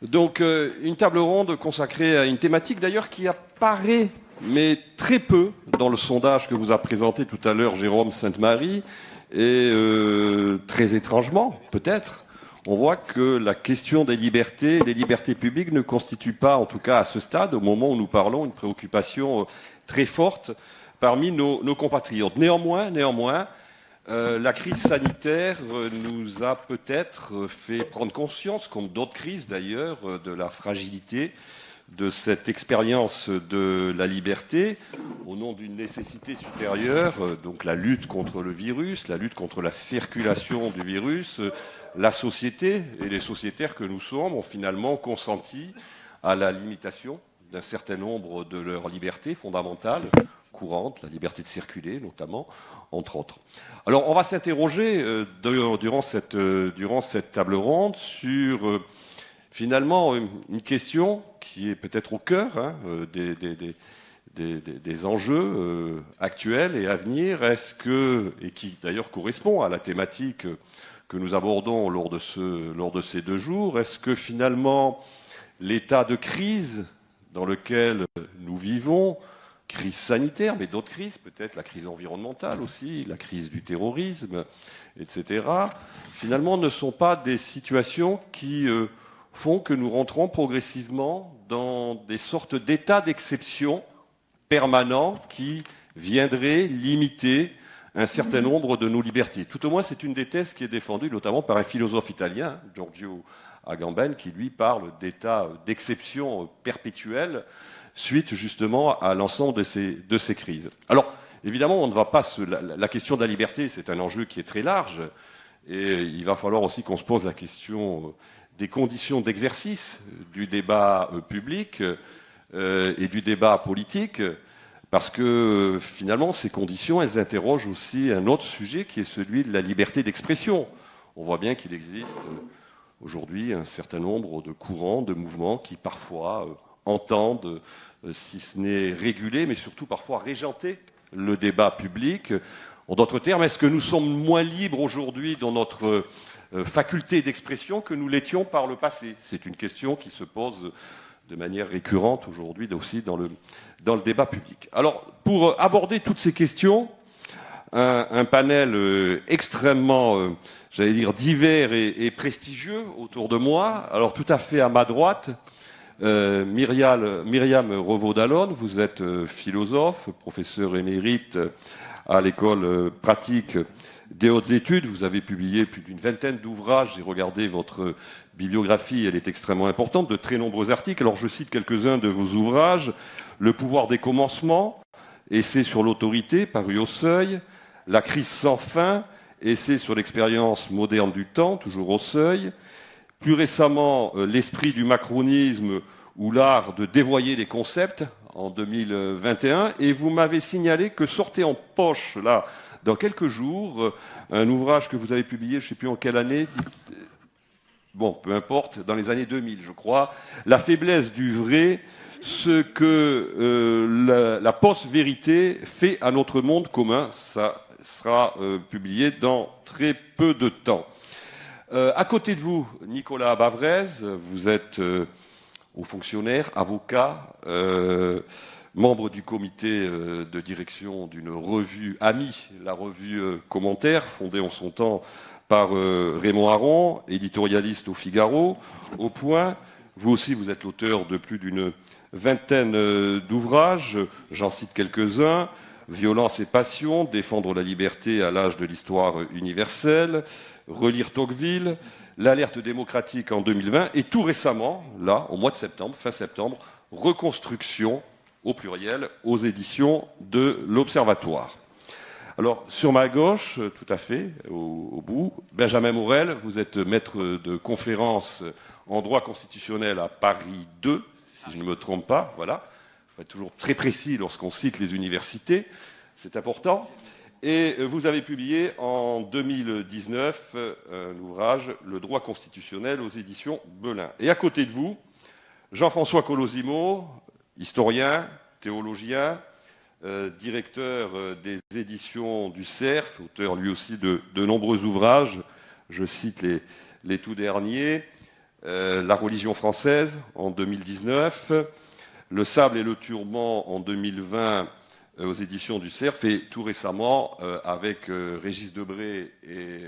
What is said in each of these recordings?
Donc, une table ronde consacrée à une thématique d'ailleurs qui apparaît, mais très peu, dans le sondage que vous a présenté tout à l'heure Jérôme Sainte-Marie, et très étrangement, peut-être, on voit que la question des libertés publiques ne constitue pas, en tout cas à ce stade, au moment où nous parlons, une préoccupation très forte parmi nos compatriotes. Néanmoins, la crise sanitaire nous a peut-être fait prendre conscience, comme d'autres crises d'ailleurs, de la fragilité de cette expérience de la liberté au nom d'une nécessité supérieure, donc la lutte contre le virus, la lutte contre la circulation du virus. La société et les sociétaires que nous sommes ont finalement consenti à la limitation d'un certain nombre de leurs libertés fondamentales, courantes, la liberté de circuler notamment, entre autres. Alors on va s'interroger durant cette table ronde sur finalement une question qui est peut-être au cœur des enjeux actuels et à venir, et qui d'ailleurs correspond à la thématique que nous abordons lors de ces 2 jours, est-ce que finalement l'état de crise dans lequel nous vivons, crise sanitaire, mais d'autres crises, peut-être la crise environnementale aussi, la crise du terrorisme, etc., finalement ne sont pas des situations qui font que nous rentrons progressivement dans des sortes d'états d'exception permanents qui viendraient limiter un certain nombre de nos libertés. Tout au moins, c'est une des thèses qui est défendue notamment par un philosophe italien, Giorgio Agamben, qui lui parle d'état d'exception perpétuel suite justement à l'ensemble de ces crises. Alors, évidemment, on ne va pas la question de la liberté, c'est un enjeu qui est très large, et il va falloir aussi qu'on se pose la question des conditions d'exercice du débat public et du débat politique, parce que finalement, ces conditions, elles interrogent aussi un autre sujet qui est celui de la liberté d'expression. On voit bien qu'il existe aujourd'hui un certain nombre de courants, de mouvements qui parfois entendent, si ce n'est réguler, mais surtout parfois régenter le débat public. En d'autres termes, est-ce que nous sommes moins libres aujourd'hui dans notre faculté d'expression que nous l'étions par le passé? C'est une question qui se pose de manière récurrente aujourd'hui aussi dans le débat public. Alors, pour aborder toutes ces questions, un panel extrêmement, j'allais dire, divers et prestigieux autour de moi. Alors, tout à fait à ma droite, Myriam Revaud-Dallon, vous êtes philosophe, professeur émérite à l'école pratique des hautes études. Vous avez publié plus d'une vingtaine d'ouvrages. J'ai regardé votre bibliographie, elle est extrêmement importante, de très nombreux articles. Alors je cite quelques-uns de vos ouvrages. Le pouvoir des commencements, essai sur l'autorité, paru au Seuil. La crise sans fin, essai sur l'expérience moderne du temps, toujours au Seuil. Plus récemment, l'esprit du macronisme ou l'art de dévoyer les concepts, en 2021. Et vous m'avez signalé que sortait en poche, là, dans quelques jours, un ouvrage que vous avez publié, je ne sais plus en quelle année, bon, peu importe, dans les années 2000, je crois, La faiblesse du vrai, ce que la post-vérité fait à notre monde commun. Ça sera publié dans très peu de temps. À côté de vous, Nicolas Bavrez, vous êtes haut fonctionnaire, avocat, membre du comité de direction d'une revue amie, la revue Commentaire, fondée en son temps par Raymond Aron, éditorialiste au Figaro, au Point. Vous aussi, vous êtes l'auteur de plus d'une vingtaine d'ouvrages, j'en cite quelques-uns. Violence et passion, défendre la liberté à l'âge de l'histoire universelle, relire Tocqueville, l'alerte démocratique en 2020, et tout récemment, là, au mois de septembre, fin septembre, reconstruction, au pluriel, aux éditions de l'Observatoire. Alors, sur ma gauche, tout à fait, au bout, Benjamin Morel, vous êtes maître de conférence en droit constitutionnel à Paris 2, si je ne me trompe pas, voilà. Il faut être toujours très précis lorsqu'on cite les universités, c'est important. Et vous avez publié en 2019 un ouvrage, Le droit constitutionnel, aux éditions Belin. Et à côté de vous, Jean-François Colosimo, historien, théologien, directeur des éditions du Cerf, auteur lui aussi de nombreux ouvrages, je cite les tout derniers, La religion française en 2019, Le sable et le turban en 2020 aux éditions du Cerf, et tout récemment avec Régis Debray et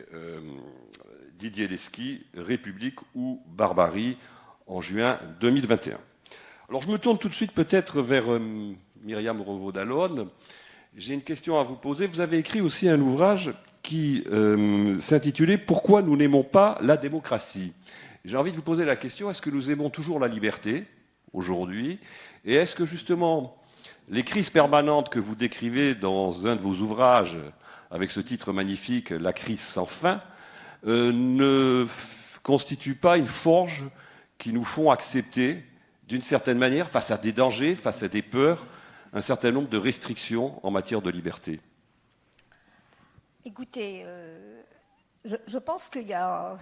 Didier Lesky, République ou Barbarie en juin 2021. Alors je me tourne tout de suite peut-être vers Myriam Revaud-Dallon. J'ai une question à vous poser. Vous avez écrit aussi un ouvrage qui s'intitulait « Pourquoi nous n'aimons pas la démocratie ?» J'ai envie de vous poser la question, est-ce que nous aimons toujours la liberté aujourd'hui? Et est-ce que justement les crises permanentes que vous décrivez dans un de vos ouvrages, avec ce titre magnifique, La crise sans fin, ne constituent pas une forge qui nous font accepter, d'une certaine manière, face à des dangers, face à des peurs, un certain nombre de restrictions en matière de liberté? Écoutez, je pense qu'il y a...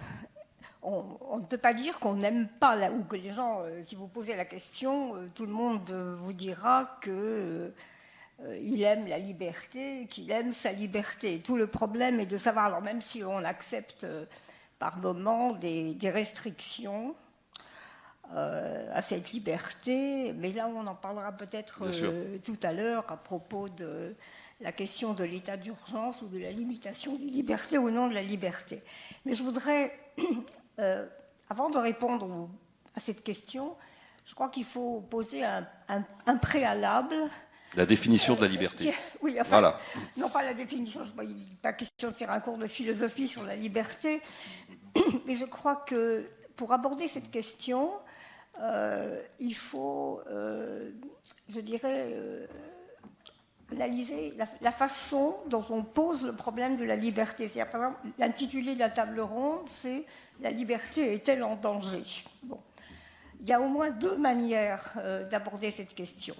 On ne peut pas dire qu'on n'aime pas, ou que les gens, si vous posez la question, tout le monde vous dira qu'il aime la liberté, qu'il aime sa liberté. Tout le problème est de savoir, alors même si on accepte par moments des restrictions à cette liberté, mais là on en parlera peut-être tout à l'heure à propos de la question de l'état d'urgence ou de la limitation des libertés ou non de la liberté. Mais je voudrais... avant de répondre à cette question, je crois qu'il faut poser un préalable. La définition de la liberté. Oui, enfin, voilà. Non pas la définition, il n'est pas question de faire un cours de philosophie sur la liberté, mais je crois que pour aborder cette question, il faut, je dirais, analyser la façon dont on pose le problème de la liberté. C'est-à-dire, par exemple, l'intitulé de la table ronde, c'est « La liberté est-elle en danger ?» Bon. Il y a au moins deux manières d'aborder cette question.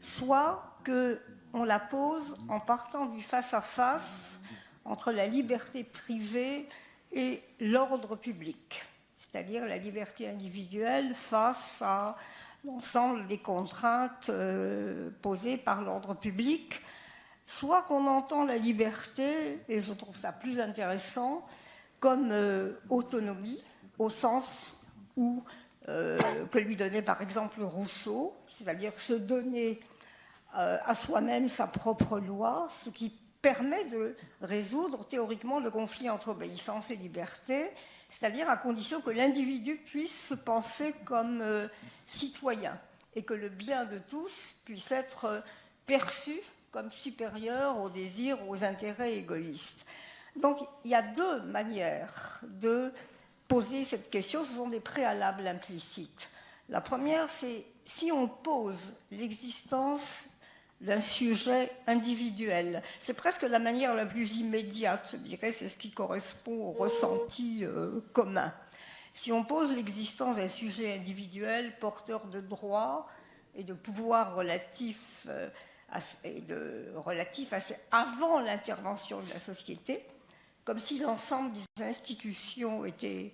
Soit qu'on la pose en partant du face-à-face entre la liberté privée et l'ordre public, c'est-à-dire la liberté individuelle face à l'ensemble des contraintes posées par l'ordre public, soit qu'on entend la liberté, et je trouve ça plus intéressant, comme autonomie, au sens où que lui donnait par exemple Rousseau, c'est-à-dire se donner à soi-même sa propre loi, ce qui permet de résoudre théoriquement le conflit entre obéissance et liberté, c'est-à-dire à condition que l'individu puisse se penser comme citoyen et que le bien de tous puisse être perçu comme supérieur aux désirs, aux intérêts égoïstes. Donc il y a deux manières de poser cette question, ce sont des préalables implicites. La première, c'est si on pose l'existence d'un sujet individuel. C'est presque la manière la plus immédiate, je dirais, c'est ce qui correspond au ressenti commun. Si on pose l'existence d'un sujet individuel porteur de droits et de pouvoirs relatifs avant l'intervention de la société, comme si l'ensemble des institutions était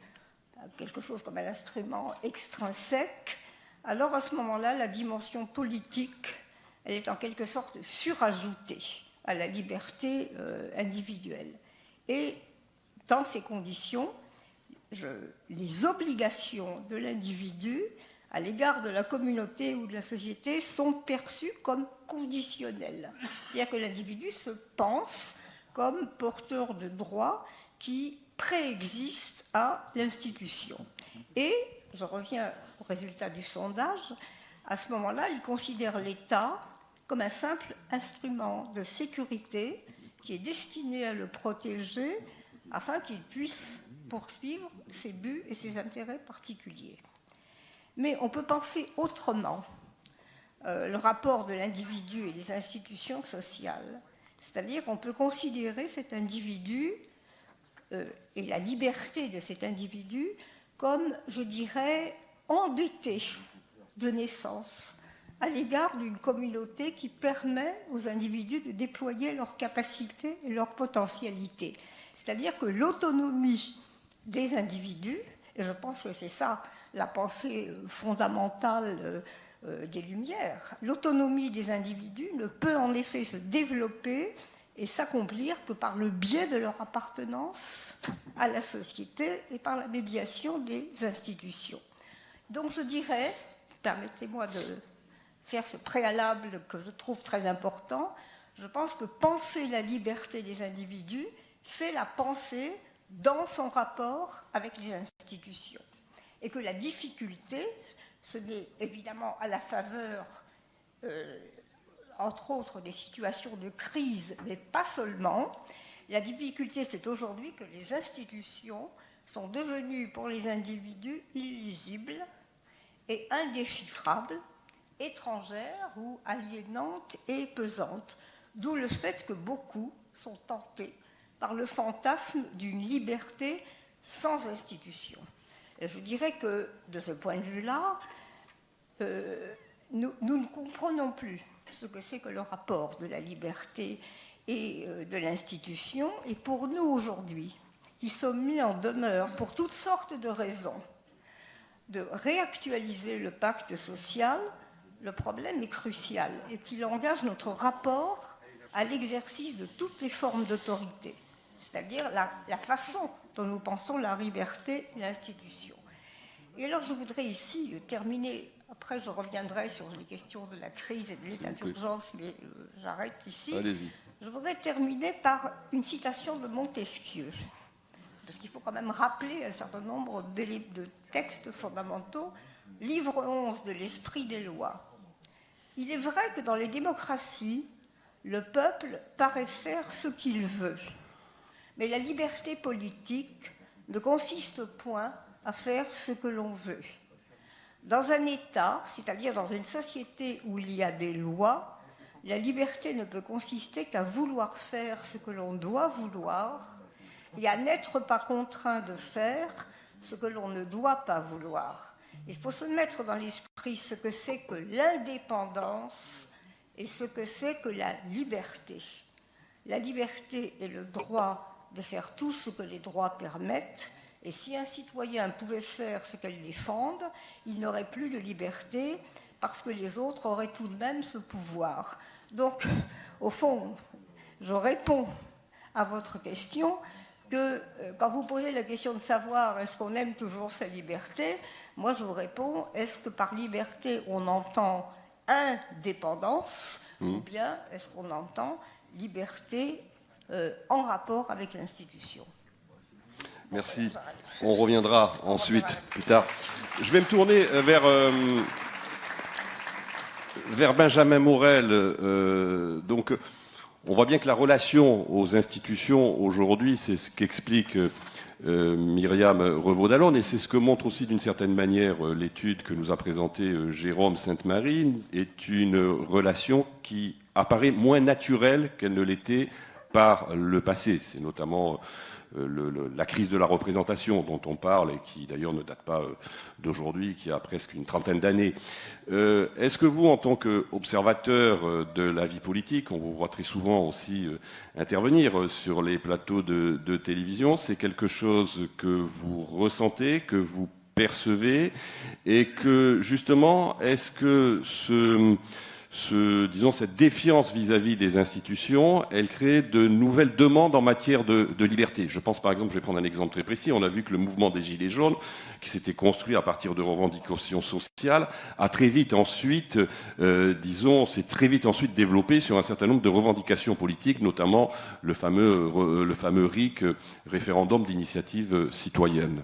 quelque chose comme un instrument extrinsèque, alors à ce moment-là, la dimension politique, elle est en quelque sorte surajoutée à la liberté individuelle. Et dans ces conditions, les obligations de l'individu à l'égard de la communauté ou de la société sont perçues comme conditionnelles. C'est-à-dire que l'individu se pense comme porteur de droits qui préexistent à l'institution. Et, je reviens au résultat du sondage, à ce moment-là, il considère l'État comme un simple instrument de sécurité qui est destiné à le protéger afin qu'il puisse poursuivre ses buts et ses intérêts particuliers. Mais on peut penser autrement le rapport de l'individu et des institutions sociales. C'est-à-dire qu'on peut considérer cet individu et la liberté de cet individu comme, je dirais, endetté de naissance à l'égard d'une communauté qui permet aux individus de déployer leurs capacités et leurs potentialités. C'est-à-dire que l'autonomie des individus, et je pense que c'est ça la pensée fondamentale des Lumières, l'autonomie des individus ne peut en effet se développer et s'accomplir que par le biais de leur appartenance à la société et par la médiation des institutions. Donc je dirais, permettez-moi de faire ce préalable que je trouve très important, je pense que penser la liberté des individus, c'est la penser dans son rapport avec les institutions. Et que la difficulté, ce n'est évidemment à la faveur, entre autres, des situations de crise, mais pas seulement. La difficulté, c'est aujourd'hui que les institutions sont devenues pour les individus illisibles et indéchiffrables, étrangères ou aliénantes et pesantes. D'où le fait que beaucoup sont tentés par le fantasme d'une liberté sans institution. Et je dirais que, de ce point de vue-là, nous ne comprenons plus ce que c'est que le rapport de la liberté et de l'institution. Et pour nous, aujourd'hui, qui sommes mis en demeure, pour toutes sortes de raisons, de réactualiser le pacte social, le problème est crucial et qu'il engage notre rapport à l'exercice de toutes les formes d'autorité, c'est-à-dire la façon dont nous pensons la liberté et l'institution. Et alors je voudrais ici terminer, après je reviendrai sur les questions de la crise et de l'état d'urgence, mais j'arrête ici. Allez-y. Je voudrais terminer par une citation de Montesquieu, parce qu'il faut quand même rappeler un certain nombre de textes fondamentaux. Livre 11 de l'Esprit des lois. Il est vrai que dans les démocraties, le peuple paraît faire ce qu'il veut. Mais la liberté politique ne consiste point à faire ce que l'on veut. Dans un État, c'est-à-dire dans une société où il y a des lois, la liberté ne peut consister qu'à vouloir faire ce que l'on doit vouloir et à n'être pas contraint de faire ce que l'on ne doit pas vouloir. Il faut se mettre dans l'esprit ce que c'est que l'indépendance et ce que c'est que la liberté. La liberté est le droit de faire tout ce que les droits permettent, et si un citoyen pouvait faire ce qu'elles défendent, il n'aurait plus de liberté parce que les autres auraient tout de même ce pouvoir. Donc, au fond, je réponds à votre question que quand vous posez la question de savoir est-ce qu'on aime toujours sa liberté, moi je vous réponds, est-ce que par liberté on entend indépendance ou bien est-ce qu'on entend liberté en rapport avec l'institution? Merci. On reviendra ensuite, plus tard. Je vais me tourner vers Benjamin Morel. Donc, on voit bien que la relation aux institutions aujourd'hui, c'est ce qu'explique Myriam Revaud-Dallon, et c'est ce que montre aussi d'une certaine manière l'étude que nous a présentée Jérôme Sainte-Marie, est une relation qui apparaît moins naturelle qu'elle ne l'était par le passé. C'est notamment la crise de la représentation dont on parle et qui d'ailleurs ne date pas d'aujourd'hui, qui a presque une trentaine d'années. Est-ce que vous, en tant qu'observateur de la vie politique, on vous voit très souvent aussi intervenir sur les plateaux de télévision, c'est quelque chose que vous ressentez, que vous percevez, et que justement, est-ce que disons, cette défiance vis-à-vis des institutions, elle crée de nouvelles demandes en matière de liberté. Je pense par exemple, je vais prendre un exemple très précis, on a vu que le mouvement des Gilets jaunes, qui s'était construit à partir de revendications sociales, a très vite ensuite, s'est très vite ensuite développé sur un certain nombre de revendications politiques, notamment le fameux RIC, référendum d'initiative citoyenne.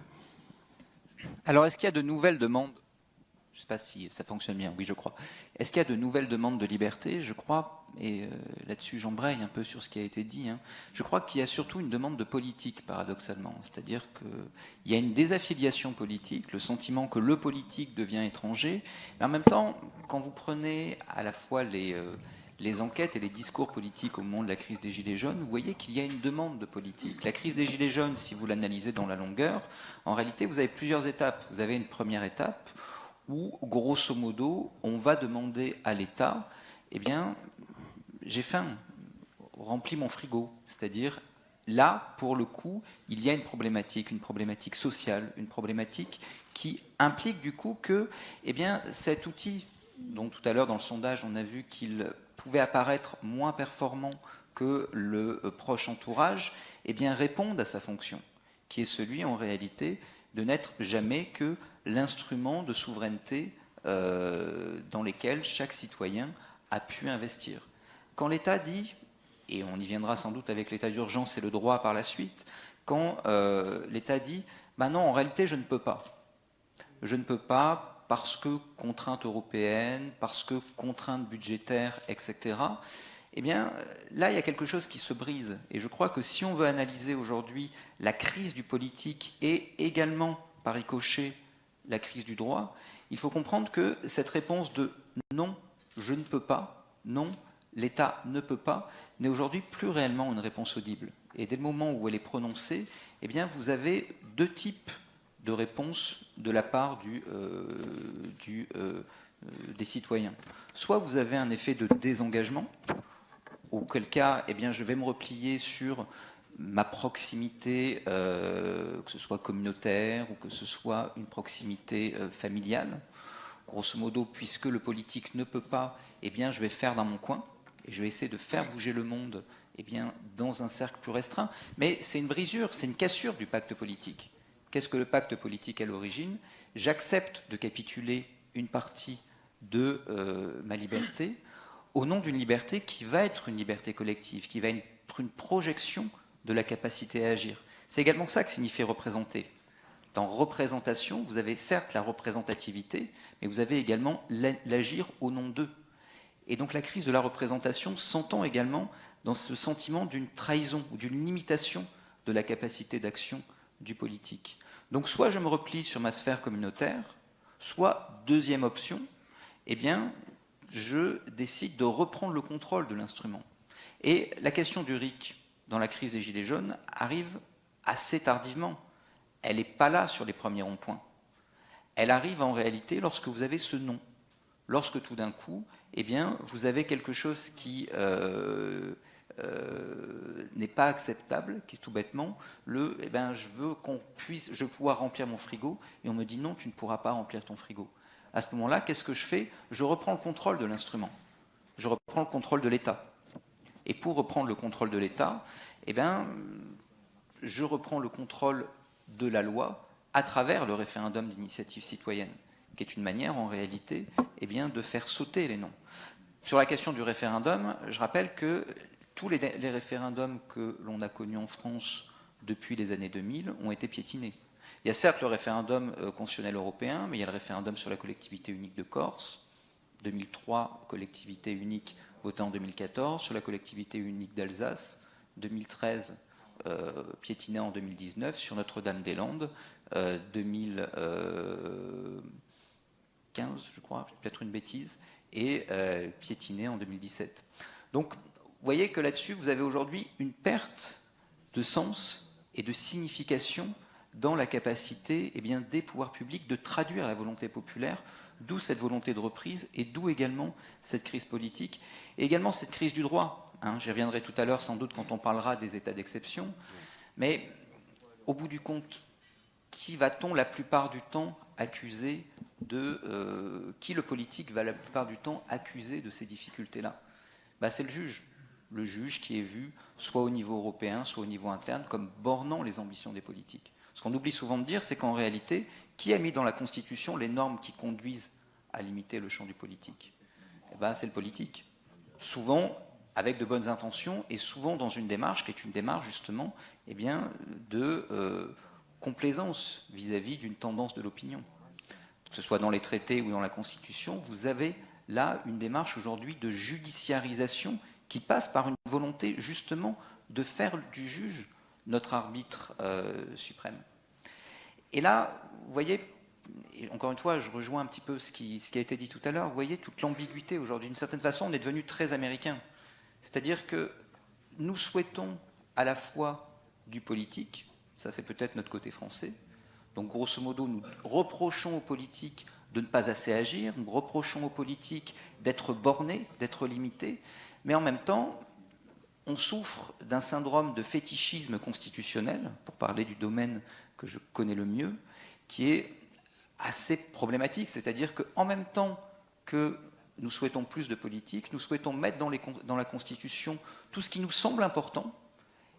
Alors, est-ce qu'il y a de nouvelles demandes ? Je ne sais pas si ça fonctionne bien, oui je crois. Est-ce qu'il y a de nouvelles demandes de liberté ? Je crois, et là-dessus j'embraye un peu sur ce qui a été dit, je crois qu'il y a surtout une demande de politique, paradoxalement. C'est-à-dire qu'il y a une désaffiliation politique, le sentiment que le politique devient étranger, mais en même temps, quand vous prenez à la fois les enquêtes et les discours politiques au moment de la crise des Gilets jaunes, vous voyez qu'il y a une demande de politique. La crise des Gilets jaunes, si vous l'analysez dans la longueur, en réalité vous avez plusieurs étapes. Vous avez une première étape où, grosso modo, on va demander à l'État, eh bien, j'ai faim, remplis mon frigo. C'est-à-dire, là, pour le coup, il y a une problématique sociale, une problématique qui implique du coup que, eh bien, cet outil, dont tout à l'heure dans le sondage on a vu qu'il pouvait apparaître moins performant que le proche entourage, eh bien, répondent à sa fonction. qui est celui, en réalité, de n'être jamais que l'instrument de souveraineté dans lesquels chaque citoyen a pu investir. Quand l'État dit, et on y viendra sans doute avec l'état d'urgence et le droit par la suite, quand l'État dit ben non, en réalité, je ne peux pas. Je ne peux pas parce que contraintes européennes, parce que contraintes budgétaires, etc. Eh bien, là, il y a quelque chose qui se brise. Et je crois que si on veut analyser aujourd'hui la crise du politique et également, par ricochet, la crise du droit, il faut comprendre que cette réponse de non, je ne peux pas, non, l'État ne peut pas, n'est aujourd'hui plus réellement une réponse audible. Et dès le moment où elle est prononcée, eh bien, vous avez deux types de réponses de la part des citoyens. Soit vous avez un effet de désengagement, auquel cas, eh bien, je vais me replier sur ma proximité, que ce soit communautaire ou que ce soit une proximité familiale. Grosso modo, puisque le politique ne peut pas, eh bien, je vais faire dans mon coin et je vais essayer de faire bouger le monde, eh bien, dans un cercle plus restreint. Mais c'est une brisure, c'est une cassure du pacte politique. Qu'est-ce que le pacte politique à l'origine? J'accepte de capituler une partie de ma liberté au nom d'une liberté qui va être une liberté collective, qui va être une projection de la capacité à agir. C'est également ça que signifie représenter. Dans représentation, vous avez certes la représentativité, mais vous avez également l'agir au nom d'eux. Et donc la crise de la représentation s'entend également dans ce sentiment d'une trahison ou d'une limitation de la capacité d'action du politique. Donc soit je me replie sur ma sphère communautaire, soit, deuxième option, eh bien, je décide de reprendre le contrôle de l'instrument. Et la question du RIC dans la crise des Gilets jaunes arrive assez tardivement. Elle n'est pas là sur les premiers ronds-points. Elle arrive en réalité lorsque vous avez ce non. Lorsque tout d'un coup, eh bien, vous avez quelque chose qui n'est pas acceptable, qui est tout bêtement eh ben, je veux pouvoir remplir mon frigo, et on me dit non, tu ne pourras pas remplir ton frigo. À ce moment-là, qu'est-ce que je fais? Je reprends le contrôle de l'instrument. Je reprends le contrôle de l'État. Et pour reprendre le contrôle de l'État, eh ben, je reprends le contrôle de la loi à travers le référendum d'initiative citoyenne, qui est une manière, en réalité, eh bien, de faire sauter les noms. Sur la question du référendum, je rappelle que tous les référendums que l'on a connus en France depuis les années 2000 ont été piétinés. Il y a certes le référendum constitutionnel européen, mais il y a le référendum sur la collectivité unique de Corse, 2003, collectivité unique votée en 2014, sur la collectivité unique d'Alsace, 2013, piétinée en 2019, sur Notre-Dame-des-Landes, 2015, je crois, peut-être une bêtise, et piétinée en 2017. Donc, vous voyez que là-dessus, vous avez aujourd'hui une perte de sens et de signification dans la capacité des pouvoirs publics de traduire la volonté populaire, d'où cette volonté de reprise et d'où également cette crise politique et également cette crise du droit. J'y reviendrai tout à l'heure sans doute quand on parlera des états d'exception, mais au bout du compte, qui va-t-on la plupart du temps accuser qui le politique va la plupart du temps accuser de ces difficultés-là? C'est le juge qui est vu soit au niveau européen, soit au niveau interne comme bornant les ambitions des politiques. Ce qu'on oublie souvent de dire, c'est qu'en réalité, qui a mis dans la Constitution les normes qui conduisent à limiter le champ du politique? C'est le politique. Souvent avec de bonnes intentions et souvent dans une démarche qui est une démarche justement de complaisance vis-à-vis d'une tendance de l'opinion. Que ce soit dans les traités ou dans la Constitution, vous avez là une démarche aujourd'hui de judiciarisation qui passe par une volonté justement de faire du juge notre arbitre suprême. Et là, vous voyez, et encore une fois, je rejoins un petit peu ce qui a été dit tout à l'heure, vous voyez toute l'ambiguïté aujourd'hui. D'une certaine façon, on est devenu très américain. C'est-à-dire que nous souhaitons à la fois du politique, ça c'est peut-être notre côté français, donc grosso modo, nous reprochons aux politiques de ne pas assez agir, nous reprochons aux politiques d'être bornés, d'être limités, mais en même temps, on souffre d'un syndrome de fétichisme constitutionnel, pour parler du domaine que je connais le mieux, qui est assez problématique. C'est-à-dire qu'en même temps que nous souhaitons plus de politique, nous souhaitons mettre dans la Constitution tout ce qui nous semble important,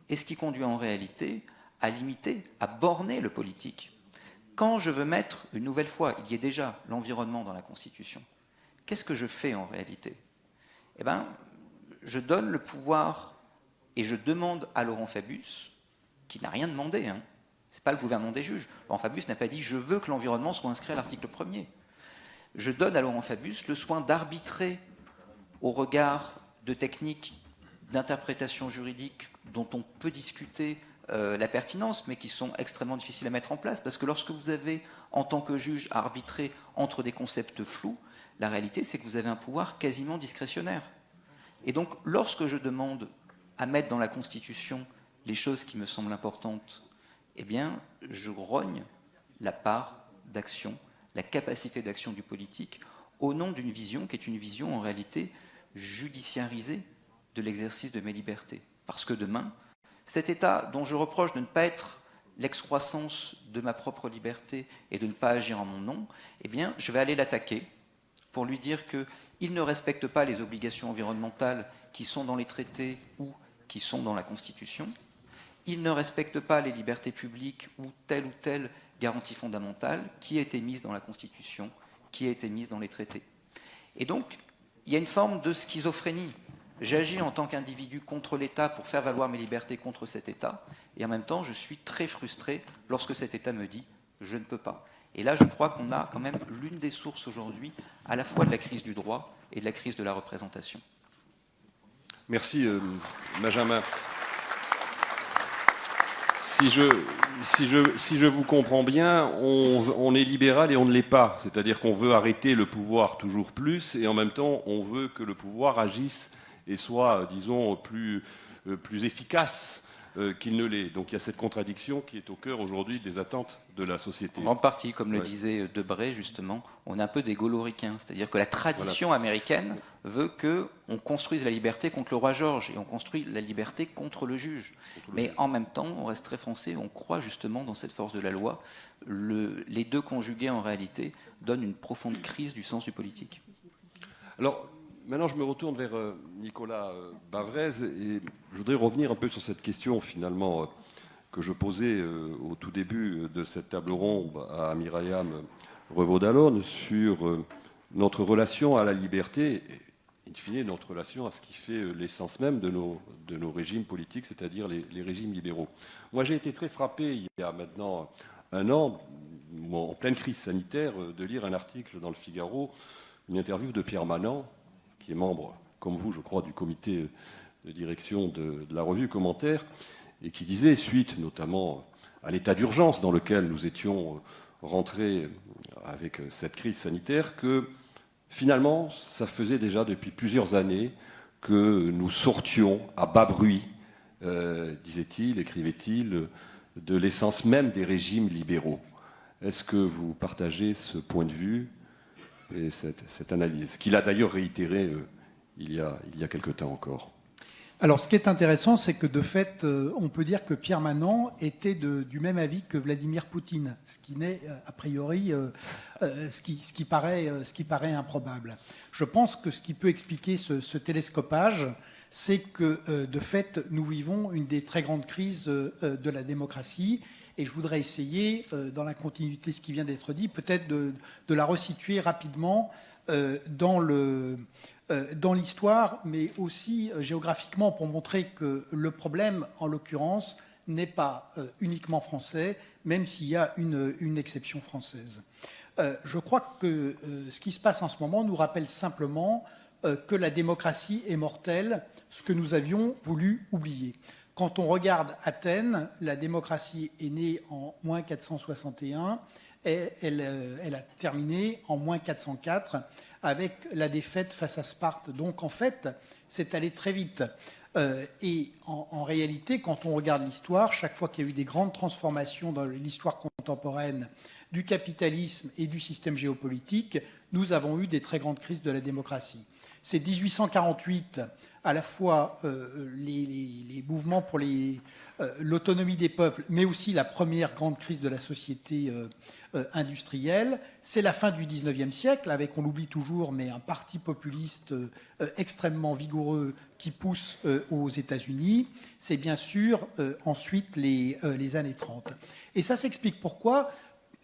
et ce qui conduit en réalité à limiter, à borner le politique. Quand je veux mettre, une nouvelle fois, il y a déjà l'environnement dans la Constitution, qu'est-ce que je fais en réalité? Eh bien, je donne le pouvoir et je demande à Laurent Fabius, qui n'a rien demandé, hein, ce n'est pas le gouvernement des juges. Laurent Fabius n'a pas dit « je veux que l'environnement soit inscrit à l'article 1er ». Je donne à Laurent Fabius le soin d'arbitrer au regard de techniques d'interprétation juridique dont on peut discuter la pertinence, mais qui sont extrêmement difficiles à mettre en place, parce que lorsque vous avez, en tant que juge, à arbitrer entre des concepts flous, la réalité, c'est que vous avez un pouvoir quasiment discrétionnaire. Et donc, lorsque je demande à mettre dans la Constitution les choses qui me semblent importantes, eh bien, je rogne la part d'action, la capacité d'action du politique, au nom d'une vision qui est une vision, en réalité, judiciarisée de l'exercice de mes libertés. Parce que demain, cet État dont je reproche de ne pas être l'excroissance de ma propre liberté et de ne pas agir en mon nom, eh bien, je vais aller l'attaquer pour lui dire qu'il ne respecte pas les obligations environnementales qui sont dans les traités ou qui sont dans la Constitution, il ne respecte pas les libertés publiques ou telle garantie fondamentale qui a été mise dans la Constitution, qui a été mise dans les traités. Et donc, il y a une forme de schizophrénie. J'agis en tant qu'individu contre l'État pour faire valoir mes libertés contre cet État, et en même temps, je suis très frustré lorsque cet État me dit « je ne peux pas ». Et là, je crois qu'on a quand même l'une des sources aujourd'hui, à la fois de la crise du droit et de la crise de la représentation. Merci, Benjamin. Si je vous comprends bien, on est libéral et on ne l'est pas. C'est-à-dire qu'on veut arrêter le pouvoir toujours plus, et en même temps, on veut que le pouvoir agisse et soit, disons, plus efficace qu'il ne l'est. Donc il y a cette contradiction qui est au cœur aujourd'hui des attentes de la société. En partie, comme le disait Debré, justement, on est un peu des gaulloricains. C'est-à-dire que la tradition américaine veut qu'on construise la liberté contre le roi George et on construit la liberté contre le juge. Mais en même temps, on reste très français, on croit justement dans cette force de la loi. Les deux conjugués, en réalité, donnent une profonde crise du sens du politique. Alors, maintenant, je me retourne vers Nicolas Bavrez et je voudrais revenir un peu sur cette question, finalement, que je posais au tout début de cette table ronde à Myriam Revaud-Dallon sur notre relation à la liberté et, in fine, notre relation à ce qui fait l'essence même de nos régimes politiques, c'est-à-dire les régimes libéraux. Moi, j'ai été très frappé, il y a maintenant un an, en pleine crise sanitaire, de lire un article dans le Figaro, une interview de Pierre Manant, qui est membre, comme vous, je crois, du comité de direction de la revue Commentaire, et qui disait, suite notamment à l'état d'urgence dans lequel nous étions rentrés avec cette crise sanitaire, que finalement, ça faisait déjà depuis plusieurs années que nous sortions à bas bruit, disait-il, écrivait-il, de l'essence même des régimes libéraux. Est-ce que vous partagez ce point de vue et cette analyse, qu'il a d'ailleurs réitérée il y a quelque temps encore? Alors, ce qui est intéressant, c'est que de fait, on peut dire que Pierre Manant était du même avis que Vladimir Poutine, ce qui n'est a priori ce qui paraît improbable. Je pense que ce qui peut expliquer ce télescopage, c'est que de fait, nous vivons une des très grandes crises de la démocratie. Et je voudrais essayer, dans la continuité de ce qui vient d'être dit, peut-être de la resituer rapidement dans l'histoire, mais aussi géographiquement, pour montrer que le problème, en l'occurrence, n'est pas uniquement français, même s'il y a une exception française. Je crois que ce qui se passe en ce moment nous rappelle simplement que la démocratie est mortelle, ce que nous avions voulu oublier. Quand on regarde Athènes, la démocratie est née en moins 461 et elle a terminé en moins 404 avec la défaite face à Sparte. Donc en fait, c'est allé très vite. Et en réalité, quand on regarde l'histoire, chaque fois qu'il y a eu des grandes transformations dans l'histoire contemporaine du capitalisme et du système géopolitique, nous avons eu des très grandes crises de la démocratie. C'est 1848, à la fois les mouvements pour l'autonomie des peuples, mais aussi la première grande crise de la société industrielle. C'est la fin du XIXe siècle, avec, on l'oublie toujours, mais un parti populiste extrêmement vigoureux qui pousse aux États-Unis. C'est bien sûr ensuite les années 30. Et ça s'explique pourquoi,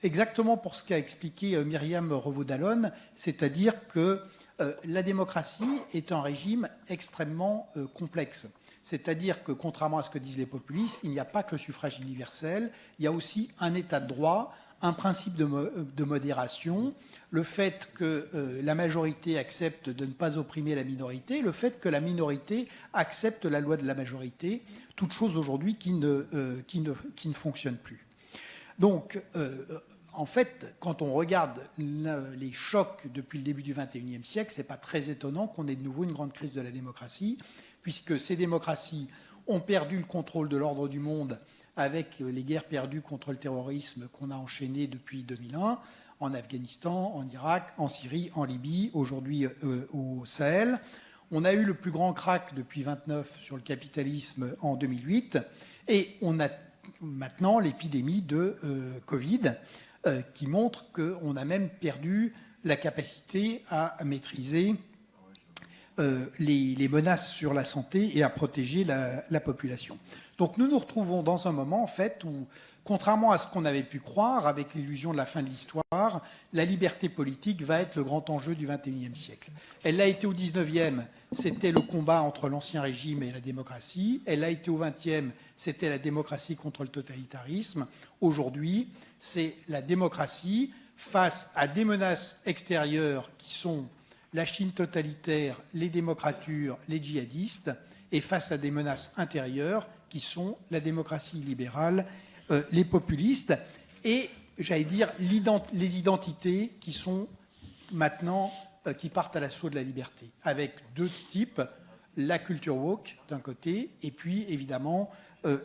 exactement pour ce qu'a expliqué Myriam Revaud-Dallon, c'est-à-dire que la démocratie est un régime extrêmement complexe. C'est-à-dire que, contrairement à ce que disent les populistes, il n'y a pas que le suffrage universel, il y a aussi un état de droit, un principe de modération, le fait que la majorité accepte de ne pas opprimer la minorité, le fait que la minorité accepte la loi de la majorité, toutes choses aujourd'hui qui ne fonctionnent plus. Donc, en fait, quand on regarde les chocs depuis le début du XXIe siècle, ce n'est pas très étonnant qu'on ait de nouveau une grande crise de la démocratie, puisque ces démocraties ont perdu le contrôle de l'ordre du monde avec les guerres perdues contre le terrorisme qu'on a enchaînées depuis 2001, en Afghanistan, en Irak, en Syrie, en Libye, aujourd'hui au Sahel. On a eu le plus grand krach depuis 1929 sur le capitalisme en 2008, et on a maintenant l'épidémie de Covid, qui montre qu'on a même perdu la capacité à maîtriser les menaces sur la santé et à protéger la population. Donc nous nous retrouvons dans un moment, en fait, où, contrairement à ce qu'on avait pu croire, avec l'illusion de la fin de l'histoire, la liberté politique va être le grand enjeu du XXIe siècle. Elle l'a été au XIXe, c'était le combat entre l'ancien régime et la démocratie. Elle l'a été au XXe, c'était la démocratie contre le totalitarisme. Aujourd'hui, c'est la démocratie face à des menaces extérieures qui sont la Chine totalitaire, les démocratures, les djihadistes, et face à des menaces intérieures qui sont la démocratie libérale, les populistes, et, j'allais dire, les identités qui sont maintenant, qui partent à l'assaut de la liberté, avec deux types, la culture woke d'un côté, et puis évidemment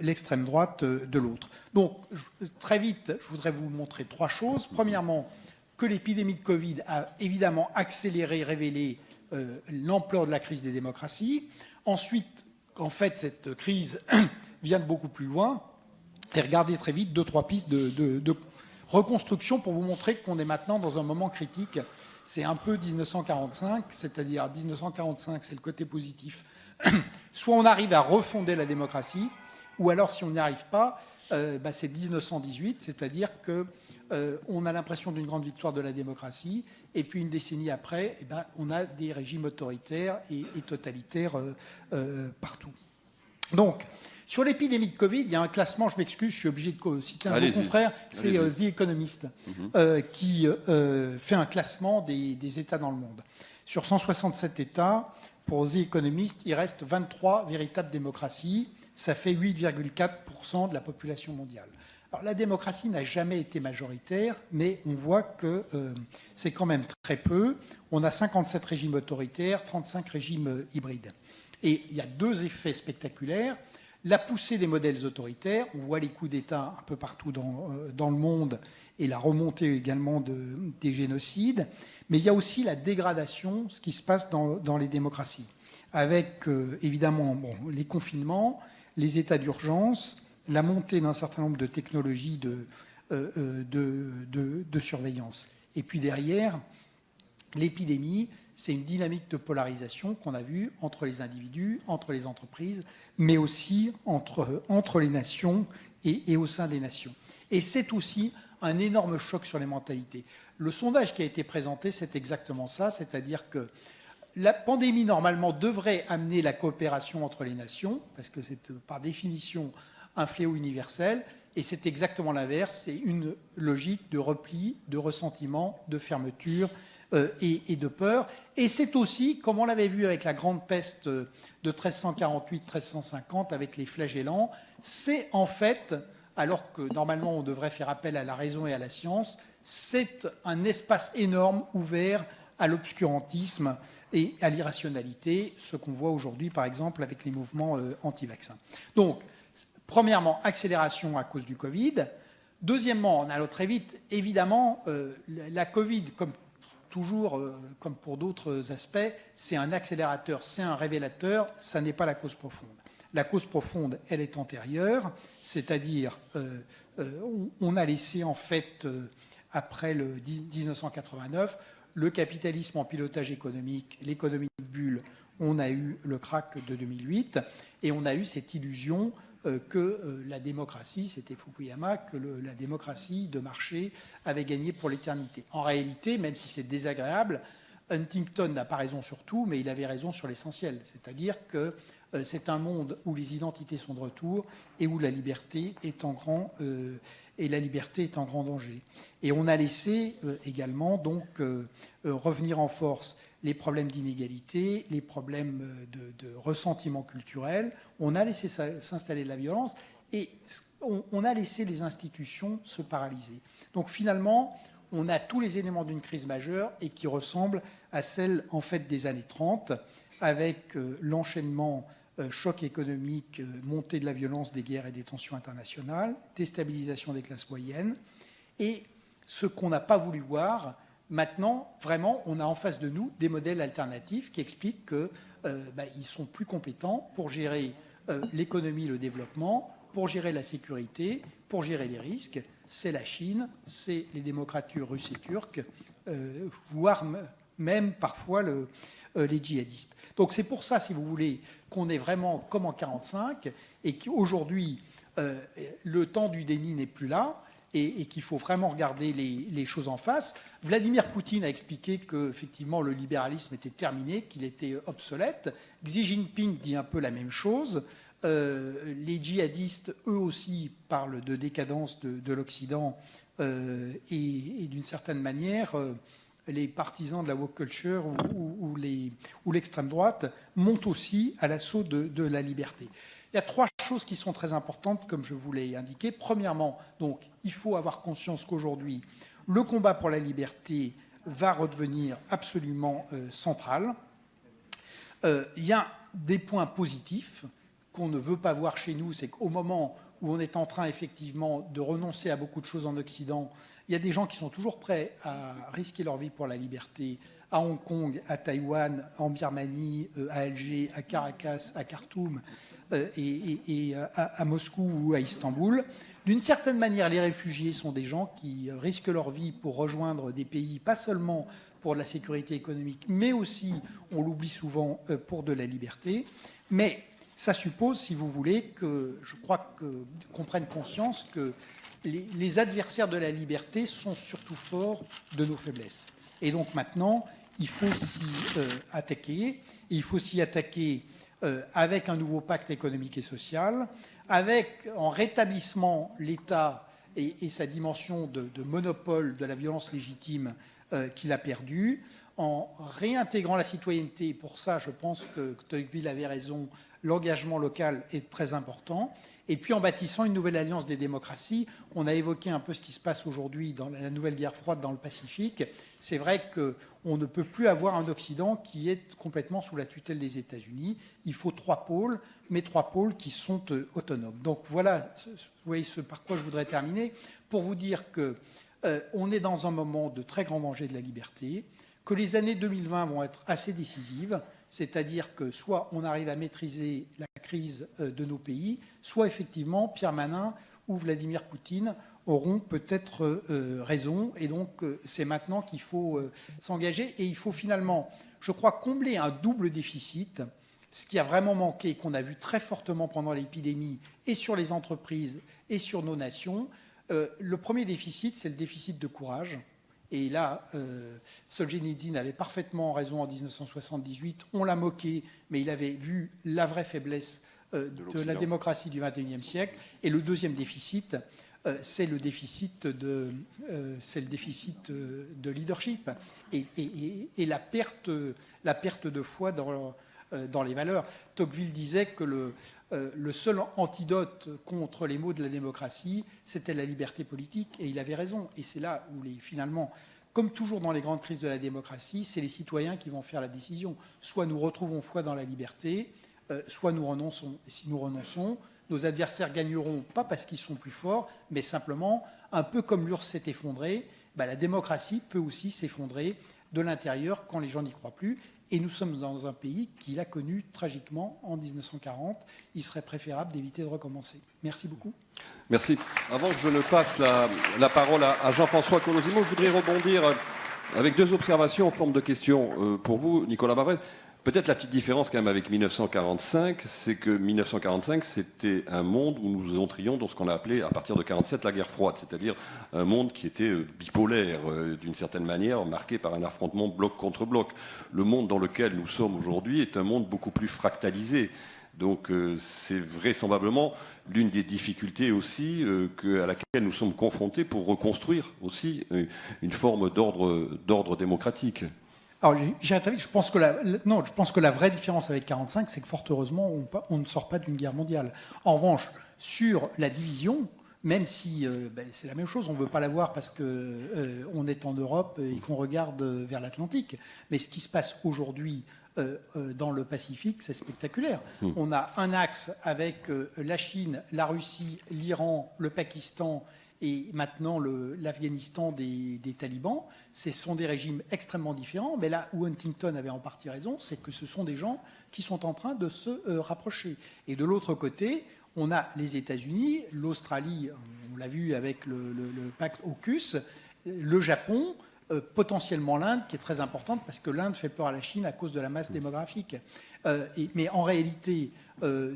l'extrême droite de l'autre. Donc, très vite, je voudrais vous montrer trois choses. Premièrement, que l'épidémie de Covid a évidemment accéléré, révélé l'ampleur de la crise des démocraties. Ensuite, qu'en fait, cette crise vient de beaucoup plus loin. Et regardez très vite deux, trois pistes de reconstruction pour vous montrer qu'on est maintenant dans un moment critique. C'est un peu 1945, c'est-à-dire 1945, c'est le côté positif. Soit on arrive à refonder la démocratie, ou alors si on n'y arrive pas, c'est 1918, c'est-à-dire qu'on a l'impression d'une grande victoire de la démocratie, et puis une décennie après, on a des régimes autoritaires et totalitaires partout. Donc, sur l'épidémie de Covid, il y a un classement, je m'excuse, je suis obligé de citer un de vos confrères, c'est The Economist, qui fait un classement des États dans le monde. Sur 167 États, pour The Economist, il reste 23 véritables démocraties. Ça fait 8,4% de la population mondiale. Alors, la démocratie n'a jamais été majoritaire, mais on voit que c'est quand même très peu. On a 57 régimes autoritaires, 35 régimes hybrides. Et il y a deux effets spectaculaires. La poussée des modèles autoritaires, on voit les coups d'État un peu partout dans le monde et la remontée également des génocides, mais il y a aussi la dégradation, ce qui se passe dans les démocraties, avec évidemment les confinements, les états d'urgence, la montée d'un certain nombre de technologies de surveillance. Et puis derrière, l'épidémie, c'est une dynamique de polarisation qu'on a vue entre les individus, entre les entreprises, mais aussi entre les nations et au sein des nations. Et c'est aussi un énorme choc sur les mentalités. Le sondage qui a été présenté, c'est exactement ça, c'est-à-dire que la pandémie, normalement, devrait amener la coopération entre les nations, parce que c'est par définition un fléau universel, et c'est exactement l'inverse, c'est une logique de repli, de ressentiment, de fermeture et de peur. Et c'est aussi, comme on l'avait vu avec la grande peste de 1348-1350, avec les flagellants, c'est en fait, alors que normalement on devrait faire appel à la raison et à la science, c'est un espace énorme ouvert à l'obscurantisme et à l'irrationalité, ce qu'on voit aujourd'hui, par exemple, avec les mouvements anti-vaccins. Donc, premièrement, accélération à cause du Covid. Deuxièmement, on allait très vite, évidemment, la Covid, comme toujours, comme pour d'autres aspects, c'est un accélérateur, c'est un révélateur, ça n'est pas la cause profonde. La cause profonde, elle est antérieure, c'est-à-dire on a laissé en fait, après le 1989, le capitalisme en pilotage économique, l'économie de bulle, on a eu le krach de 2008 et on a eu cette illusion que la démocratie, c'était Fukuyama, que la démocratie de marché avait gagné pour l'éternité. En réalité, même si c'est désagréable, Huntington n'a pas raison sur tout, mais il avait raison sur l'essentiel. C'est-à-dire que c'est un monde où les identités sont de retour et où la liberté est en grand danger. Et on a laissé également donc revenir en force les problèmes d'inégalité, les problèmes de ressentiment culturel. On a laissé s'installer de la violence et on a laissé les institutions se paralyser. Donc finalement, on a tous les éléments d'une crise majeure et qui ressemble à celle en fait des années 30, avec l'enchaînement choc économique, montée de la violence, des guerres et des tensions internationales, déstabilisation des classes moyennes. Et ce qu'on n'a pas voulu voir, maintenant, vraiment, on a en face de nous des modèles alternatifs qui expliquent qu'ils sont plus compétents pour gérer l'économie, le développement, pour gérer la sécurité, pour gérer les risques. C'est la Chine, c'est les démocratures russes et turques, voire même parfois les djihadistes. Donc c'est pour ça, si vous voulez, qu'on est vraiment comme en 1945 et qu'aujourd'hui, le temps du déni n'est plus là et qu'il faut vraiment regarder les choses en face. Vladimir Poutine a expliqué qu'effectivement le libéralisme était terminé, qu'il était obsolète. Xi Jinping dit un peu la même chose. Les djihadistes, eux aussi, parlent de décadence de l'Occident et d'une certaine manière, les partisans de la woke culture ou l'extrême droite montent aussi à l'assaut de la liberté. Il y a trois choses qui sont très importantes, comme je vous l'ai indiqué. Premièrement, donc, il faut avoir conscience qu'aujourd'hui, le combat pour la liberté va redevenir absolument central. Il y a des points positifs qu'on ne veut pas voir chez nous, c'est qu'au moment où on est en train effectivement de renoncer à beaucoup de choses en Occident, il y a des gens qui sont toujours prêts à risquer leur vie pour la liberté, à Hong Kong, à Taïwan, en Birmanie, à Alger, à Caracas, à Khartoum et à Moscou ou à Istanbul. D'une certaine manière, les réfugiés sont des gens qui risquent leur vie pour rejoindre des pays, pas seulement pour de la sécurité économique, mais aussi, on l'oublie souvent, pour de la liberté. Mais ça suppose, si vous voulez, que je crois qu'on prenne conscience que les adversaires de la liberté sont surtout forts de nos faiblesses. Et donc maintenant, il faut s'y attaquer. Et il faut s'y attaquer avec un nouveau pacte économique et social, en rétablissement l'État et sa dimension de monopole de la violence légitime qu'il a perdue, en réintégrant la citoyenneté. Pour ça, je pense que Tocqueville avait raison, l'engagement local est très important. Et puis en bâtissant une nouvelle alliance des démocraties, on a évoqué un peu ce qui se passe aujourd'hui dans la nouvelle guerre froide dans le Pacifique. C'est vrai qu'on ne peut plus avoir un Occident qui est complètement sous la tutelle des États-Unis. Il faut trois pôles, mais trois pôles qui sont autonomes. Donc voilà, vous voyez ce par quoi je voudrais terminer, pour vous dire qu'on est dans un moment de très grand danger de la liberté, que les années 2020 vont être assez décisives, c'est-à-dire que soit on arrive à maîtriser la crise de nos pays, soit effectivement Pierre Manin ou Vladimir Poutine auront peut-être raison. Et donc c'est maintenant qu'il faut s'engager. Et il faut finalement, je crois, combler un double déficit, ce qui a vraiment manqué, qu'on a vu très fortement pendant l'épidémie, et sur les entreprises et sur nos nations. Le premier déficit, c'est le déficit de courage. Et là, Solzhenitsyn avait parfaitement raison en 1978. On l'a moqué, mais il avait vu la vraie faiblesse de la démocratie du XXIe siècle. Et le deuxième déficit, c'est le déficit de leadership et la perte de foi dans les valeurs. Tocqueville disait que le seul antidote contre les maux de la démocratie, c'était la liberté politique, et il avait raison. Et c'est là où, finalement, comme toujours dans les grandes crises de la démocratie, c'est les citoyens qui vont faire la décision. Soit nous retrouvons foi dans la liberté, soit nous renonçons. Et si nous renonçons, nos adversaires gagneront, pas parce qu'ils sont plus forts, mais simplement, un peu comme l'URSS s'est effondrée, la démocratie peut aussi s'effondrer de l'intérieur quand les gens n'y croient plus. Et nous sommes dans un pays qui l'a connu tragiquement en 1940. Il serait préférable d'éviter de recommencer. Merci beaucoup. Merci. Avant que je ne passe la parole à Jean-François Colosimo, je voudrais rebondir avec 2 observations en forme de question pour vous, Nicolas Bavrez. Peut-être la petite différence quand même avec 1945, c'est que 1945, c'était un monde où nous entrions dans ce qu'on a appelé, à partir de 1947, la guerre froide, c'est-à-dire un monde qui était bipolaire, d'une certaine manière, marqué par un affrontement bloc contre bloc. Le monde dans lequel nous sommes aujourd'hui est un monde beaucoup plus fractalisé. Donc c'est vraisemblablement l'une des difficultés aussi à laquelle nous sommes confrontés pour reconstruire aussi une forme d'ordre démocratique. Alors, je pense que la vraie différence avec 1945, c'est que fort heureusement, on ne sort pas d'une guerre mondiale. En revanche, sur la division, même si c'est la même chose, on ne veut pas la voir parce qu'on est en Europe et qu'on regarde vers l'Atlantique. Mais ce qui se passe aujourd'hui dans le Pacifique, c'est spectaculaire. On a un axe avec la Chine, la Russie, l'Iran, le Pakistan et maintenant l'Afghanistan des talibans. Ce sont des régimes extrêmement différents, mais là où Huntington avait en partie raison, c'est que ce sont des gens qui sont en train de se rapprocher. Et de l'autre côté, on a les États-Unis, l'Australie, on l'a vu avec le pacte AUKUS, le Japon, potentiellement l'Inde, qui est très importante, parce que l'Inde fait peur à la Chine à cause de la masse démographique. Mais en réalité,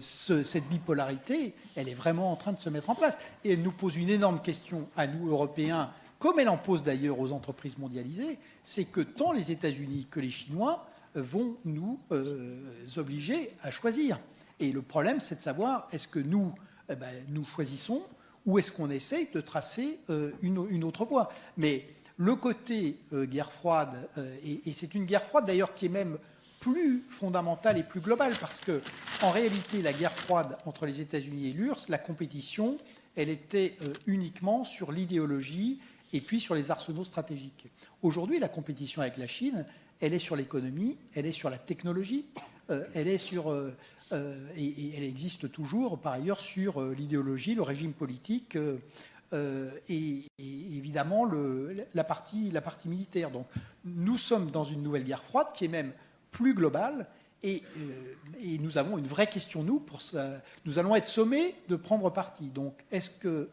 cette bipolarité, elle est vraiment en train de se mettre en place. Et elle nous pose une énorme question à nous, Européens, comme elle en pose d'ailleurs aux entreprises mondialisées, c'est que tant les États-Unis que les Chinois vont nous obliger à choisir. Et le problème, c'est de savoir, est-ce que nous choisissons ou est-ce qu'on essaye de tracer une autre voie. Mais le côté guerre froide, et c'est une guerre froide d'ailleurs qui est même plus fondamentale et plus globale, parce que en réalité, la guerre froide entre les États-Unis et l'URSS, la compétition, elle était uniquement sur l'idéologie et puis sur les arsenaux stratégiques. Aujourd'hui, la compétition avec la Chine, elle est sur l'économie, elle est sur la technologie, elle est sur et elle existe toujours par ailleurs sur l'idéologie, le régime politique et évidemment la partie militaire. Donc nous sommes dans une nouvelle guerre froide qui est même plus globale et nous avons une vraie question, nous allons être sommés de prendre parti. Donc est-ce que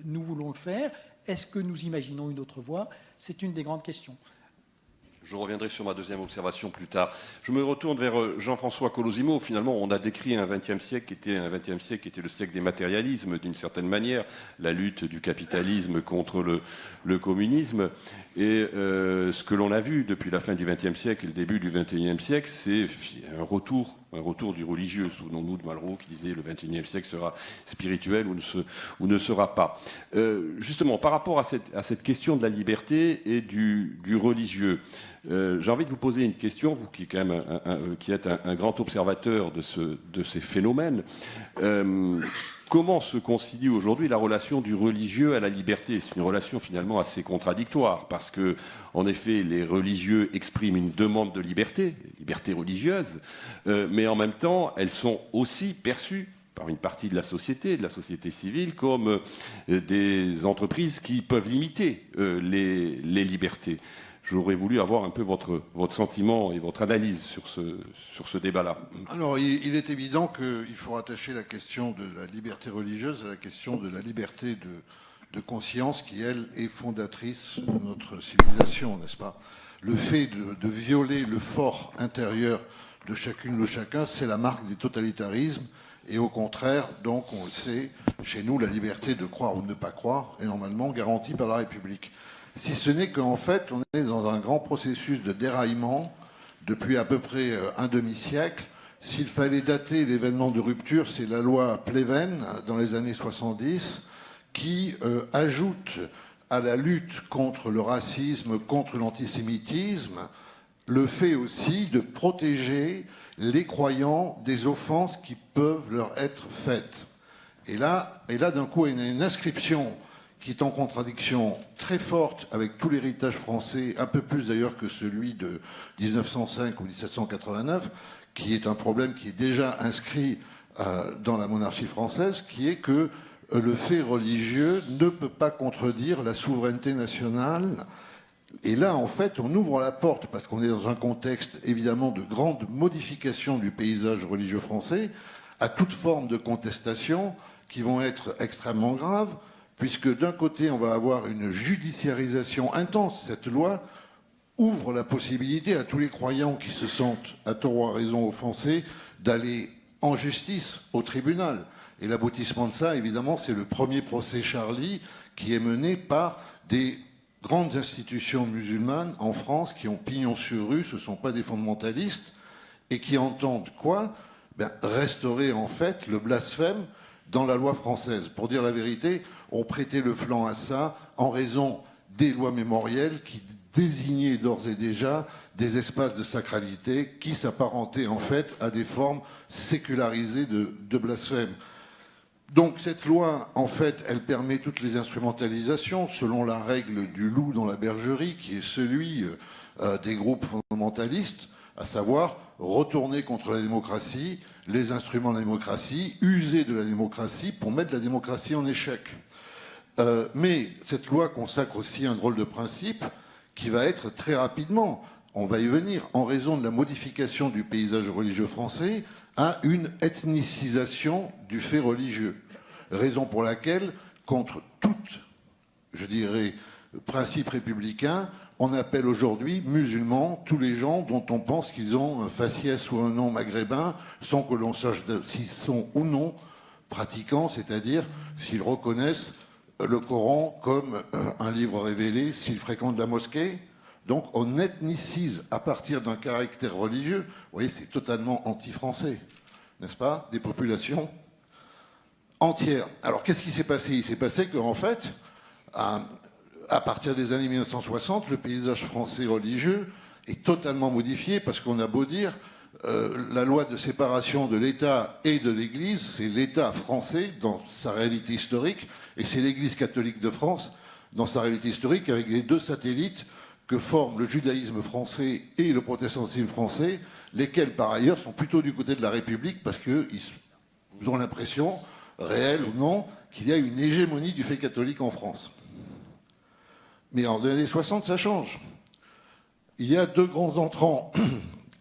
nous voulons le faire? Est-ce que nous imaginons une autre voie? C'est une des grandes questions. Je reviendrai sur ma deuxième observation plus tard. Je me retourne vers Jean-François Colosimo. Finalement, on a décrit un XXe siècle qui était le siècle des matérialismes, d'une certaine manière, la lutte du capitalisme contre le communisme. Et ce que l'on a vu depuis la fin du XXe siècle et le début du XXIe siècle, c'est un retour du religieux. Souvenons-nous de Malraux qui disait le XXIe siècle sera spirituel ou ne sera pas. Justement, par rapport à cette question de la liberté et du religieux, j'ai envie de vous poser une question, vous qui, quand même, qui êtes un grand observateur de ces phénomènes. Comment se concilie aujourd'hui la relation du religieux à la liberté? C'est une relation finalement assez contradictoire, parce que, en effet, les religieux expriment une demande de liberté religieuse, mais en même temps, elles sont aussi perçues par une partie de la société civile, comme des entreprises qui peuvent limiter les libertés. J'aurais voulu avoir un peu votre sentiment et votre analyse sur ce débat-là. Alors, il est évident qu'il faut rattacher la question de la liberté religieuse à la question de la liberté de conscience qui, elle, est fondatrice de notre civilisation, n'est-ce pas? Le fait de violer le fort intérieur de chacune de chacun, c'est la marque des totalitarismes. Et au contraire, donc, on le sait, chez nous, la liberté de croire ou de ne pas croire est normalement garantie par la République. Si ce n'est qu'en fait, on est dans un grand processus de déraillement depuis à peu près un demi-siècle. S'il fallait dater l'événement de rupture, c'est la loi Pleven, dans les années 70, qui ajoute à la lutte contre le racisme, contre l'antisémitisme, le fait aussi de protéger les croyants des offenses qui peuvent leur être faites. Et là d'un coup, il y a une inscription qui est en contradiction très forte avec tout l'héritage français, un peu plus d'ailleurs que celui de 1905 ou 1789, qui est un problème qui est déjà inscrit dans la monarchie française, qui est que le fait religieux ne peut pas contredire la souveraineté nationale, Et là, en fait, on ouvre la porte, parce qu'on est dans un contexte, évidemment, de grande modification du paysage religieux français, à toute forme de contestation qui vont être extrêmement graves, puisque d'un côté, on va avoir une judiciarisation intense. Cette loi ouvre la possibilité à tous les croyants qui se sentent, à tort ou à raison, offensés, d'aller en justice, au tribunal. Et l'aboutissement de ça, évidemment, c'est le premier procès Charlie qui est mené par des grandes institutions musulmanes en France qui ont pignon sur rue, ce ne sont pas des fondamentalistes, et qui entendent quoi? Restaurer en fait le blasphème dans la loi française. Pour dire la vérité, on prêtait le flanc à ça en raison des lois mémorielles qui désignaient d'ores et déjà des espaces de sacralité qui s'apparentaient en fait à des formes sécularisées de blasphème. Donc cette loi, en fait, elle permet toutes les instrumentalisations selon la règle du loup dans la bergerie, qui est celui des groupes fondamentalistes, à savoir retourner contre la démocratie, les instruments de la démocratie, user de la démocratie pour mettre la démocratie en échec. Mais cette loi consacre aussi un drôle de principe qui va être très rapidement, on va y venir, en raison de la modification du paysage religieux français, à une ethnicisation du fait religieux. Raison pour laquelle, contre tout, je dirais, principe républicain, on appelle aujourd'hui musulmans tous les gens dont on pense qu'ils ont un faciès ou un nom maghrébin, sans que l'on sache s'ils sont ou non pratiquants, c'est-à-dire s'ils reconnaissent le Coran comme un livre révélé, s'ils fréquentent la mosquée. Donc on ethnicise à partir d'un caractère religieux. Vous voyez, c'est totalement anti-français, n'est-ce pas? Des populations entières. Alors qu'est-ce qui s'est passé? Il s'est passé qu'en fait, à partir des années 1960, le paysage français religieux est totalement modifié parce qu'on a beau dire, la loi de séparation de l'État et de l'Église, c'est l'État français dans sa réalité historique et c'est l'Église catholique de France dans sa réalité historique avec les deux satellites que forment le judaïsme français et le protestantisme français, lesquels par ailleurs sont plutôt du côté de la République parce qu'ils ont l'impression, réelle ou non, qu'il y a une hégémonie du fait catholique en France. Mais en 1960, ça change. Il y a deux grands entrants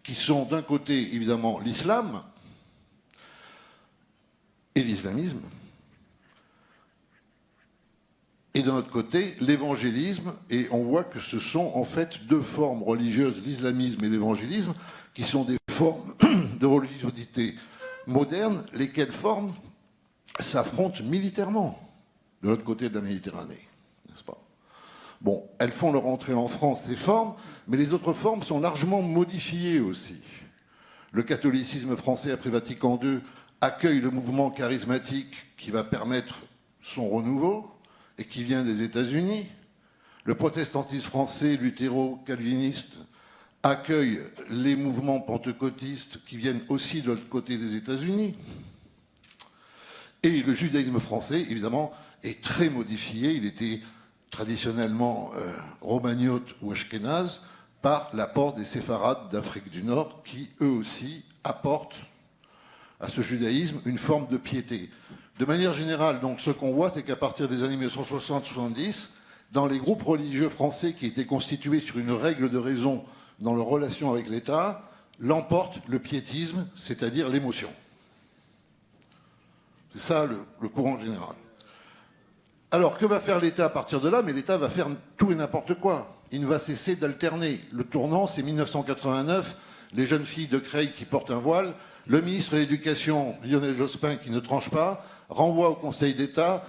qui sont d'un côté, évidemment, l'islam et l'islamisme, et d'un autre côté, l'évangélisme, et on voit que ce sont en fait deux formes religieuses, l'islamisme et l'évangélisme, qui sont des formes de religiosité moderne, lesquelles formes s'affrontent militairement de l'autre côté de la Méditerranée, n'est-ce pas? Bon, elles font leur entrée en France, ces formes, mais les autres formes sont largement modifiées aussi. Le catholicisme français, après Vatican II, accueille le mouvement charismatique qui va permettre son renouveau et qui vient des États-Unis. Le protestantisme français, luthéro-calviniste, accueille les mouvements pentecôtistes qui viennent aussi de l'autre côté des États-Unis. Et le judaïsme français, évidemment, est très modifié. Il était traditionnellement romagnote ou ashkénaze par l'apport des séfarades d'Afrique du Nord qui, eux aussi, apportent à ce judaïsme une forme de piété. De manière générale, donc, ce qu'on voit, c'est qu'à partir des années 1960-70, dans les groupes religieux français qui étaient constitués sur une règle de raison dans leur relation avec l'État, l'emporte le piétisme, c'est-à-dire l'émotion. C'est ça le courant général. Alors, que va faire l'État à partir de là? Mais l'État va faire tout et n'importe quoi. Il ne va cesser d'alterner. Le tournant, c'est 1989, les jeunes filles de Creil qui portent un voile, le ministre de l'Éducation, Lionel Jospin, qui ne tranche pas, renvoie au Conseil d'État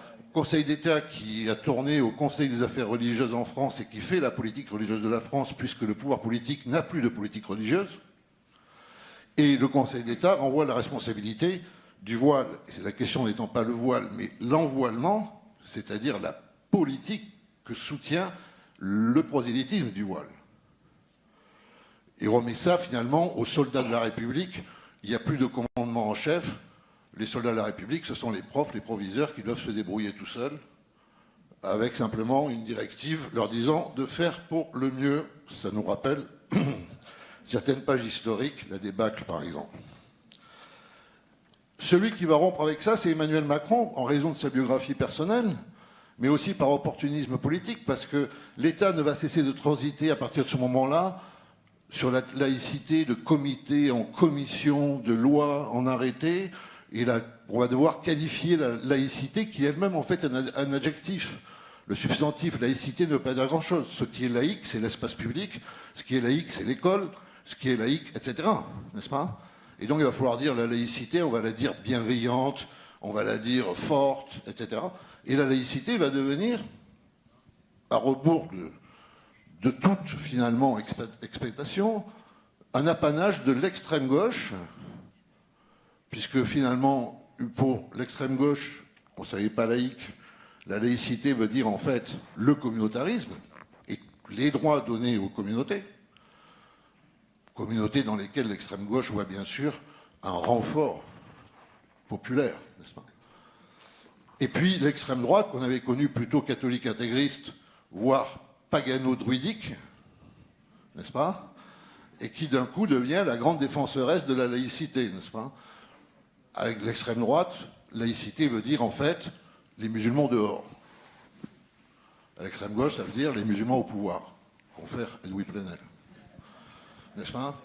qui a tourné au Conseil des affaires religieuses en France et qui fait la politique religieuse de la France, puisque le pouvoir politique n'a plus de politique religieuse. Et le Conseil d'État renvoie la responsabilité du voile, et la question n'étant pas le voile, mais l'envoilement, c'est-à-dire la politique que soutient le prosélytisme du voile. Et remet ça finalement aux soldats de la République. Il n'y a plus de commandement en chef. Les soldats de la République, ce sont les profs, les proviseurs qui doivent se débrouiller tout seuls, avec simplement une directive leur disant de faire pour le mieux. Ça nous rappelle certaines pages historiques, la débâcle par exemple. Celui qui va rompre avec ça, c'est Emmanuel Macron, en raison de sa biographie personnelle. mais aussi par opportunisme politique, parce que l'État ne va cesser de transiter à partir de ce moment-là sur la laïcité de comité en commission, de loi en arrêté, et là, on va devoir qualifier la laïcité, qui elle-même en fait un adjectif. Le substantif laïcité ne veut pas dire grand-chose. Ce qui est laïque, c'est l'espace public, ce qui est laïque, c'est l'école, ce qui est laïque, etc. N'est-ce pas? Et donc il va falloir dire la laïcité, on va la dire bienveillante, on va la dire forte, etc. Et la laïcité va devenir, à rebours de toute, finalement, expectation, un apanage de l'extrême gauche, puisque finalement, pour l'extrême gauche, on ne savait pas laïque, la laïcité veut dire en fait le communautarisme et les droits donnés aux communautés dans lesquelles l'extrême gauche voit bien sûr un renfort populaire, n'est-ce pas? Et puis l'extrême droite, qu'on avait connue plutôt catholique intégriste, voire pagano-druidique, n'est-ce pas? Et qui d'un coup devient la grande défenseresse de la laïcité, n'est-ce pas? Avec l'extrême droite, laïcité veut dire en fait les musulmans dehors. À l'extrême gauche, ça veut dire les musulmans au pouvoir. Confère Edoui Plenel. N'est-ce pas?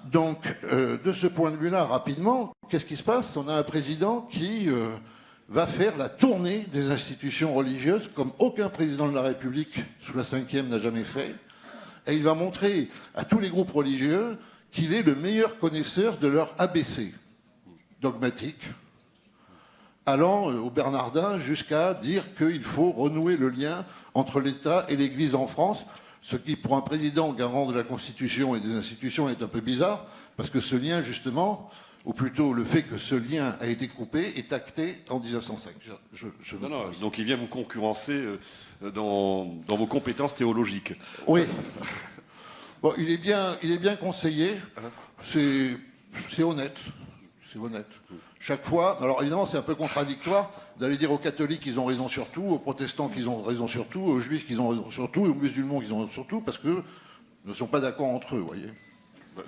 Donc, de ce point de vue-là, rapidement, qu'est-ce qui se passe? On a un président qui va faire la tournée des institutions religieuses comme aucun président de la République sous la Ve n'a jamais fait. Et il va montrer à tous les groupes religieux qu'il est le meilleur connaisseur de leur ABC dogmatique, allant au Bernardin jusqu'à dire qu'il faut renouer le lien entre l'État et l'Église en France, ce qui, pour un président garant de la Constitution et des institutions, est un peu bizarre, parce que ce lien, justement, ou plutôt le fait que ce lien a été coupé, est acté en 1905. Non, donc il vient vous concurrencer dans vos compétences théologiques. Oui. Bon, il est bien conseillé, c'est honnête. C'est honnête. Chaque fois, alors évidemment c'est un peu contradictoire d'aller dire aux catholiques qu'ils ont raison sur tout, aux protestants qu'ils ont raison sur tout, aux juifs qu'ils ont raison sur tout, et aux musulmans qu'ils ont raison sur tout, parce qu'ils ne sont pas d'accord entre eux, vous voyez.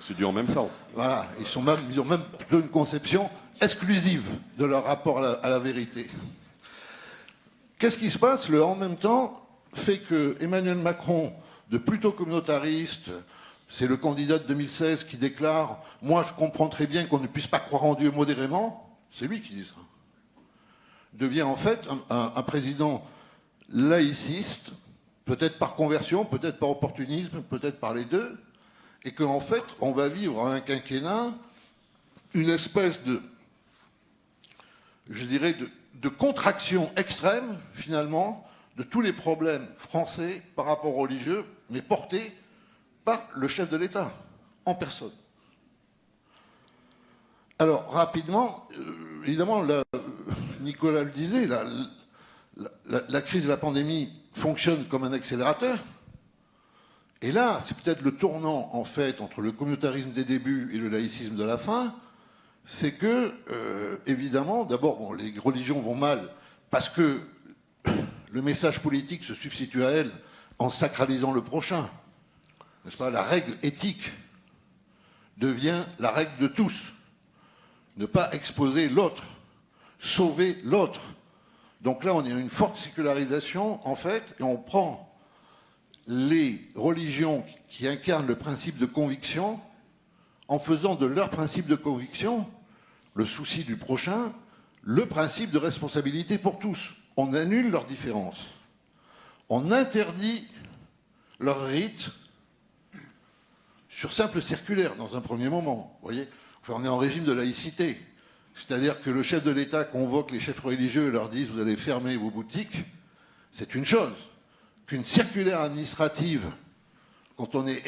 C'est dû en même temps. Voilà, ils ont même plutôt une conception exclusive de leur rapport à la vérité. Qu'est-ce qui se passe? Le en même temps fait que Emmanuel Macron, de plutôt communautariste, c'est le candidat de 2016 qui déclare « Moi, je comprends très bien qu'on ne puisse pas croire en Dieu modérément », c'est lui qui dit ça, devient en fait un président laïciste, peut-être par conversion, peut-être par opportunisme, peut-être par les deux, et qu'en fait, on va vivre un quinquennat, une espèce de, je dirais, de contraction extrême, finalement, de tous les problèmes français par rapport aux religieux, mais portés par le chef de l'État, en personne. Alors, rapidement, évidemment, Nicolas le disait, la crise de la pandémie fonctionne comme un accélérateur. Et là, c'est peut-être le tournant, en fait, entre le communautarisme des débuts et le laïcisme de la fin, c'est que, évidemment, d'abord, bon, les religions vont mal parce que le message politique se substitue à elles en sacralisant le prochain. N'est-ce pas? La règle éthique devient la règle de tous. Ne pas exposer l'autre, sauver l'autre. Donc là, on est à une forte sécularisation, en fait, et on prend les religions qui incarnent le principe de conviction en faisant de leur principe de conviction, le souci du prochain, le principe de responsabilité pour tous. On annule leurs différences. On interdit leurs rites sur simple circulaire, dans un premier moment. Vous voyez, enfin, on est en régime de laïcité. C'est-à-dire que le chef de l'État convoque les chefs religieux et leur dit « vous allez fermer vos boutiques », c'est une chose. Qu'une circulaire administrative, quand on est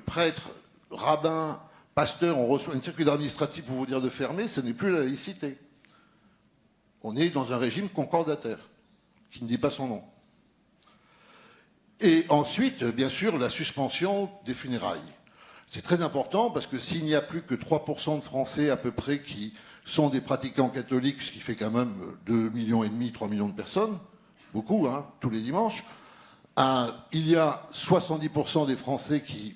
prêtre, rabbin, pasteur, on reçoit une circulaire administrative pour vous dire de fermer, ce n'est plus la laïcité. On est dans un régime concordataire, qui ne dit pas son nom. Et ensuite, bien sûr, la suspension des funérailles. C'est très important parce que s'il n'y a plus que 3% de Français à peu près qui sont des pratiquants catholiques, ce qui fait quand même 2,5 millions, 3 millions de personnes, beaucoup, hein, tous les dimanches, il y a 60% des Français qui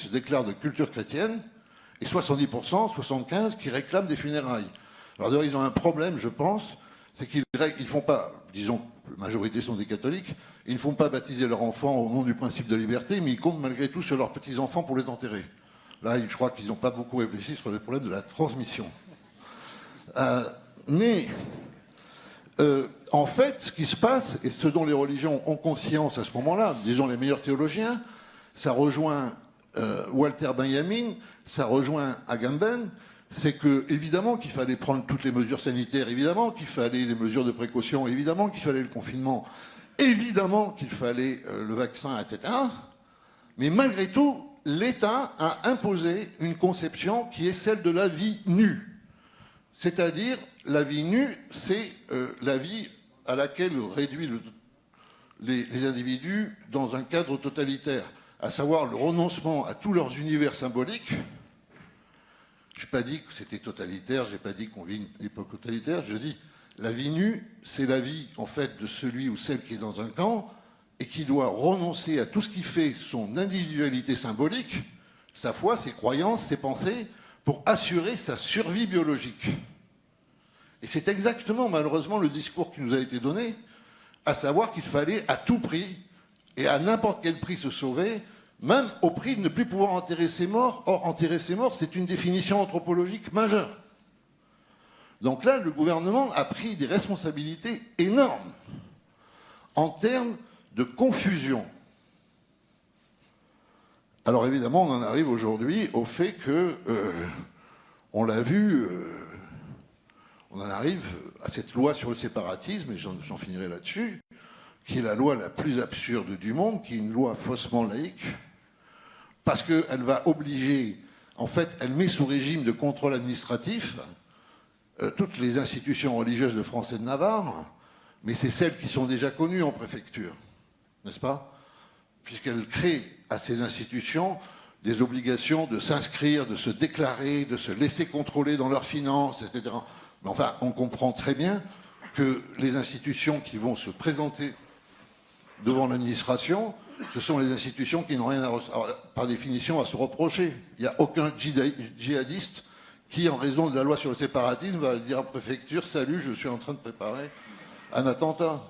se déclarent de culture chrétienne et 70%, 75% qui réclament des funérailles. Alors d'ailleurs, ils ont un problème, je pense, c'est qu'ils ne font pas, disons, la majorité sont des catholiques, ils ne font pas baptiser leurs enfants au nom du principe de liberté, mais ils comptent malgré tout sur leurs petits-enfants pour les enterrer. Là, je crois qu'ils n'ont pas beaucoup réfléchi sur le problème de la transmission. En fait, ce qui se passe, et ce dont les religions ont conscience à ce moment-là, disons les meilleurs théologiens, ça rejoint Walter Benjamin, ça rejoint Agamben, c'est que évidemment qu'il fallait prendre toutes les mesures sanitaires, évidemment qu'il fallait les mesures de précaution, évidemment qu'il fallait le confinement, évidemment qu'il fallait le vaccin, etc. Mais malgré tout, l'État a imposé une conception qui est celle de la vie nue. C'est-à-dire, la vie nue, c'est la vie à laquelle réduit les individus dans un cadre totalitaire, à savoir le renoncement à tous leurs univers symboliques. Je n'ai pas dit que c'était totalitaire, je n'ai pas dit qu'on vit une époque totalitaire, je dis la vie nue, c'est la vie en fait de celui ou celle qui est dans un camp et qui doit renoncer à tout ce qui fait son individualité symbolique, sa foi, ses croyances, ses pensées, pour assurer sa survie biologique. Et c'est exactement, malheureusement, le discours qui nous a été donné, à savoir qu'il fallait à tout prix, et à n'importe quel prix se sauver, même au prix de ne plus pouvoir enterrer ses morts. Or, enterrer ses morts, c'est une définition anthropologique majeure. Donc là, le gouvernement a pris des responsabilités énormes en termes de confusion. Alors évidemment, on en arrive aujourd'hui au fait que, on l'a vu, on en arrive à cette loi sur le séparatisme, et j'en finirai là-dessus, qui est la loi la plus absurde du monde, qui est une loi faussement laïque, parce qu'elle va obliger, en fait, elle met sous régime de contrôle administratif toutes les institutions religieuses de France et de Navarre, mais c'est celles qui sont déjà connues en préfecture, n'est-ce pas? Puisqu'elle crée à ces institutions des obligations de s'inscrire, de se déclarer, de se laisser contrôler dans leurs finances, etc. Mais enfin, on comprend très bien que les institutions qui vont se présenter devant l'administration, ce sont les institutions qui n'ont rien, par définition, à se reprocher. Il n'y a aucun djihadiste qui, en raison de la loi sur le séparatisme, va dire à la préfecture « Salut, je suis en train de préparer un attentat ».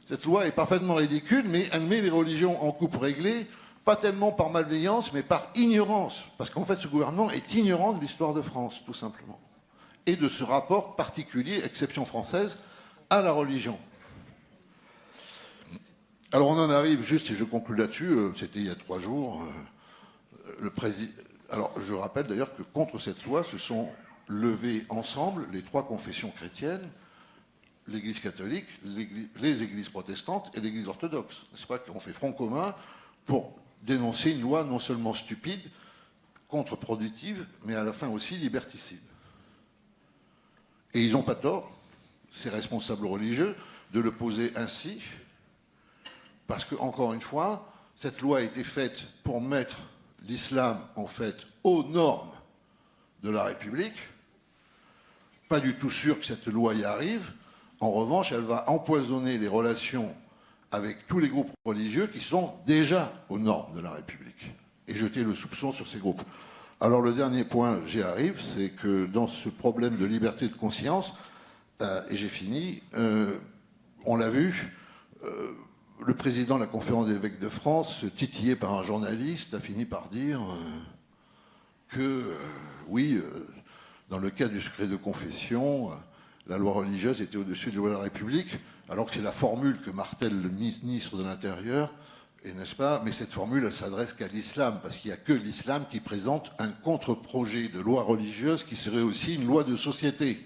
Cette loi est parfaitement ridicule, mais elle met les religions en coupe réglée, pas tellement par malveillance, mais par ignorance. Parce qu'en fait, ce gouvernement est ignorant de l'histoire de France, tout simplement. Et de ce rapport particulier, exception française, à la religion. Alors on en arrive, juste, et je conclue là-dessus, c'était il y a 3 jours, le président... Alors je rappelle d'ailleurs que contre cette loi se sont levées ensemble les 3 confessions chrétiennes, l'Église catholique, les Églises protestantes et l'Église orthodoxe. C'est pas qu'on fait front commun pour dénoncer une loi non seulement stupide, contre-productive, mais à la fin aussi liberticide. Et ils n'ont pas tort, ces responsables religieux, de le poser ainsi, parce que, encore une fois, cette loi a été faite pour mettre l'islam, en fait, aux normes de la République. Pas du tout sûr que cette loi y arrive. En revanche, elle va empoisonner les relations avec tous les groupes religieux qui sont déjà aux normes de la République et jeter le soupçon sur ces groupes. Alors le dernier point, j'y arrive, c'est que dans ce problème de liberté de conscience, et j'ai fini, on l'a vu, le président de la conférence des évêques de France, titillé par un journaliste, a fini par dire que, oui, dans le cas du secret de confession, la loi religieuse était au-dessus de la loi de la République, alors que c'est la formule que martèle le ministre de l'Intérieur, et n'est-ce pas? Mais cette formule, elle s'adresse qu'à l'islam, parce qu'il n'y a que l'islam qui présente un contre-projet de loi religieuse qui serait aussi une loi de société,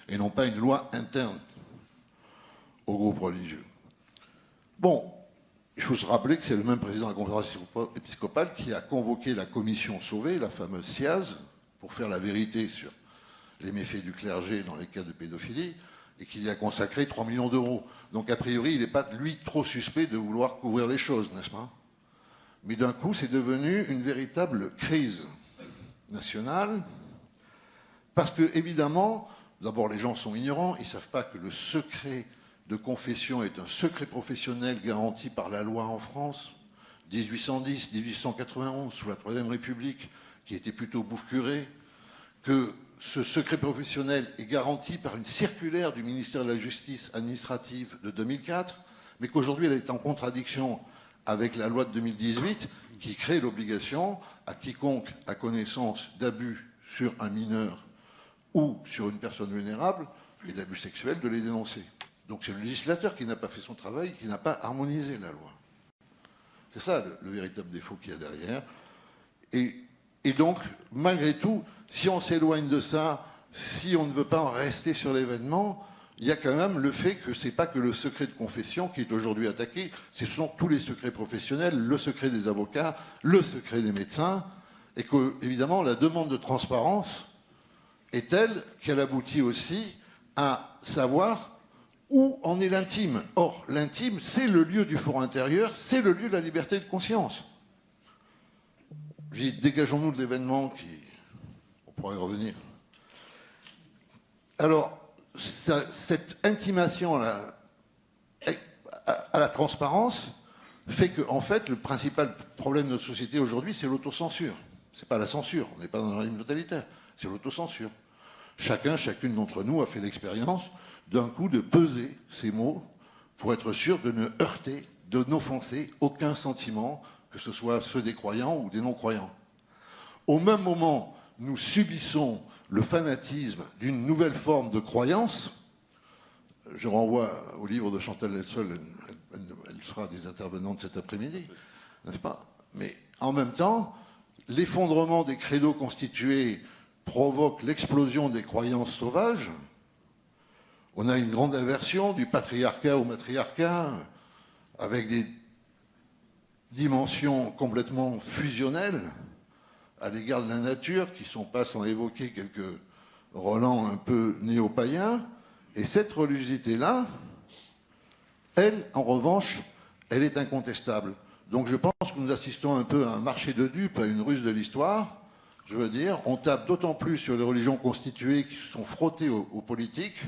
et non pas une loi interne au groupe religieux. Bon, il faut se rappeler que c'est le même président de la conférence épiscopale qui a convoqué la commission Sauvé, la fameuse SIAZ, pour faire la vérité sur les méfaits du clergé dans les cas de pédophilie, et qu'il y a consacré 3 millions d'euros. Donc, a priori, il n'est pas, lui, trop suspect de vouloir couvrir les choses, n'est-ce pas? Mais d'un coup, c'est devenu une véritable crise nationale, parce que, évidemment, d'abord, les gens sont ignorants, ils ne savent pas que le secret de confession est un secret professionnel garanti par la loi en France, 1810, 1891, sous la Troisième République, qui était plutôt bouffe-curé, que ce secret professionnel est garanti par une circulaire du ministère de la Justice administrative de 2004, mais qu'aujourd'hui elle est en contradiction avec la loi de 2018 qui crée l'obligation à quiconque a connaissance d'abus sur un mineur ou sur une personne vulnérable et d'abus sexuels de les dénoncer. Donc c'est le législateur qui n'a pas fait son travail, qui n'a pas harmonisé la loi. C'est ça le véritable défaut qu'il y a derrière. Et donc, malgré tout, si on s'éloigne de ça, si on ne veut pas en rester sur l'événement, il y a quand même le fait que ce n'est pas que le secret de confession qui est aujourd'hui attaqué, ce sont tous les secrets professionnels, le secret des avocats, le secret des médecins, et que, évidemment, la demande de transparence est telle qu'elle aboutit aussi à savoir où en est l'intime. Or, l'intime, c'est le lieu du fort intérieur, c'est le lieu de la liberté de conscience. J'ai dit, dégageons-nous de l'événement qui... On pourra y revenir. Alors, cette intimation à la transparence fait que, en fait, le principal problème de notre société aujourd'hui, c'est l'autocensure. C'est pas la censure, on n'est pas dans un régime totalitaire, c'est l'autocensure. Chacune d'entre nous a fait l'expérience d'un coup de peser ses mots pour être sûr de ne heurter, de n'offenser aucun sentiment, que ce soit ceux des croyants ou des non-croyants. Au même moment, nous subissons le fanatisme d'une nouvelle forme de croyance. Je renvoie au livre de Chantal Latsol, elle sera des intervenantes cet après-midi, n'est-ce pas? Mais en même temps, l'effondrement des credos constitués provoque l'explosion des croyances sauvages. On a une grande inversion du patriarcat au matriarcat, avec des dimensions complètement fusionnelles à l'égard de la nature, qui ne sont pas sans évoquer quelques relents un peu néo-païens. Et cette religiosité-là, elle, en revanche, elle est incontestable. Donc je pense que nous assistons un peu à un marché de dupes, à une ruse de l'histoire. Je veux dire, on tape d'autant plus sur les religions constituées qui se sont frottées aux politiques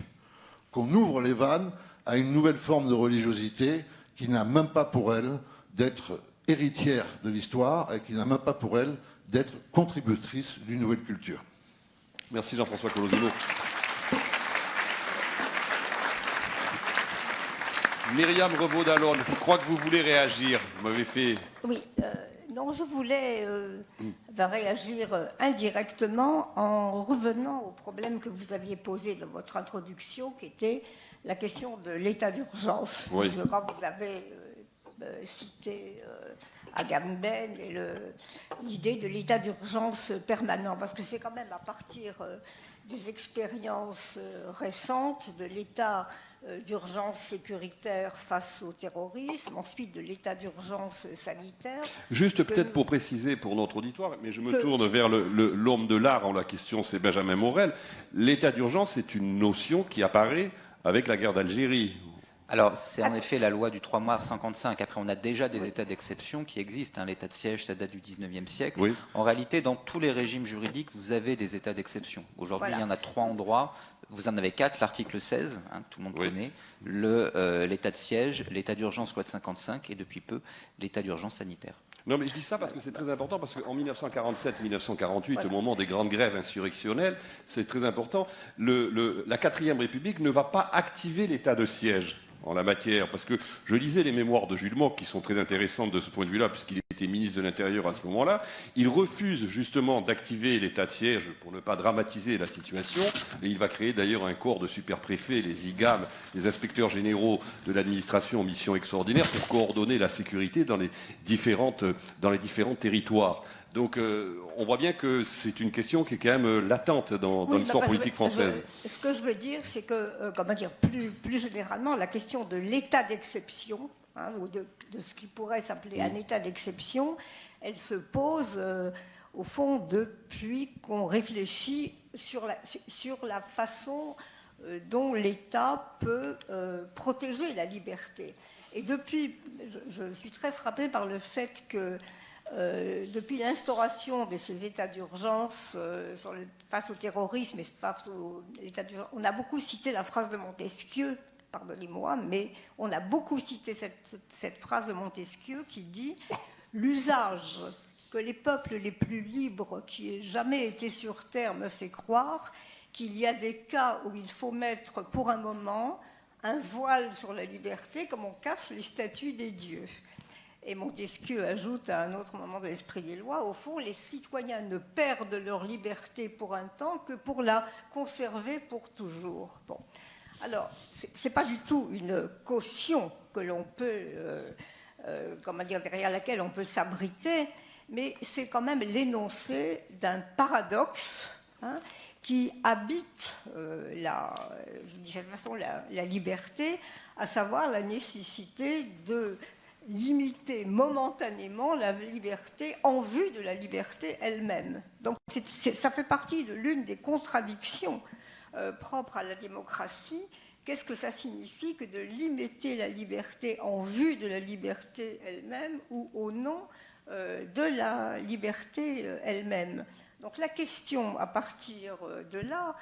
qu'on ouvre les vannes à une nouvelle forme de religiosité qui n'a même pas pour elle d'être héritière de l'histoire et qui n'a même pas pour elle d'être contributrice d'une nouvelle culture. Merci Jean-François Colosimo. Myriam Revaud-Dallon, je crois que vous voulez réagir. Vous m'avez fait... Oui, non, je voulais réagir indirectement en revenant au problème que vous aviez posé dans votre introduction, qui était la question de l'état d'urgence. Oui. Parce que quand vous avez cité Agamben et l'idée de l'état d'urgence permanent, parce que c'est quand même à partir des expériences récentes de l'état d'urgence sécuritaire face au terrorisme, ensuite de l'état d'urgence sanitaire. Juste peut-être pour préciser pour notre auditoire, mais je me tourne vers l'homme de l'art, la question c'est Benjamin Morel. L'état d'urgence est une notion qui apparaît avec la guerre d'Algérie. Alors, c'est en effet la loi du 3 mars 1955. Après, on a déjà des états d'exception qui existent. L'état de siège, ça date du 19e siècle. Oui. En réalité, dans tous les régimes juridiques, vous avez des états d'exception. Aujourd'hui, il y en a 3 en droit. Vous en avez 4, l'article 16, tout le monde connaît, l'état de siège, l'état d'urgence loi de 55 et depuis peu, l'état d'urgence sanitaire. Non, mais je dis ça parce que c'est très important, parce qu'en 1947-1948, au moment des grandes grèves insurrectionnelles, c'est très important, la 4e République ne va pas activer l'état de siège en la matière, parce que je lisais les mémoires de Jules Mock, qui sont très intéressantes de ce point de vue-là, puisqu'il était ministre de l'Intérieur à ce moment-là. Il refuse justement d'activer l'état de siège pour ne pas dramatiser la situation, et il va créer d'ailleurs un corps de super-préfets, les IGAM, les inspecteurs généraux de l'administration en mission extraordinaire, pour coordonner la sécurité dans les différents territoires. Donc on voit bien que c'est une question qui est quand même latente dans l'histoire politique française. Ce que je veux dire, c'est que, plus généralement, la question de l'état d'exception, ou de ce qui pourrait s'appeler un état d'exception, elle se pose, au fond, depuis qu'on réfléchit sur la façon dont l'État peut protéger la liberté. Et depuis, je suis très frappée par le fait que depuis l'instauration de ces états d'urgence face au terrorisme et face aux états d'urgence, on a beaucoup cité la phrase de Montesquieu, pardonnez-moi, mais on a beaucoup cité cette phrase de Montesquieu qui dit « L'usage que les peuples les plus libres qui aient jamais été sur Terre me fait croire qu'il y a des cas où il faut mettre pour un moment un voile sur la liberté comme on cache les statues des dieux. Et Montesquieu ajoute à un autre moment de l'esprit des lois, au fond, les citoyens ne perdent leur liberté pour un temps que pour la conserver pour toujours. Bon. Alors, ce n'est pas du tout une caution que l'on peut, derrière laquelle on peut s'abriter, mais c'est quand même l'énoncé d'un paradoxe qui habite la liberté, à savoir la nécessité de limiter momentanément la liberté en vue de la liberté elle-même. Donc ça fait partie de l'une des contradictions propres à la démocratie. Qu'est-ce que ça signifie que de limiter la liberté en vue de la liberté elle-même ou au nom de la liberté elle-même? Donc la question à partir de là,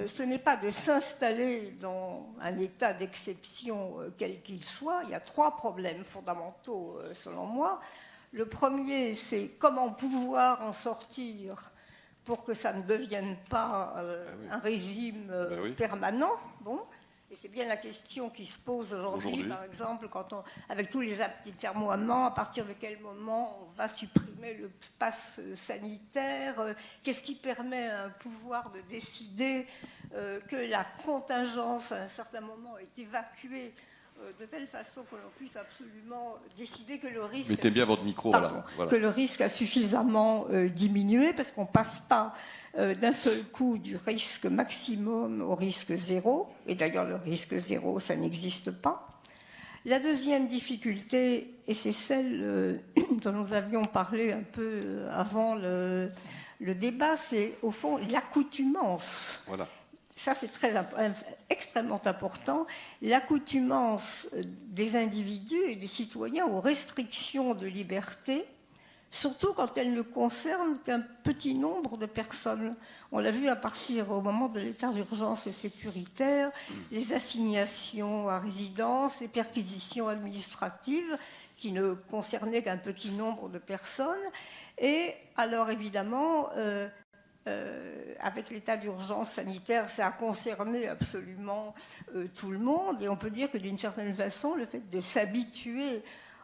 ce n'est pas de s'installer dans un état d'exception quel qu'il soit. Il y a 3 problèmes fondamentaux selon moi. Le premier, c'est comment pouvoir en sortir pour que ça ne devienne pas un régime permanent. Bon. Et c'est bien la question qui se pose aujourd'hui, par exemple, avec tous les atermoiements, à partir de quel moment on va supprimer le pass sanitaire, qu'est-ce qui permet à un pouvoir de décider que la contingence, à un certain moment, est évacuée de telle façon que l'on puisse absolument décider que le risque... Mettez bien votre micro, voilà. Que le risque a suffisamment diminué, parce qu'on ne passe pas d'un seul coup du risque maximum au risque zéro, et d'ailleurs le risque zéro, ça n'existe pas. La deuxième difficulté, et c'est celle dont nous avions parlé un peu avant le débat, c'est au fond l'accoutumance. Voilà. Ça, c'est extrêmement important. L'accoutumance des individus et des citoyens aux restrictions de liberté, surtout quand elles ne concernent qu'un petit nombre de personnes. On l'a vu à partir au moment de l'état d'urgence sécuritaire, les assignations à résidence, les perquisitions administratives qui ne concernaient qu'un petit nombre de personnes. Et alors évidemment, avec l'état d'urgence sanitaire, ça a concerné absolument tout le monde. Et on peut dire que d'une certaine façon, le fait de s'habituer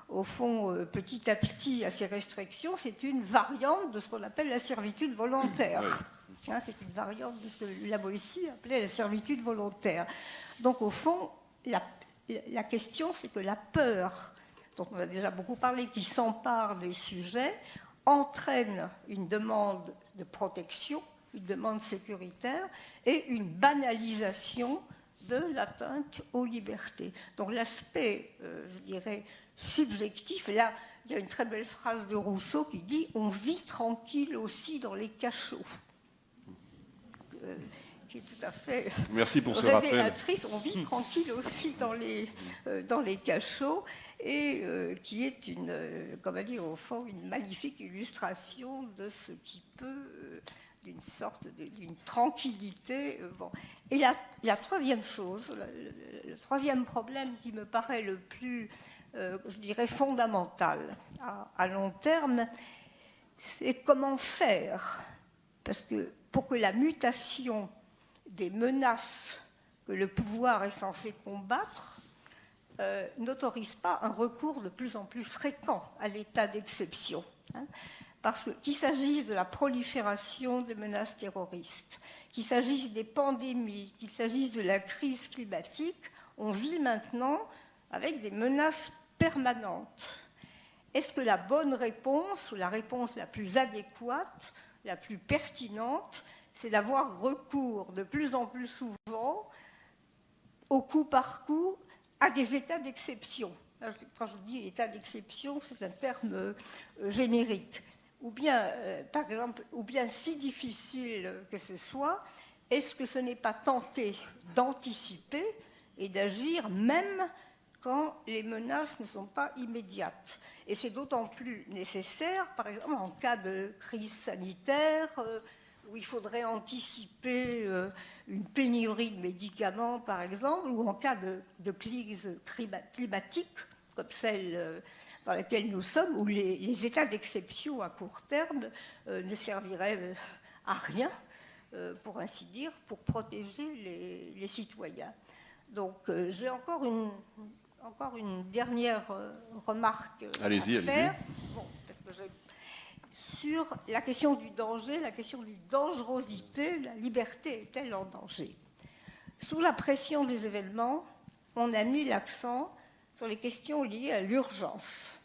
au fond, petit à petit, à ces restrictions, c'est une variante de ce qu'on appelle la servitude volontaire. C'est une variante de ce que la Boétie appelait la servitude volontaire. Donc, au fond, la question, c'est que la peur, dont on a déjà beaucoup parlé, qui s'empare des sujets, entraîne une demande de protection, une demande sécuritaire et une banalisation de l'atteinte aux libertés. Donc, l'aspect, je dirais, subjectif. Et là, il y a une très belle phrase de Rousseau qui dit « On vit tranquille aussi dans les cachots ». Qui est tout à fait Merci pour ce révélatrice. On vit tranquille aussi dans les cachots et qui est au fond, une magnifique illustration de ce qui peut, d'une tranquillité. Bon. Et la troisième chose, le troisième problème qui me paraît le plus je dirais fondamental à long terme, c'est comment faire, parce que pour que la mutation des menaces que le pouvoir est censé combattre n'autorise pas un recours de plus en plus fréquent à l'état d'exception. Parce qu'il s'agisse de la prolifération des menaces terroristes, qu'il s'agisse des pandémies, qu'il s'agisse de la crise climatique, on vit maintenant avec des menaces permanentes. Est-ce que la bonne réponse, ou la réponse la plus adéquate, la plus pertinente, c'est d'avoir recours de plus en plus souvent, au coup par coup, à des états d'exception? Quand je dis état d'exception, c'est un terme générique. Ou bien, par exemple, ou bien si difficile que ce soit, est-ce que ce n'est pas tenter d'anticiper et d'agir même quand les menaces ne sont pas immédiates? Et c'est d'autant plus nécessaire, par exemple, en cas de crise sanitaire, où il faudrait anticiper une pénurie de médicaments, par exemple, ou en cas de crise climatique, comme celle dans laquelle nous sommes, où les états d'exception à court terme ne serviraient à rien, pour ainsi dire, pour protéger les citoyens. Donc j'ai encore une dernière remarque à faire. Bon, parce que sur la question du danger, la question du dangerosité, la liberté est-elle en danger? Sous la pression des événements, on a mis l'accent sur les questions liées à l'urgence,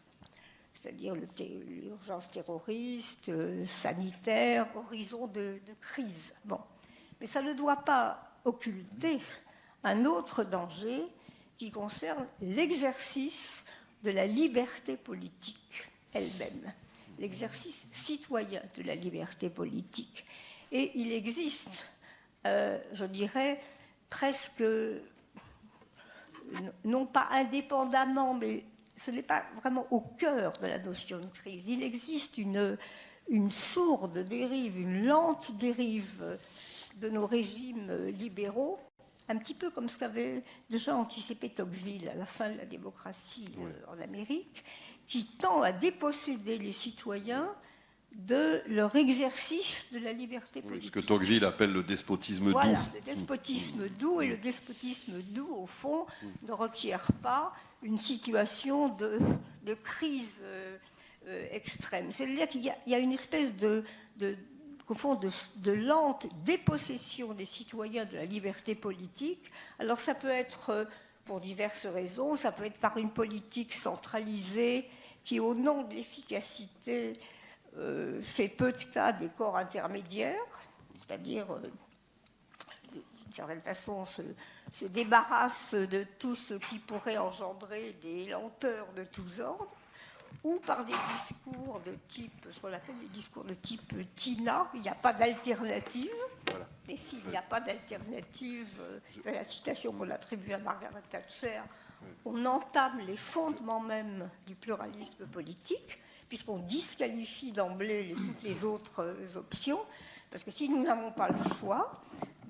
c'est-à-dire l'urgence terroriste, sanitaire, horizon de crise. Bon. Mais ça ne doit pas occulter un autre danger qui concerne l'exercice de la liberté politique elle-même, l'exercice citoyen de la liberté politique. Et il existe, je dirais, presque, non pas indépendamment, mais ce n'est pas vraiment au cœur de la notion de crise. Il existe une sourde dérive, une lente dérive de nos régimes libéraux, un petit peu comme ce qu'avait déjà anticipé Tocqueville à la fin de la démocratie en Amérique, qui tend à déposséder les citoyens de leur exercice de la liberté politique. Ce que Tocqueville appelle le despotisme doux. Voilà, le despotisme doux, et le despotisme doux, au fond, ne requiert pas une situation de crise extrême. C'est-à-dire qu'il y a une espèce au fond, de lente dépossession des citoyens de la liberté politique. Alors ça peut être pour diverses raisons, ça peut être par une politique centralisée qui, au nom de l'efficacité, fait peu de cas des corps intermédiaires, c'est-à-dire, d'une certaine façon, se débarrasse de tout ce qui pourrait engendrer des lenteurs de tous ordres, ou par des discours de type, ce qu'on appelle les discours de type TINA, il n'y a pas d'alternative. Voilà. Et s'il n'y a pas d'alternative, c'est la citation qu'on attribue à Margaret Thatcher, on entame les fondements même du pluralisme politique, puisqu'on disqualifie d'emblée toutes les autres options, parce que si nous n'avons pas le choix,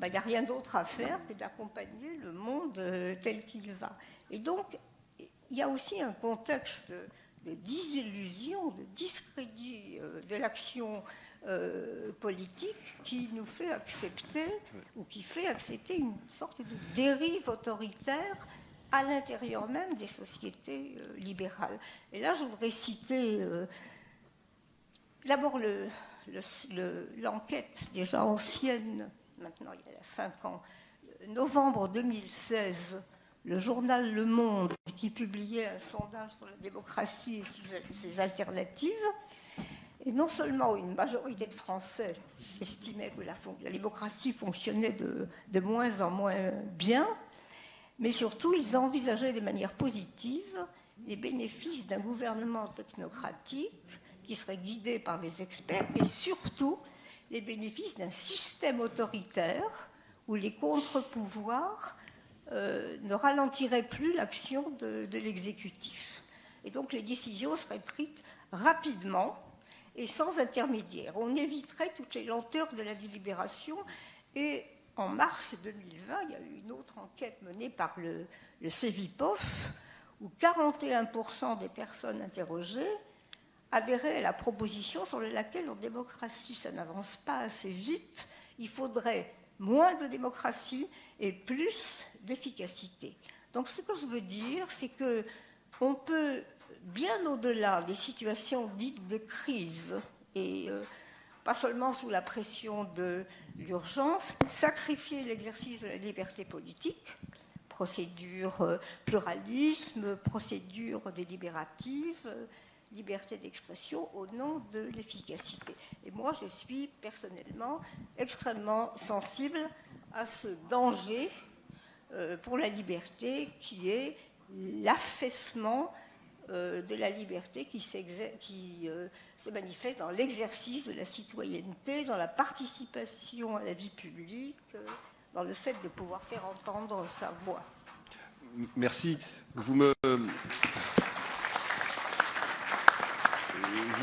il n'y a rien d'autre à faire que d'accompagner le monde tel qu'il va. Et donc, il y a aussi un contexte de désillusion, de discrédit de l'action politique qui nous fait accepter, ou qui fait accepter une sorte de dérive autoritaire à l'intérieur même des sociétés libérales. Et là, je voudrais citer d'abord l'enquête déjà ancienne, maintenant il y a 5 ans, novembre 2016, le journal Le Monde qui publiait un sondage sur la démocratie et ses alternatives. Et non seulement une majorité de Français estimaient que la démocratie fonctionnait de moins en moins bien, mais surtout ils envisageaient de manière positive les bénéfices d'un gouvernement technocratique qui serait guidé par les experts, et surtout les bénéfices d'un système autoritaire où les contre-pouvoirs ne ralentiraient plus l'action de l'exécutif. Et donc les décisions seraient prises rapidement et sans intermédiaire. On éviterait toutes les lenteurs de la délibération. Et en mars 2020, il y a eu une autre enquête menée par le Cevipof, où 41% des personnes interrogées adhéraient à la proposition sur laquelle, en démocratie, ça n'avance pas assez vite. Il faudrait moins de démocratie et plus d'efficacité. Donc ce que je veux dire, c'est qu'on peut, bien au-delà des situations dites de crise, et pas seulement sous la pression de l'urgence, sacrifier l'exercice de la liberté politique, procédure pluralisme, procédure délibérative, liberté d'expression au nom de l'efficacité. Et moi, je suis personnellement extrêmement sensible à ce danger pour la liberté qui est l'affaissement de la liberté qui se manifeste dans l'exercice de la citoyenneté, dans la participation à la vie publique, dans le fait de pouvoir faire entendre sa voix. Merci. Vous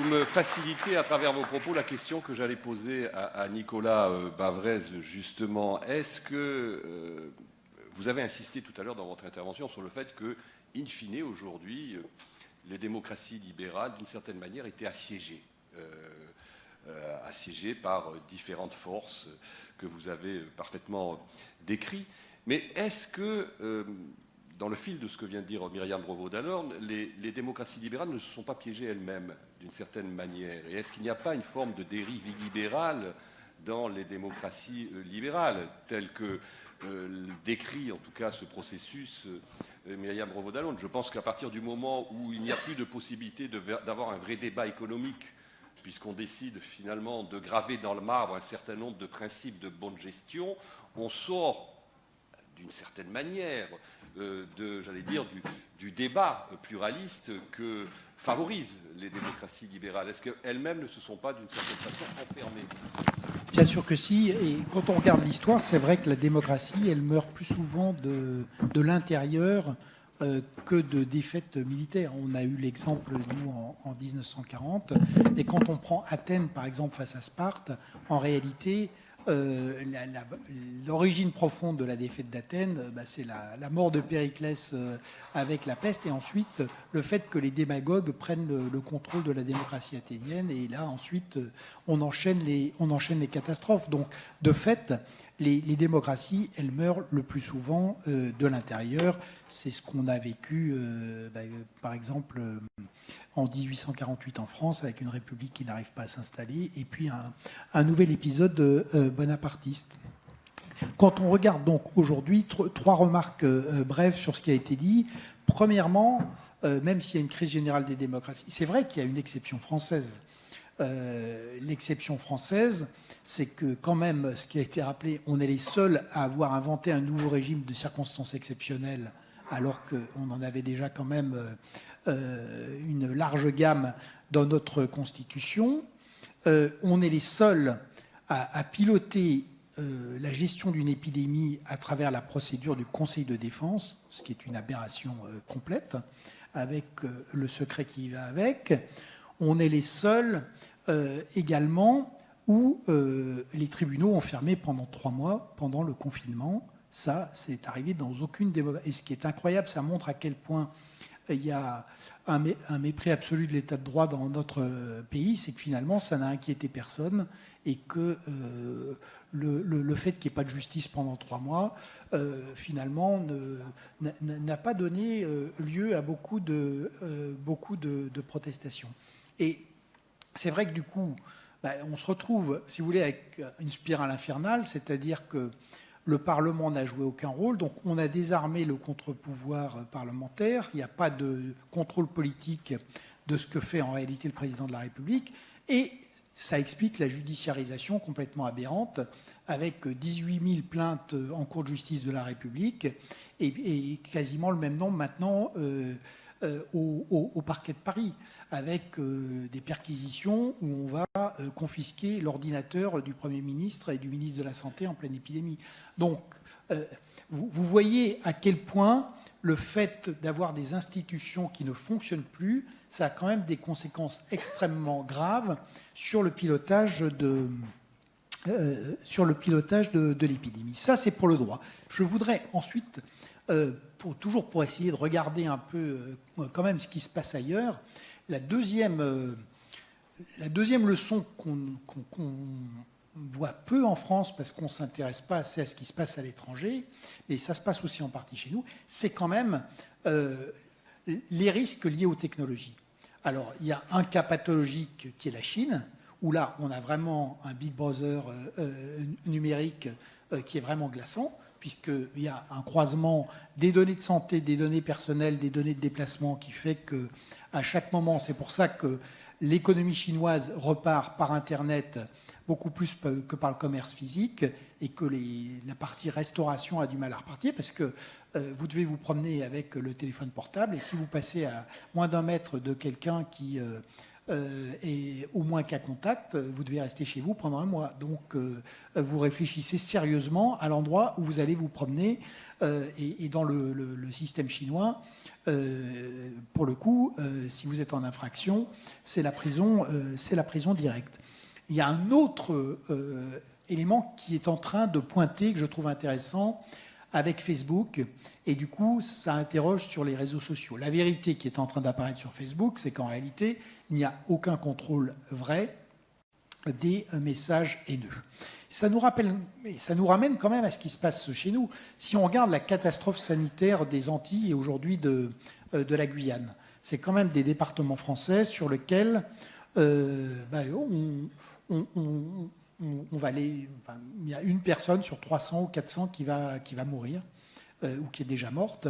me facilitez à travers vos propos la question que j'allais poser à Nicolas Bavrez, justement. Est-ce que vous avez insisté tout à l'heure dans votre intervention sur le fait que, in fine, aujourd'hui, les démocraties libérales, d'une certaine manière, étaient assiégées. Assiégées par différentes forces que vous avez parfaitement décrites. Mais est-ce que, dans le fil de ce que vient de dire Myriam Revaud-Dallorne, les démocraties libérales ne se sont pas piégées elles-mêmes, d'une certaine manière? Et est-ce qu'il n'y a pas une forme de dérive illibérale dans les démocraties libérales, telles que décrit en tout cas ce processus Myriam Revaud-Dallorne? Je pense qu'à partir du moment où il n'y a plus de possibilité d'avoir un vrai débat économique, puisqu'on décide finalement de graver dans le marbre un certain nombre de principes de bonne gestion, on sort d'une certaine manière j'allais dire, du débat pluraliste que favorisent les démocraties libérales. Est-ce qu'elles-mêmes ne se sont pas d'une certaine façon enfermées? Bien sûr que si, et quand on regarde l'histoire, c'est vrai que la démocratie, elle meurt plus souvent de l'intérieur que de défaites militaires. On a eu l'exemple, nous, en 1940, et quand on prend Athènes, par exemple, face à Sparte, en réalité, l'origine profonde de la défaite d'Athènes, c'est la mort de Périclès avec la peste, et ensuite le fait que les démagogues prennent le contrôle de la démocratie athénienne, et là ensuite on enchaîne les catastrophes. Donc de fait, les démocraties, elles meurent le plus souvent de l'intérieur. C'est ce qu'on a vécu par exemple en 1848 en France, avec une république qui n'arrive pas à s'installer, et puis un nouvel épisode bonapartiste. Quand on regarde donc aujourd'hui, trois remarques brèves sur ce qui a été dit. Premièrement, même s'il y a une crise générale des démocraties, c'est vrai qu'il y a une exception française. L'exception française, c'est que quand même, ce qui a été rappelé, on est les seuls à avoir inventé un nouveau régime de circonstances exceptionnelles, alors qu'on en avait déjà quand même une large gamme dans notre Constitution. On est les seuls à piloter la gestion d'une épidémie à travers la procédure du Conseil de défense, ce qui est une aberration complète, avec le secret qui va avec. On est les seuls également où les tribunaux ont fermé pendant 3 mois pendant le confinement. Ça, c'est arrivé dans aucune démocratie. Et ce qui est incroyable, ça montre à quel point il y a un mépris absolu de l'état de droit dans notre pays, c'est que finalement, ça n'a inquiété personne, et que le fait qu'il n'y ait pas de justice pendant 3 mois, finalement, n'a pas donné lieu à beaucoup de protestations. Et c'est vrai que du coup, on se retrouve, si vous voulez, avec une spirale infernale, c'est-à-dire que le Parlement n'a joué aucun rôle, donc on a désarmé le contre-pouvoir parlementaire, il n'y a pas de contrôle politique de ce que fait en réalité le président de la République, et ça explique la judiciarisation complètement aberrante, avec 18 000 plaintes en cour de justice de la République, et quasiment le même nombre maintenant au parquet de Paris, avec des perquisitions où on va confisquer l'ordinateur du Premier ministre et du ministre de la Santé en pleine épidémie. Donc, vous voyez à quel point le fait d'avoir des institutions qui ne fonctionnent plus, ça a quand même des conséquences extrêmement graves sur le pilotage de l'épidémie. Ça, c'est pour le droit. Je voudrais ensuite, toujours pour essayer de regarder un peu quand même ce qui se passe ailleurs, la deuxième leçon qu'on voit peu en France, parce qu'on ne s'intéresse pas assez à ce qui se passe à l'étranger, mais ça se passe aussi en partie chez nous, c'est quand même les risques liés aux technologies. Alors, il y a un cas pathologique qui est la Chine, où là, on a vraiment un Big Brother numérique qui est vraiment glaçant, puisqu'il y a un croisement des données de santé, des données personnelles, des données de déplacement, qui fait qu'à chaque moment, c'est pour ça que l'économie chinoise repart par Internet beaucoup plus que par le commerce physique, et que la partie restauration a du mal à repartir, parce que vous devez vous promener avec le téléphone portable, et si vous passez à moins d'1 mètre de quelqu'un qui est au moins cas contact, vous devez rester chez vous pendant 1 mois. Donc vous réfléchissez sérieusement à l'endroit où vous allez vous promener, et dans le système chinois, pour le coup, si vous êtes en infraction, c'est la prison directe. Il y a un autre élément qui est en train de pointer, que je trouve intéressant, avec Facebook, et du coup, ça interroge sur les réseaux sociaux. La vérité qui est en train d'apparaître sur Facebook, c'est qu'en réalité, il n'y a aucun contrôle vrai des messages haineux. Ça nous ramène quand même à ce qui se passe chez nous. Si on regarde la catastrophe sanitaire des Antilles et aujourd'hui de la Guyane, c'est quand même des départements français sur lesquels il y a une personne sur 300 ou 400 qui va mourir ou qui est déjà morte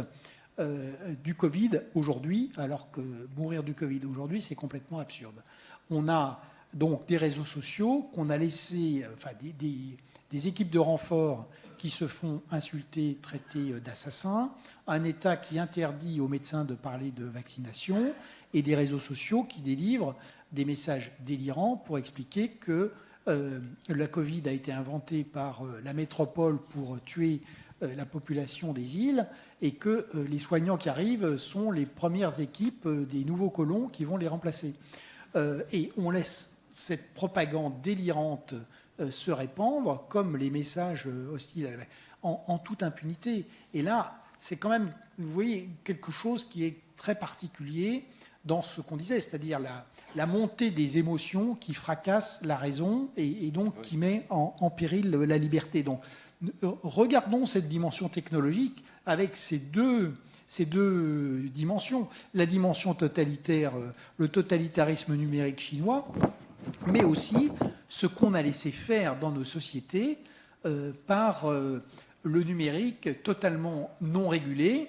du Covid aujourd'hui, alors que mourir du Covid aujourd'hui, c'est complètement absurde. On a donc des réseaux sociaux qu'on a laissés, des équipes de renfort qui se font insulter, traiter d'assassins, un État qui interdit aux médecins de parler de vaccination et des réseaux sociaux qui délivrent des messages délirants pour expliquer que la Covid a été inventée par la métropole pour tuer la population des îles et que les soignants qui arrivent sont les premières équipes des nouveaux colons qui vont les remplacer. Et on laisse cette propagande délirante se répandre comme les messages hostiles en toute impunité. Et là, c'est quand même, vous voyez, quelque chose qui est très particulier dans ce qu'on disait, c'est-à-dire la montée des émotions qui fracasse la raison et donc qui met en péril la liberté. Donc, regardons cette dimension technologique avec ces deux dimensions. La dimension totalitaire, le totalitarisme numérique chinois, mais aussi ce qu'on a laissé faire dans nos sociétés par le numérique totalement non régulé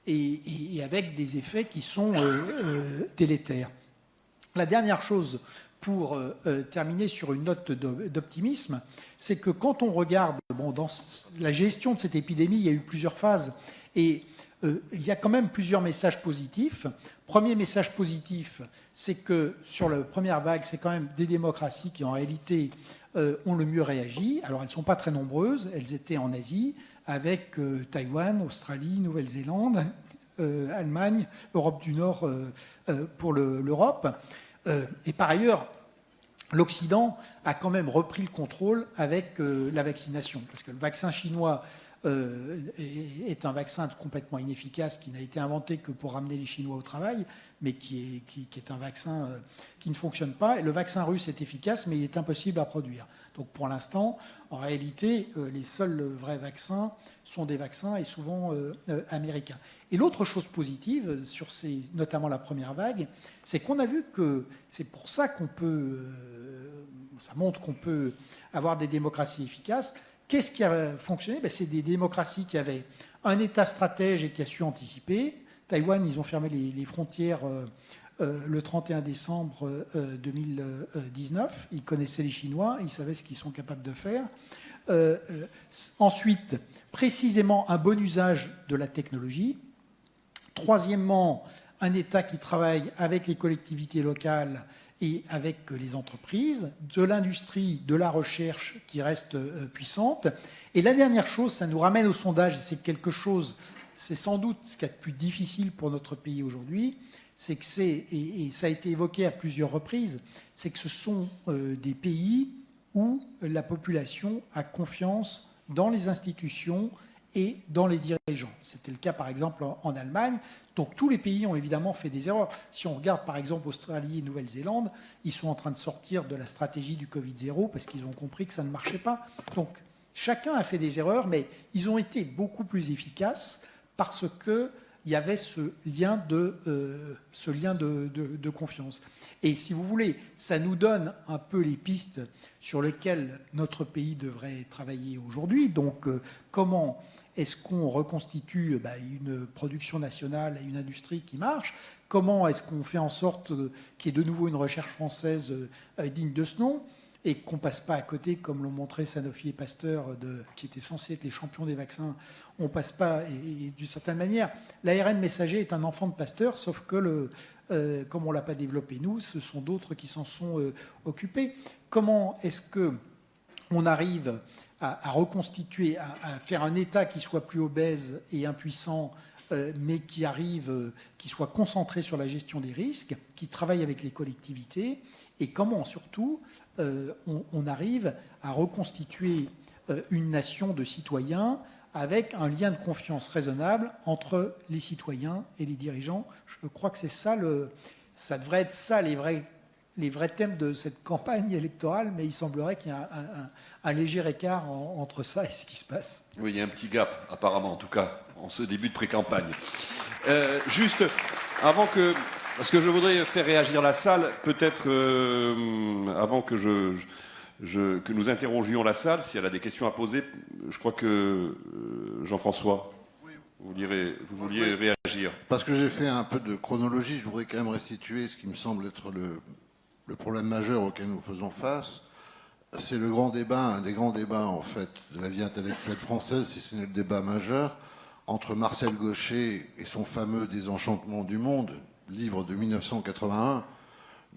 et avec des effets qui sont délétères. La dernière chose, pour terminer sur une note d'optimisme, c'est que quand on regarde, dans la gestion de cette épidémie, il y a eu plusieurs phases et il y a quand même plusieurs messages positifs. Premier message positif, c'est que sur la première vague, c'est quand même des démocraties qui en réalité ont le mieux réagi. Alors elles ne sont pas très nombreuses, elles étaient en Asie, avec Taïwan, Australie, Nouvelle-Zélande, Allemagne, Europe du Nord pour l'Europe. Et par ailleurs, l'Occident a quand même repris le contrôle avec la vaccination, parce que le vaccin chinois est un vaccin complètement inefficace qui n'a été inventé que pour ramener les Chinois au travail, mais qui est un vaccin qui ne fonctionne pas. Et le vaccin russe est efficace, mais il est impossible à produire. Donc pour l'instant, en réalité, les seuls vrais vaccins sont des vaccins et souvent américains. Et l'autre chose positive, sur notamment la première vague, c'est qu'on a vu que c'est pour ça qu'on peut, ça montre qu'on peut avoir des démocraties efficaces. Qu'est-ce qui a fonctionné ? C'est des démocraties qui avaient un État stratège et qui a su anticiper. Taïwan, ils ont fermé les frontières le 31 décembre 2019. Ils connaissaient les Chinois, ils savaient ce qu'ils sont capables de faire. Ensuite, précisément, un bon usage de la technologie. Troisièmement, un État qui travaille avec les collectivités locales et avec les entreprises, de l'industrie, de la recherche qui reste puissante. Et la dernière chose, ça nous ramène au sondage, et c'est quelque chose, c'est sans doute ce qu'il y a de plus difficile pour notre pays aujourd'hui, c'est que et ça a été évoqué à plusieurs reprises, c'est que ce sont des pays où la population a confiance dans les institutions et dans les dirigeants. C'était le cas par exemple en Allemagne. Donc tous les pays ont évidemment fait des erreurs. Si on regarde par exemple Australie et Nouvelle-Zélande, ils sont en train de sortir de la stratégie du Covid-0 parce qu'ils ont compris que ça ne marchait pas. Donc chacun a fait des erreurs, mais ils ont été beaucoup plus efficaces parce qu'il y avait ce lien de confiance. Et si vous voulez, ça nous donne un peu les pistes sur lesquelles notre pays devrait travailler aujourd'hui. Donc comment est-ce qu'on reconstitue une production nationale et une industrie qui marche ? Comment est-ce qu'on fait en sorte qu'il y ait de nouveau une recherche française digne de ce nom et qu'on ne passe pas à côté, comme l'ont montré Sanofi et Pasteur, qui étaient censés être les champions des vaccins. On ne passe pas, et d'une certaine manière, l'ARN messager est un enfant de Pasteur, sauf que, comme on ne l'a pas développé nous, ce sont d'autres qui s'en sont occupés. Comment est-ce qu'on arrive à reconstituer, à faire un État qui soit plus obèse et impuissant, mais qui soit concentré sur la gestion des risques, qui travaille avec les collectivités, et comment surtout on arrive à reconstituer une nation de citoyens avec un lien de confiance raisonnable entre les citoyens et les dirigeants. Je crois que c'est ça, ça devrait être ça les vrais thèmes de cette campagne électorale, mais il semblerait qu'il y a un léger écart entre ça et ce qui se passe. Oui, il y a un petit gap, apparemment, en tout cas, en ce début de pré-campagne. Juste, avant que... Parce que je voudrais faire réagir la salle, peut-être avant que que nous interrogions la salle, si elle a des questions à poser. Je crois que Jean-François, vous vouliez réagir. Parce que j'ai fait un peu de chronologie, je voudrais quand même restituer ce qui me semble être le problème majeur auquel nous faisons face. C'est le grand débat, un des grands débats en fait de la vie intellectuelle française, si ce n'est le débat majeur, entre Marcel Gauchet et son fameux Désenchantement du monde, livre de 1981,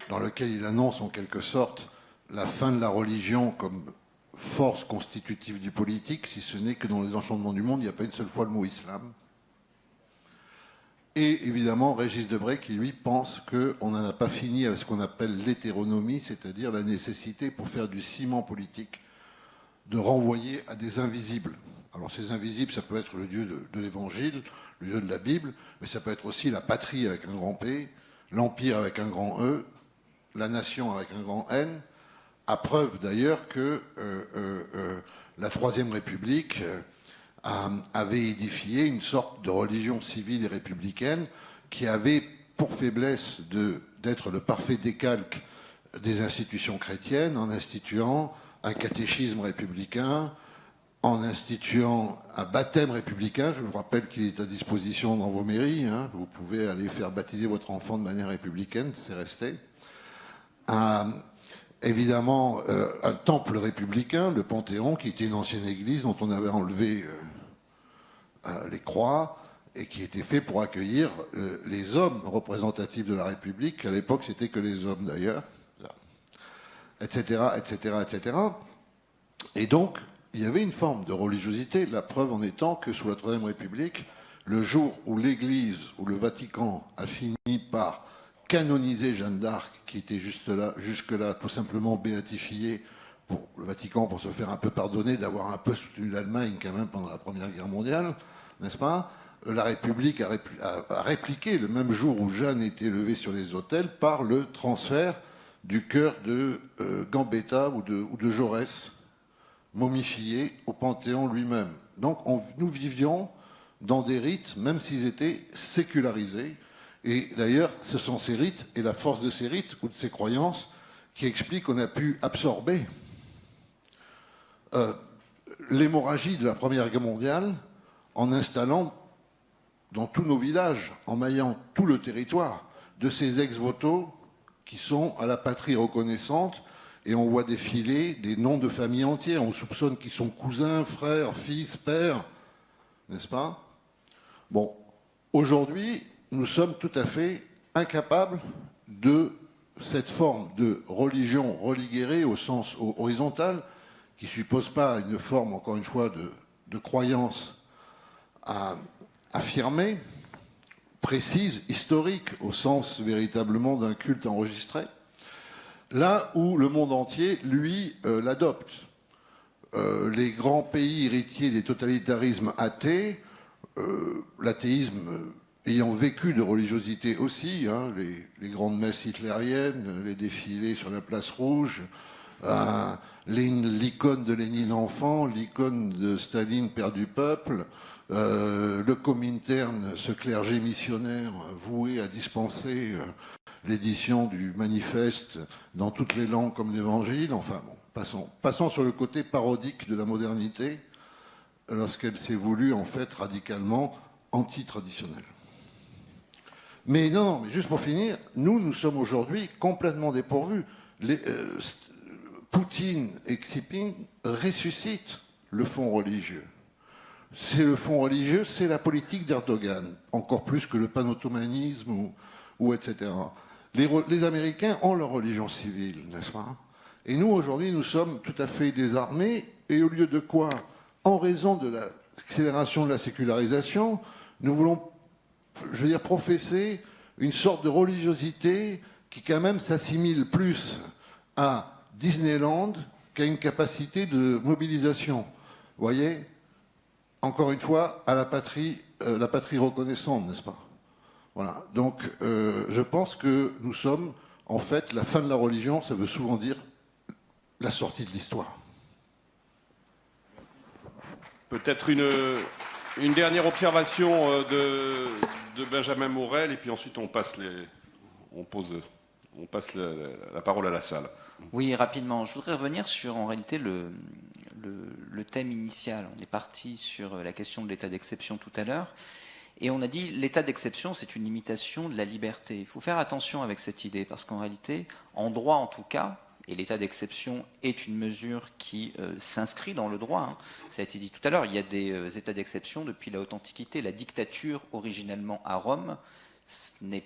dans lequel il annonce en quelque sorte la fin de la religion comme force constitutive du politique, si ce n'est que dans les enchantements du monde, il n'y a pas une seule fois le mot islam. Et évidemment, Régis Debray qui, lui, pense qu'on n'en a pas fini avec ce qu'on appelle l'hétéronomie, c'est-à-dire la nécessité, pour faire du ciment politique, de renvoyer à des invisibles. Alors ces invisibles, ça peut être le Dieu de l'Évangile, le Dieu de la Bible, mais ça peut être aussi la patrie avec un grand P, l'Empire avec un grand E, la nation avec un grand N, à preuve d'ailleurs que la Troisième République avait édifié une sorte de religion civile et républicaine qui avait pour faiblesse d'être le parfait décalque des institutions chrétiennes en instituant un catéchisme républicain, en instituant un baptême républicain. Je vous rappelle qu'il est à disposition dans vos mairies. Hein. Vous pouvez aller faire baptiser votre enfant de manière républicaine, c'est resté. Évidemment, un temple républicain, le Panthéon, qui était une ancienne église dont on avait enlevé les croix et qui était fait pour accueillir les hommes représentatifs de la République. À l'époque, c'était que les hommes d'ailleurs, etc., etc., etc. Et donc, il y avait une forme de religiosité, la preuve en étant que sous la Troisième République, le jour où l'Église, où le Vatican a fini par canoniser Jeanne d'Arc, qui était jusque-là tout simplement béatifiée pour le Vatican pour se faire un peu pardonner d'avoir un peu soutenu l'Allemagne quand même pendant la Première Guerre mondiale, n'est-ce pas? La République a répliqué le même jour où Jeanne était levée sur les autels par le transfert du cœur de Gambetta ou de Jaurès, momifié au Panthéon lui-même. Donc nous vivions dans des rites, même s'ils étaient sécularisés. Et d'ailleurs, ce sont ces rites et la force de ces rites ou de ces croyances qui expliquent qu'on a pu absorber l'hémorragie de la Première Guerre mondiale en installant dans tous nos villages, en maillant tout le territoire, de ces ex-voto qui sont à la patrie reconnaissante, et on voit défiler des noms de familles entières. On soupçonne qu'ils sont cousins, frères, fils, pères, n'est-ce pas? Bon, aujourd'hui, nous sommes tout à fait incapables de cette forme de religion religérée au sens horizontal, qui ne suppose pas une forme, encore une fois, de croyance affirmée, précise, historique, au sens véritablement d'un culte enregistré, là où le monde entier, lui, l'adopte. Les grands pays héritiers des totalitarismes athées, l'athéisme ayant vécu de religiosité aussi, hein, les grandes messes hitlériennes, les défilés sur la place rouge, l'icône de Lénine enfant, l'icône de Staline père du peuple, le Comintern, ce clergé missionnaire voué à dispenser l'édition du manifeste dans toutes les langues comme l'Évangile. Enfin bon, passons sur le côté parodique de la modernité lorsqu'elle s'est voulue en fait radicalement anti-traditionnelle. Mais non, mais juste pour finir, nous sommes aujourd'hui complètement dépourvus. Poutine et Xi Jinping ressuscitent le fond religieux. C'est le fond religieux, c'est la politique d'Erdogan, encore plus que le panottomanisme ou etc. Les Américains ont leur religion civile, n'est-ce pas? Et nous, aujourd'hui, nous sommes tout à fait désarmés, et au lieu de quoi, en raison de l'accélération de la sécularisation, nous voulons, je veux dire, professer une sorte de religiosité qui quand même s'assimile plus à Disneyland qu'à une capacité de mobilisation. Vous voyez? encore une fois, à la patrie reconnaissante, n'est-ce pas? Voilà. Donc, je pense que nous sommes, en fait, la fin de la religion, ça veut souvent dire la sortie de l'histoire. Peut-être une dernière observation de Benjamin Morel, et puis ensuite on passe la parole à la salle. Oui, rapidement. Je voudrais revenir sur, en réalité, le thème initial. On est parti sur la question de l'état d'exception tout à l'heure, et on a dit l'état d'exception, c'est une limitation de la liberté. Il faut faire attention avec cette idée, parce qu'en réalité, en droit en tout cas, et l'état d'exception est une mesure qui s'inscrit dans le droit. Hein. Ça a été dit tout à l'heure, il y a des états d'exception depuis la haute antiquité. La dictature, originellement à Rome, ce n'est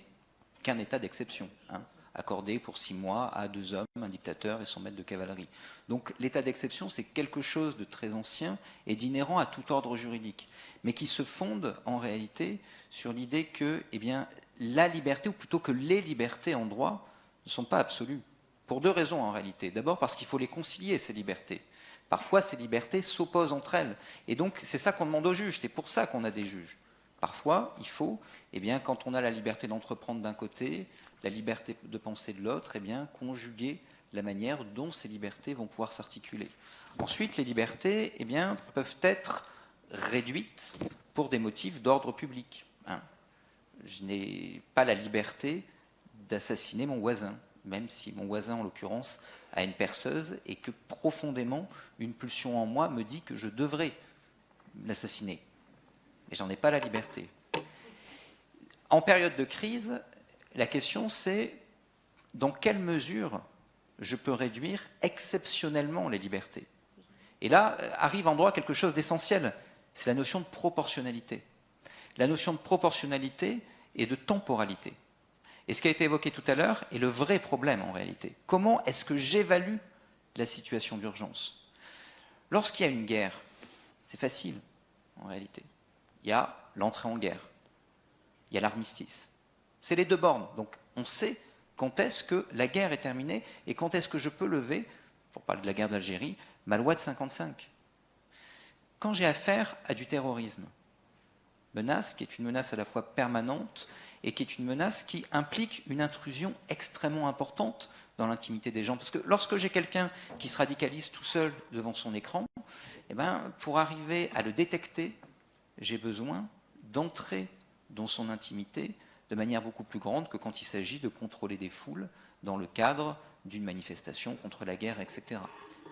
qu'un état d'exception, hein, accordé pour 6 mois à 2 hommes, un dictateur et son maître de cavalerie. Donc l'état d'exception, c'est quelque chose de très ancien et d'inhérent à tout ordre juridique, mais qui se fonde en réalité sur l'idée que la liberté, ou plutôt que les libertés en droit, ne sont pas absolues. Pour 2 raisons en réalité. D'abord parce qu'il faut les concilier, ces libertés. Parfois, ces libertés s'opposent entre elles. Et donc, c'est ça qu'on demande aux juges. C'est pour ça qu'on a des juges. Parfois, il faut, quand on a la liberté d'entreprendre d'un côté, la liberté de penser de l'autre, conjuguer la manière dont ces libertés vont pouvoir s'articuler. Ensuite, les libertés peuvent être réduites pour des motifs d'ordre public. Hein. Je n'ai pas la liberté d'assassiner mon voisin, même si mon voisin, en l'occurrence, a une perceuse et que profondément, une pulsion en moi me dit que je devrais l'assassiner. Et j'en ai pas la liberté. En période de crise, la question c'est dans quelle mesure je peux réduire exceptionnellement les libertés. Et là, arrive en droit quelque chose d'essentiel, c'est la notion de proportionnalité. La notion de proportionnalité et de temporalité. Et ce qui a été évoqué tout à l'heure est le vrai problème en réalité. Comment est-ce que j'évalue la situation d'urgence? Lorsqu'il y a une guerre, c'est facile en réalité. Il y a l'entrée en guerre, il y a l'armistice. C'est les 2 bornes. Donc on sait quand est-ce que la guerre est terminée et quand est-ce que je peux lever, pour parler de la guerre d'Algérie, ma loi de 55. Quand j'ai affaire à du terrorisme, menace qui est une menace à la fois permanente et qui est une menace qui implique une intrusion extrêmement importante dans l'intimité des gens. Parce que lorsque j'ai quelqu'un qui se radicalise tout seul devant son écran, pour arriver à le détecter, j'ai besoin d'entrer dans son intimité de manière beaucoup plus grande que quand il s'agit de contrôler des foules dans le cadre d'une manifestation contre la guerre, etc.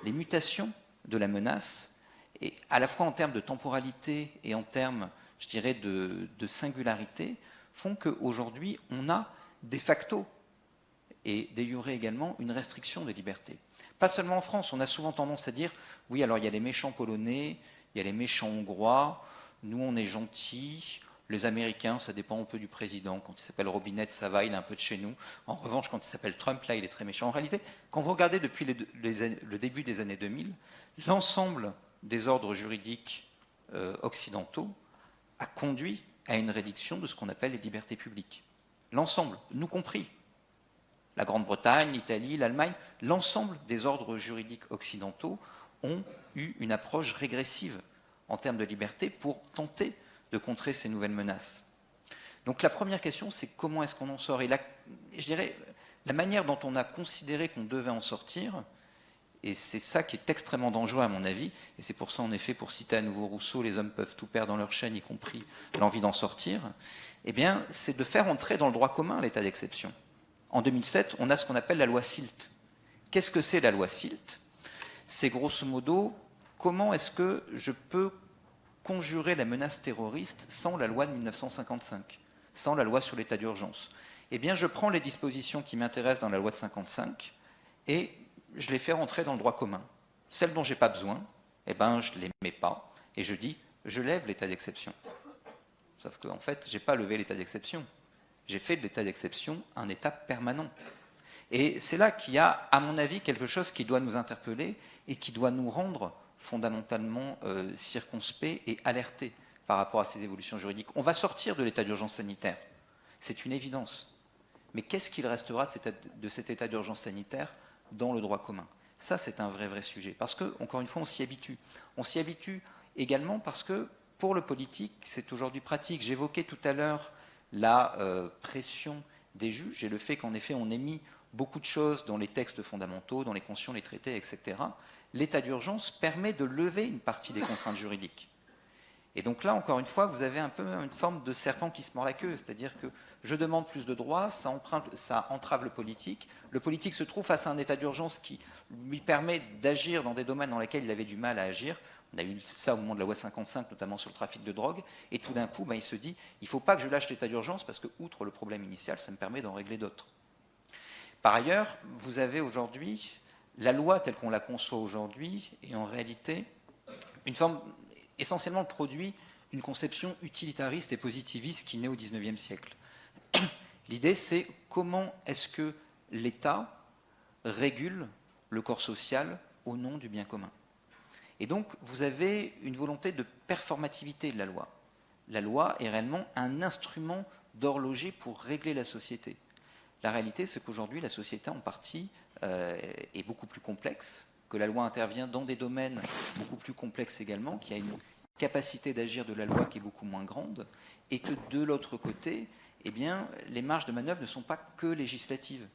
Les mutations de la menace, et à la fois en termes de temporalité et en termes, je dirais, de singularité, font qu'aujourd'hui, on a de facto, et de jure également, une restriction des libertés. Pas seulement en France, on a souvent tendance à dire, oui, alors il y a les méchants polonais, il y a les méchants hongrois, nous on est gentils, les Américains, ça dépend un peu du président, quand il s'appelle Robinette, ça va, il est un peu de chez nous. En revanche, quand il s'appelle Trump, là, il est très méchant. En réalité, quand vous regardez depuis le début des années 2000, l'ensemble des ordres juridiques occidentaux a conduit à une réduction de ce qu'on appelle les libertés publiques. L'ensemble, nous compris. La Grande-Bretagne, l'Italie, l'Allemagne, l'ensemble des ordres juridiques occidentaux ont eu une approche régressive en termes de liberté pour tenter de contrer ces nouvelles menaces. Donc la première question, c'est comment est-ce qu'on en sort? Et là, je dirais, la manière dont on a considéré qu'on devait en sortir, et c'est ça qui est extrêmement dangereux à mon avis, et c'est pour ça en effet, pour citer à nouveau Rousseau, les hommes peuvent tout perdre dans leur chaîne, y compris l'envie d'en sortir, c'est de faire entrer dans le droit commun l'état d'exception. En 2007, on a ce qu'on appelle la loi SILT. Qu'est-ce que c'est la loi SILT? C'est grosso modo, comment est-ce que je peux conjurer la menace terroriste sans la loi de 1955, sans la loi sur l'état d'urgence? Je prends les dispositions qui m'intéressent dans la loi de 55 et je les fais rentrer dans le droit commun. Celles dont je n'ai pas besoin, je ne les mets pas et je dis, je lève l'état d'exception. Sauf qu'en fait, je n'ai pas levé l'état d'exception. J'ai fait de l'état d'exception un état permanent. Et c'est là qu'il y a, à mon avis, quelque chose qui doit nous interpeller et qui doit nous rendre fondamentalement circonspects et alertés par rapport à ces évolutions juridiques. On va sortir de l'état d'urgence sanitaire, c'est une évidence. Mais qu'est-ce qu'il restera de cet état d'urgence sanitaire dans le droit commun? Ça, c'est un vrai sujet. Parce que, encore une fois, on s'y habitue. On s'y habitue également parce que pour le politique, c'est aujourd'hui pratique. J'évoquais tout à l'heure la pression des juges et le fait qu'en effet on ait mis beaucoup de choses dans les textes fondamentaux, dans les constitutions, les traités, etc. L'état d'urgence permet de lever une partie des contraintes juridiques. Et donc là, encore une fois, vous avez un peu une forme de serpent qui se mord la queue, c'est-à-dire que je demande plus de droits, ça entrave le politique se trouve face à un état d'urgence qui lui permet d'agir dans des domaines dans lesquels il avait du mal à agir. On a eu ça au moment de la loi 55, notamment sur le trafic de drogue, et tout d'un coup, il se dit, il ne faut pas que je lâche l'état d'urgence parce que, outre le problème initial, ça me permet d'en régler d'autres. Par ailleurs, vous avez aujourd'hui la loi telle qu'on la conçoit aujourd'hui, et en réalité, une forme essentiellement le produit d'une conception utilitariste et positiviste qui naît au XIXe siècle. L'idée, c'est comment est-ce que l'État régule le corps social au nom du bien commun. Et donc, vous avez une volonté de performativité de la loi. La loi est réellement un instrument d'horloger pour régler la société. La réalité, c'est qu'aujourd'hui, la société, en partie, est beaucoup plus complexe, que la loi intervient dans des domaines beaucoup plus complexes également, qu'il y a une capacité d'agir de la loi qui est beaucoup moins grande, et que de l'autre côté, eh bien, les marges de manœuvre ne sont pas que législatives.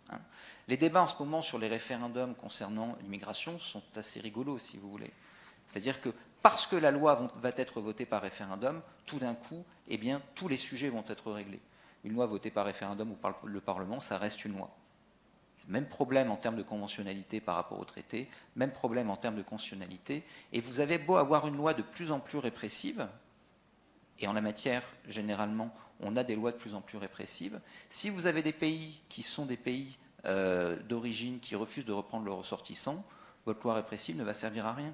Les débats en ce moment sur les référendums concernant l'immigration sont assez rigolos, si vous voulez. C'est-à-dire que parce que la loi va être votée par référendum, tout d'un coup, eh bien, tous les sujets vont être réglés. Une loi votée par référendum ou par le Parlement, ça reste une loi. Même problème en termes de conventionnalité par rapport au traité, même problème en termes de constitutionnalité. Et vous avez beau avoir une loi de plus en plus répressive, et en la matière, généralement, on a des lois de plus en plus répressives. Si vous avez des pays qui sont des pays d'origine qui refusent de reprendre leurs ressortissants, votre loi répressive ne va servir à rien.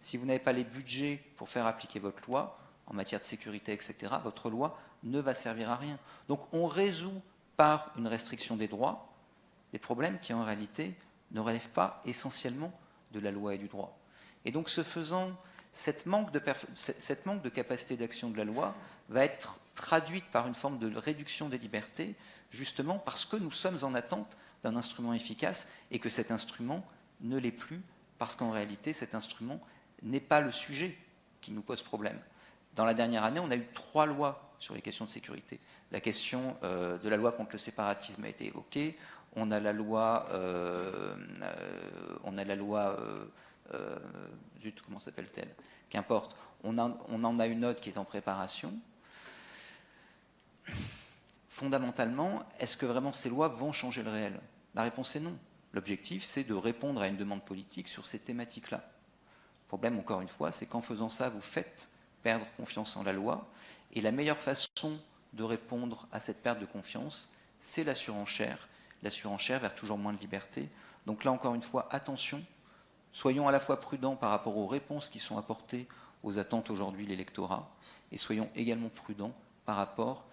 Si vous n'avez pas les budgets pour faire appliquer votre loi, en matière de sécurité, etc., votre loi ne va servir à rien. Donc on résout par une restriction des droits des problèmes qui en réalité ne relèvent pas essentiellement de la loi et du droit. Et donc ce faisant, cette manque de capacité d'action de la loi va être traduite par une forme de réduction des libertés, justement parce que nous sommes en attente d'un instrument efficace et que cet instrument ne l'est plus, parce qu'en réalité cet instrument n'est pas le sujet qui nous pose problème. Dans la dernière année, on a eu 3 lois sur les questions de sécurité. La question de la loi contre le séparatisme a été évoquée. On a la loi, zut, comment s'appelle-t-elle? Qu'importe. On en a une autre qui est en préparation. Fondamentalement, est-ce que vraiment ces lois vont changer le réel? La réponse est non. L'objectif, c'est de répondre à une demande politique sur ces thématiques-là. Le problème, encore une fois, c'est qu'en faisant ça, vous faites perdre confiance en la loi. Et la meilleure façon de répondre à cette perte de confiance, c'est la surenchère vers toujours moins de liberté. Donc là, encore une fois, attention, soyons à la fois prudents par rapport aux réponses qui sont apportées aux attentes aujourd'hui de l'électorat, et soyons également prudents par rapport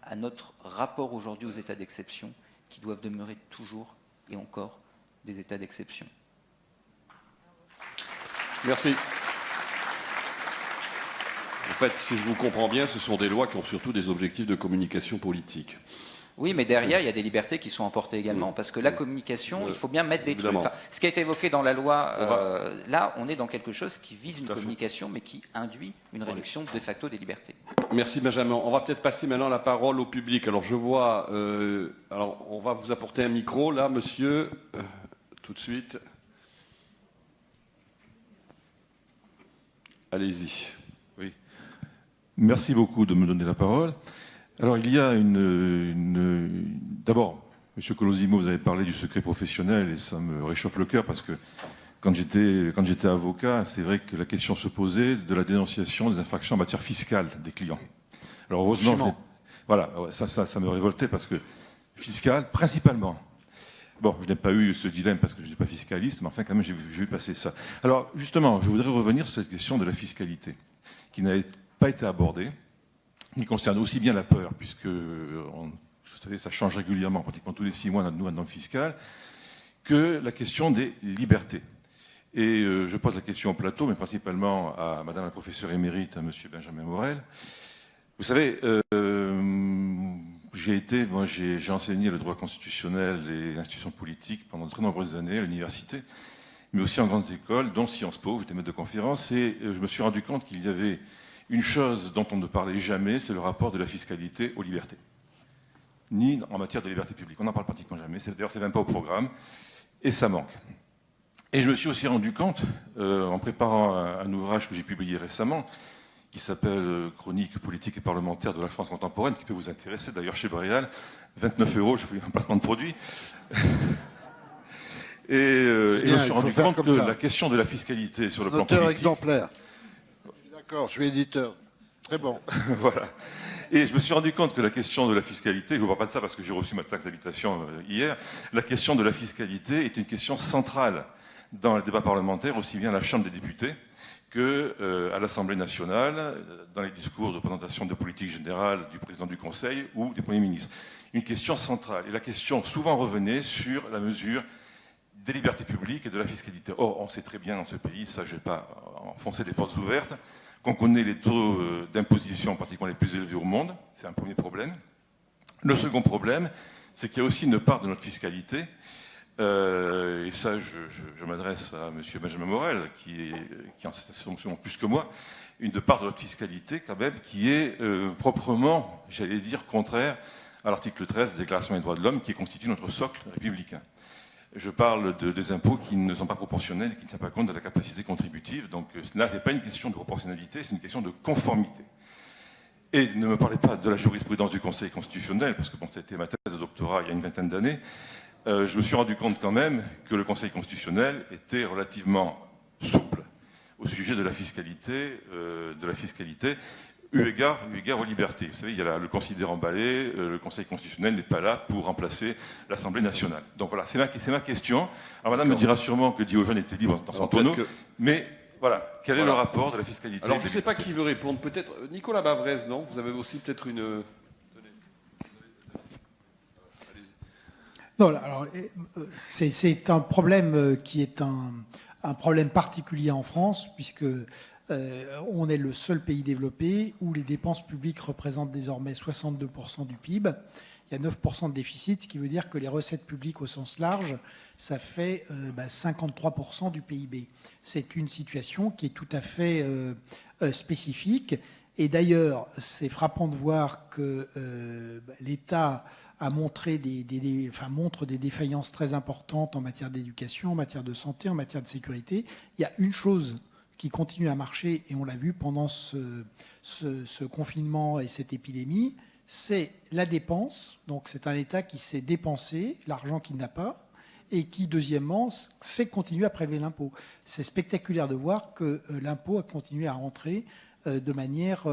à notre rapport aujourd'hui aux états d'exception, qui doivent demeurer toujours et encore des états d'exception. Merci. En fait, si je vous comprends bien, ce sont des lois qui ont surtout des objectifs de communication politique. Oui, mais derrière, il y a des libertés qui sont emportées également, parce que la communication, il faut bien mettre des trucs. Enfin, ce qui a été évoqué dans la loi, là, on est dans quelque chose qui vise une communication, mais qui induit une réduction de facto des libertés. Merci Benjamin. On va peut-être passer maintenant la parole au public. Alors je vois, alors on va vous apporter un micro, là, monsieur, tout de suite. Allez-y. Oui. Merci beaucoup de me donner la parole. Alors, il y a D'abord, M. Colosimo, vous avez parlé du secret professionnel et ça me réchauffe le cœur parce que quand j'étais avocat, c'est vrai que la question se posait de la dénonciation des infractions en matière fiscale des clients. Alors, heureusement, voilà, ça me révoltait parce que fiscal, principalement. Bon, je n'ai pas eu ce dilemme parce que je ne suis pas fiscaliste, mais enfin, quand même, j'ai vu passer ça. Alors, justement, je voudrais revenir sur cette question de la fiscalité, qui n'avait pas été abordée, qui concerne aussi bien la peur, puisque, vous savez, ça change régulièrement, pratiquement tous les 6 mois, nous, dans le fiscal, que la question des libertés. Et je pose la question au plateau, mais principalement à Madame la professeure émérite, à Monsieur Benjamin Morel. Vous savez, j'ai enseigné le droit constitutionnel et l'institution politique pendant de très nombreuses années à l'université, mais aussi en grandes écoles, dont Sciences Po, j'étais maître de conférence, et je me suis rendu compte qu'il y avait Une chose dont on ne parlait jamais, c'est le rapport de la fiscalité aux libertés. Ni en matière de liberté publique. On n'en parle pratiquement jamais. D'ailleurs, c'est même pas au programme. Et ça manque. Et je me suis aussi rendu compte, en préparant un ouvrage que j'ai publié récemment, qui s'appelle Chronique politique et parlementaire de la France contemporaine, qui peut vous intéresser d'ailleurs chez Boréal, 29 €, je fais un placement de produit. Et je me suis rendu compte que la question de la fiscalité sur le plan politique... exemplaire. D'accord, je suis éditeur. Très bon. Voilà. Et je me suis rendu compte que la question de la fiscalité, je ne vous parle pas de ça parce que j'ai reçu ma taxe d'habitation hier, la question de la fiscalité est une question centrale dans le débat parlementaire, aussi bien à la Chambre des députés qu'à l'Assemblée nationale, dans les discours de présentation de politique générale du président du Conseil ou du Premier ministre. Une question centrale. Et la question souvent revenait sur la mesure des libertés publiques et de la fiscalité. Or, on sait très bien dans ce pays, ça je ne vais pas enfoncer des portes ouvertes, qu'on connaît les taux d'imposition pratiquement les plus élevés au monde. C'est un premier problème. Le second problème, c'est qu'il y a aussi une part de notre fiscalité, et ça je m'adresse à M. Benjamin Morel, qui en cette fonction plus que moi, une part de notre fiscalité quand même qui est proprement, j'allais dire, contraire à l'article 13 de la Déclaration des droits de l'homme, qui constitue notre socle républicain. Je parle des impôts qui ne sont pas proportionnels et qui ne tiennent pas compte de la capacité contributive. Donc là, ce n'est pas une question de proportionnalité, c'est une question de conformité. Et ne me parlez pas de la jurisprudence du Conseil constitutionnel, parce que bon, c'était ma thèse de doctorat il y a une vingtaine d'années. Je me suis rendu compte quand même que le Conseil constitutionnel était relativement souple au sujet de la fiscalité, eu égard aux libertés. Vous savez, il y a le considérant Ballet, le Conseil constitutionnel n'est pas là pour remplacer l'Assemblée nationale. Donc voilà, c'est ma question. Alors madame me dira sûrement que Diogène était libre dans son tonneau, mais voilà, quel est le rapport de la fiscalité? Alors je ne sais pas qui veut répondre, peut-être Nicolas Bavrez, non? Vous avez aussi peut-être une... Non, alors c'est un problème qui est un problème particulier en France, puisque on est le seul pays développé où les dépenses publiques représentent désormais 62% du PIB. Il y a 9% de déficit, ce qui veut dire que les recettes publiques au sens large, ça fait 53% du PIB. C'est une situation qui est tout à fait spécifique. Et d'ailleurs, c'est frappant de voir que l'État a montre des défaillances très importantes en matière d'éducation, en matière de santé, en matière de sécurité. Il y a une chose qui continue à marcher, et on l'a vu pendant ce confinement et cette épidémie, c'est la dépense. Donc c'est un État qui s'est dépensé l'argent qu'il n'a pas, et qui, deuxièmement, sait continuer à prélever l'impôt. C'est spectaculaire de voir que l'impôt a continué à rentrer de manière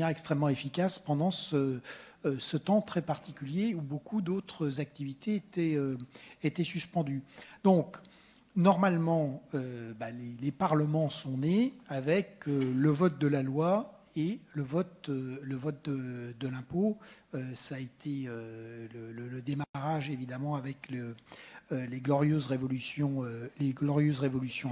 extrêmement efficace pendant ce temps très particulier où beaucoup d'autres activités étaient suspendues. Donc, normalement, les parlements sont nés avec le vote de la loi et le vote de l'impôt. Ça a été le démarrage, évidemment, avec les glorieuses révolutions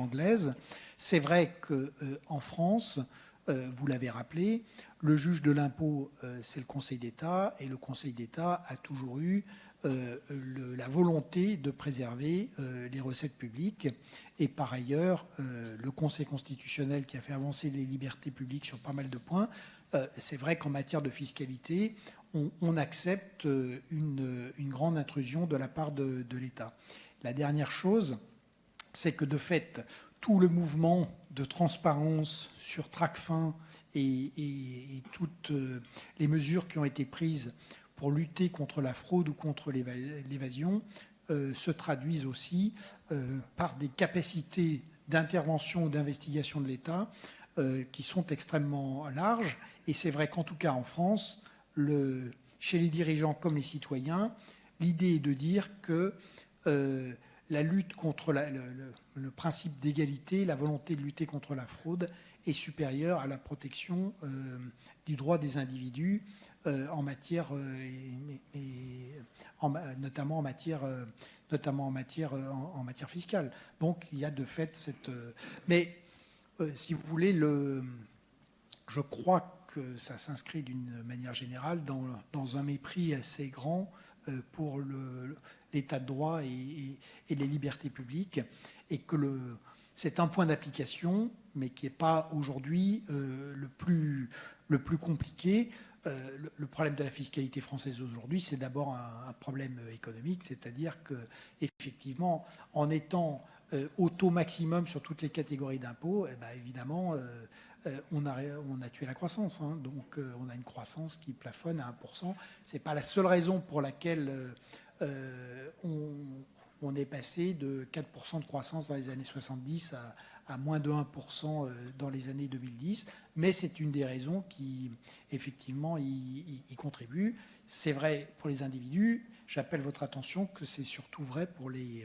anglaises. C'est vrai qu'en France, vous l'avez rappelé, le juge de l'impôt, c'est le Conseil d'État, et le Conseil d'État a toujours eu la volonté de préserver les recettes publiques. Et par ailleurs, le Conseil constitutionnel qui a fait avancer les libertés publiques sur pas mal de points, c'est vrai qu'en matière de fiscalité, on accepte une grande intrusion de la part de l'État. La dernière chose, c'est que de fait, tout le mouvement de transparence sur Tracfin et toutes les mesures qui ont été prises pour lutter contre la fraude ou contre l'évasion se traduisent aussi par des capacités d'intervention ou d'investigation de l'État qui sont extrêmement larges. Et c'est vrai qu'en tout cas en France, chez les dirigeants comme les citoyens, l'idée est de dire que la lutte contre le principe d'égalité, la volonté de lutter contre la fraude est supérieure à la protection du droit des individus en matière, notamment en matière fiscale. Donc il y a de fait cette... Mais si vous voulez, je crois que ça s'inscrit d'une manière générale dans un mépris assez grand pour l'état de droit et les libertés publiques, et que C'est un point d'application, mais qui n'est pas aujourd'hui le plus compliqué. Le problème de la fiscalité française aujourd'hui, c'est d'abord un problème économique, c'est-à-dire qu'effectivement, en étant au taux maximum sur toutes les catégories d'impôts, eh ben, évidemment, on a tué la croissance. Hein. Donc, on a une croissance qui plafonne à 1%. Ce n'est pas la seule raison pour laquelle on est passé de 4% de croissance dans les années 70 à moins de 1% dans les années 2010. Mais c'est une des raisons qui, effectivement, y contribue. C'est vrai pour les individus. J'appelle votre attention que c'est surtout vrai pour les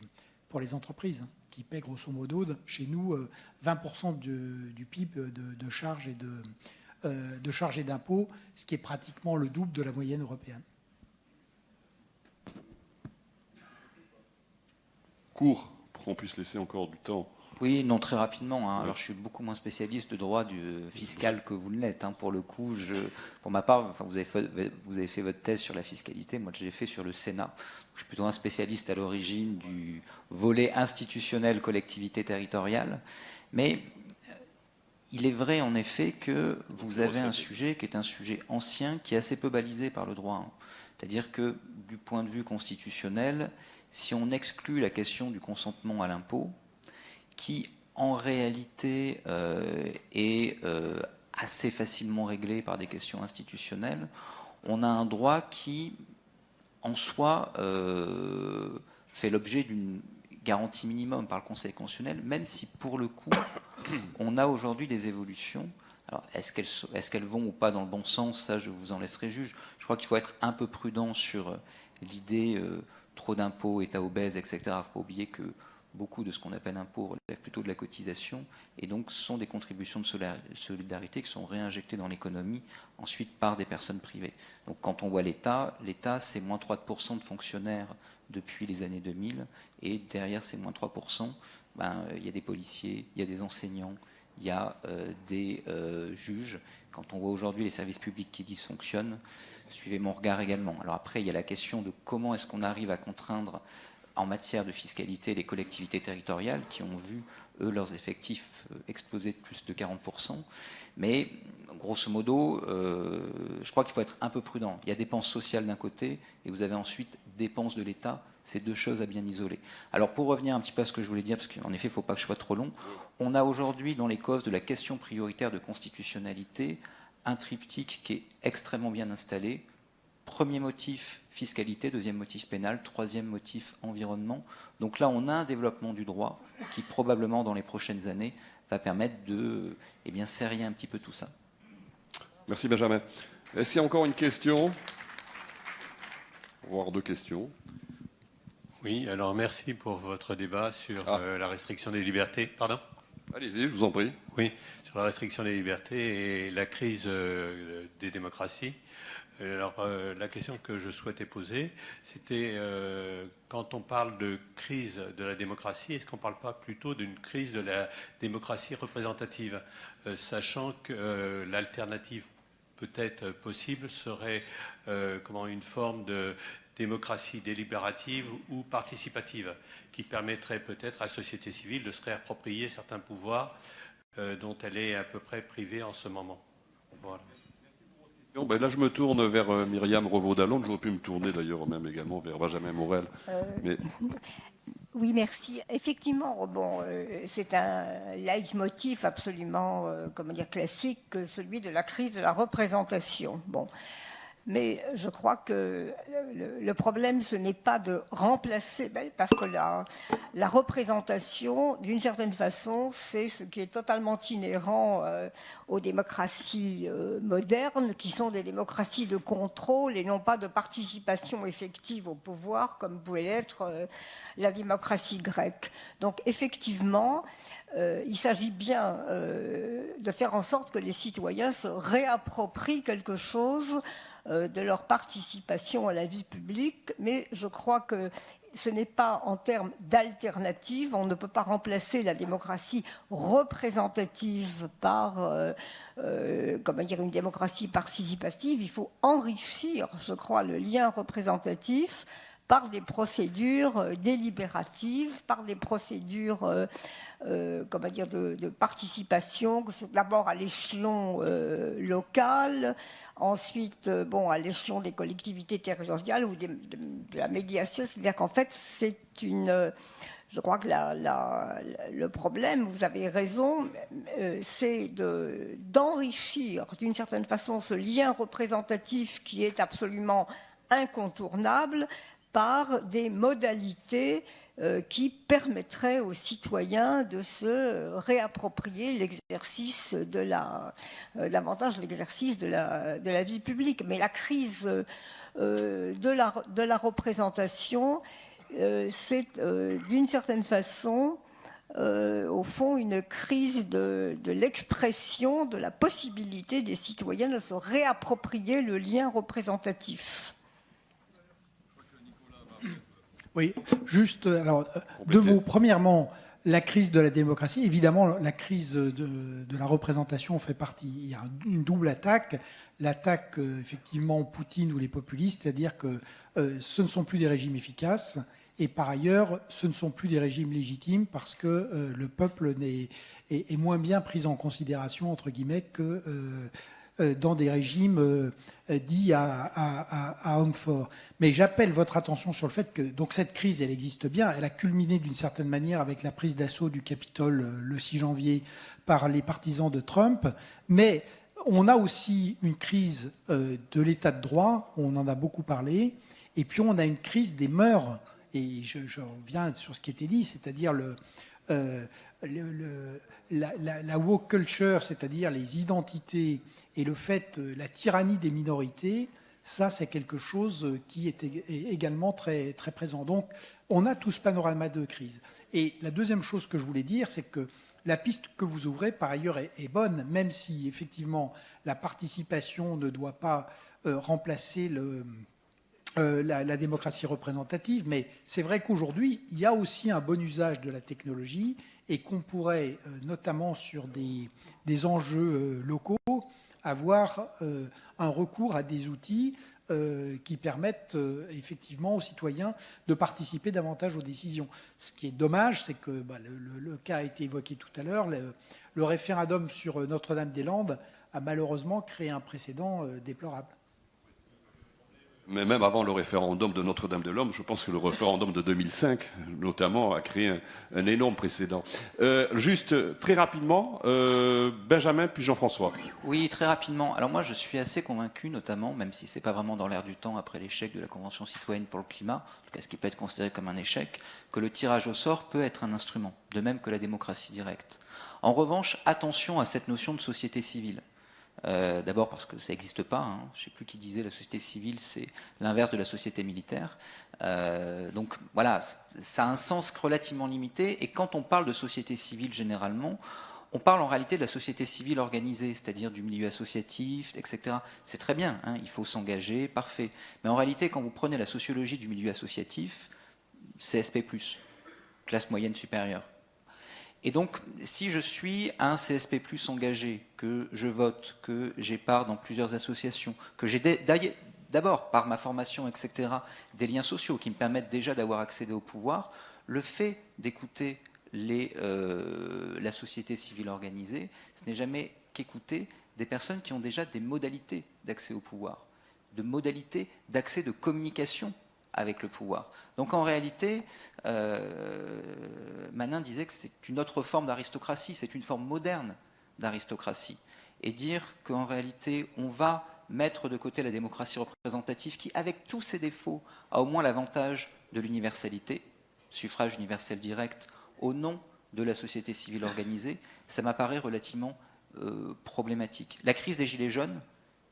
entreprises, hein, qui paient grosso modo, chez nous, 20% du PIB de charges et d'impôts, ce qui est pratiquement le double de la moyenne européenne. Court, pour qu'on puisse laisser encore du temps. Oui, non, très rapidement. Hein. Alors, je suis beaucoup moins spécialiste de droit fiscal que vous ne l'êtes. Hein. Pour le coup, pour ma part, enfin, vous avez fait votre thèse sur la fiscalité. Moi, je l'ai fait sur le Sénat. Je suis plutôt un spécialiste à l'origine du volet institutionnel collectivité territoriale. Mais il est vrai, en effet, que vous avez un sujet qui est un sujet ancien, qui est assez peu balisé par le droit. Hein. C'est-à-dire que, du point de vue constitutionnel, si on exclut la question du consentement à l'impôt, qui en réalité est assez facilement réglé par des questions institutionnelles, on a un droit qui, en soi, fait l'objet d'une garantie minimum par le Conseil constitutionnel, même si pour le coup, on a aujourd'hui des évolutions. Alors, est-ce qu'elles vont ou pas dans le bon sens? Ça, je vous en laisserai juge. Je crois qu'il faut être un peu prudent sur l'idée trop d'impôts, État obèse, etc. Il ne faut pas oublier que beaucoup de ce qu'on appelle impôts relève plutôt de la cotisation, et donc ce sont des contributions de solidarité qui sont réinjectées dans l'économie ensuite par des personnes privées. Donc quand on voit l'État, c'est moins 3% de fonctionnaires depuis les années 2000, et derrière ces moins 3%, il y a des policiers, il y a des enseignants, il y a des juges. Quand on voit aujourd'hui les services publics qui dysfonctionnent, suivez mon regard également. Alors après, il y a la question de comment est-ce qu'on arrive à contraindre en matière de fiscalité les collectivités territoriales qui ont vu, eux, leurs effectifs exploser de plus de 40%. Mais, grosso modo, je crois qu'il faut être un peu prudent. Il y a dépenses sociales d'un côté et vous avez ensuite dépenses de l'État. C'est deux choses à bien isoler. Alors, pour revenir un petit peu à ce que je voulais dire, parce qu'en effet, il ne faut pas que je sois trop long, on a aujourd'hui, dans les causes de la question prioritaire de constitutionnalité, un triptyque qui est extrêmement bien installé. Premier motif, fiscalité. Deuxième motif, pénal. Troisième motif, environnement. Donc là, on a un développement du droit qui, probablement, dans les prochaines années, va permettre de serrer un petit peu tout ça. Merci, Benjamin. Est-ce qu'il y a encore une question? Voire deux questions. Oui, alors merci pour votre débat sur la restriction des libertés. Pardon? Allez-y, je vous en prie. Oui, sur la restriction des libertés et la crise des démocraties. Alors, la question que je souhaitais poser, c'était quand on parle de crise de la démocratie, est-ce qu'on ne parle pas plutôt d'une crise de la démocratie représentative, sachant que l'alternative peut-être possible serait une forme de démocratie délibérative ou participative, qui permettrait peut-être à la société civile de se réapproprier certains pouvoirs dont elle est à peu près privée en ce moment. Voilà. Là, je me tourne vers Myriam Revaud-Dallon. J'aurais pu me tourner d'ailleurs même également vers Benjamin Morel. Mais... Oui, merci. Effectivement, c'est un leitmotiv absolument classique, celui de la crise de la représentation. Mais je crois que le problème, ce n'est pas de remplacer, parce que la représentation, d'une certaine façon, c'est ce qui est totalement inhérent aux démocraties modernes, qui sont des démocraties de contrôle et non pas de participation effective au pouvoir, comme pouvait l'être la démocratie grecque. Donc effectivement, il s'agit bien de faire en sorte que les citoyens se réapproprient quelque chose de leur participation à la vie publique, mais je crois que ce n'est pas en termes d'alternative. On ne peut pas remplacer la démocratie représentative par une démocratie participative. Il faut enrichir, je crois, le lien représentatif par des procédures délibératives, par des procédures comment dire, de participation, d'abord à l'échelon local, ensuite à l'échelon des collectivités territoriales ou de la médiation. C'est-à-dire qu'en fait, c'est une... Je crois que le problème, vous avez raison, c'est d'enrichir d'une certaine façon ce lien représentatif qui est absolument incontournable par des modalités qui permettraient aux citoyens de se réapproprier l'exercice davantage l'exercice de la vie publique. Mais la crise de la représentation, c'est d'une certaine façon, au fond, une crise de l'expression, de la possibilité des citoyens de se réapproprier le lien représentatif. Oui, juste, alors, deux mots. Premièrement, la crise de la démocratie. Évidemment, la crise de la représentation fait partie. Il y a une double attaque. L'attaque, effectivement, Poutine ou les populistes, c'est-à-dire que ce ne sont plus des régimes efficaces. Et par ailleurs, ce ne sont plus des régimes légitimes parce que le peuple est moins bien pris en considération, entre guillemets, que dans des régimes dits à hommes forts. Mais j'appelle votre attention sur le fait que donc cette crise, elle existe bien. Elle a culminé d'une certaine manière avec la prise d'assaut du Capitole le 6 janvier par les partisans de Trump. Mais on a aussi une crise de l'état de droit, on en a beaucoup parlé. Et puis on a une crise des mœurs. Et je reviens sur ce qui était dit, c'est-à-dire la woke culture, c'est-à-dire les identités et le fait, la tyrannie des minorités, ça c'est quelque chose qui est également très, très présent. Donc on a tout ce panorama de crise. Et la deuxième chose que je voulais dire, c'est que la piste que vous ouvrez, par ailleurs, est bonne, même si effectivement la participation ne doit pas remplacer la démocratie représentative, mais c'est vrai qu'aujourd'hui, il y a aussi un bon usage de la technologie et qu'on pourrait, notamment sur des enjeux locaux, avoir un recours à des outils qui permettent effectivement aux citoyens de participer davantage aux décisions. Ce qui est dommage, c'est que le cas a été évoqué tout à l'heure, le référendum sur Notre-Dame-des-Landes a malheureusement créé un précédent déplorable. Mais même avant le référendum de Notre-Dame-de-Lande, je pense que le référendum de 2005, notamment, a créé un énorme précédent. Juste, très rapidement, Benjamin puis Jean-François. Oui, très rapidement. Alors moi, je suis assez convaincu, notamment, même si ce n'est pas vraiment dans l'air du temps après l'échec de la Convention citoyenne pour le climat, en tout cas ce qui peut être considéré comme un échec, que le tirage au sort peut être un instrument, de même que la démocratie directe. En revanche, attention à cette notion de société civile. D'abord parce que ça n'existe pas, hein. Je ne sais plus qui disait la société civile, c'est l'inverse de la société militaire. Donc voilà, ça a un sens relativement limité. Et quand on parle de société civile généralement, on parle en réalité de la société civile organisée, c'est-à-dire du milieu associatif, etc. C'est très bien, hein, il faut s'engager, parfait. Mais en réalité, quand vous prenez la sociologie du milieu associatif, CSP+, classe moyenne supérieure. Et donc, si je suis un CSP+ engagé, que je vote, que j'ai part dans plusieurs associations, que j'ai d'abord, par ma formation, etc., des liens sociaux qui me permettent déjà d'avoir accédé au pouvoir, le fait d'écouter la société civile organisée, ce n'est jamais qu'écouter des personnes qui ont déjà des modalités d'accès au pouvoir, de modalités d'accès de communication avec le pouvoir. Donc en réalité, Manin disait que c'est une autre forme d'aristocratie, c'est une forme moderne d'aristocratie. Et dire qu'en réalité, on va mettre de côté la démocratie représentative qui, avec tous ses défauts, a au moins l'avantage de l'universalité, suffrage universel direct, au nom de la société civile organisée, ça m'apparaît relativement problématique. La crise des Gilets jaunes,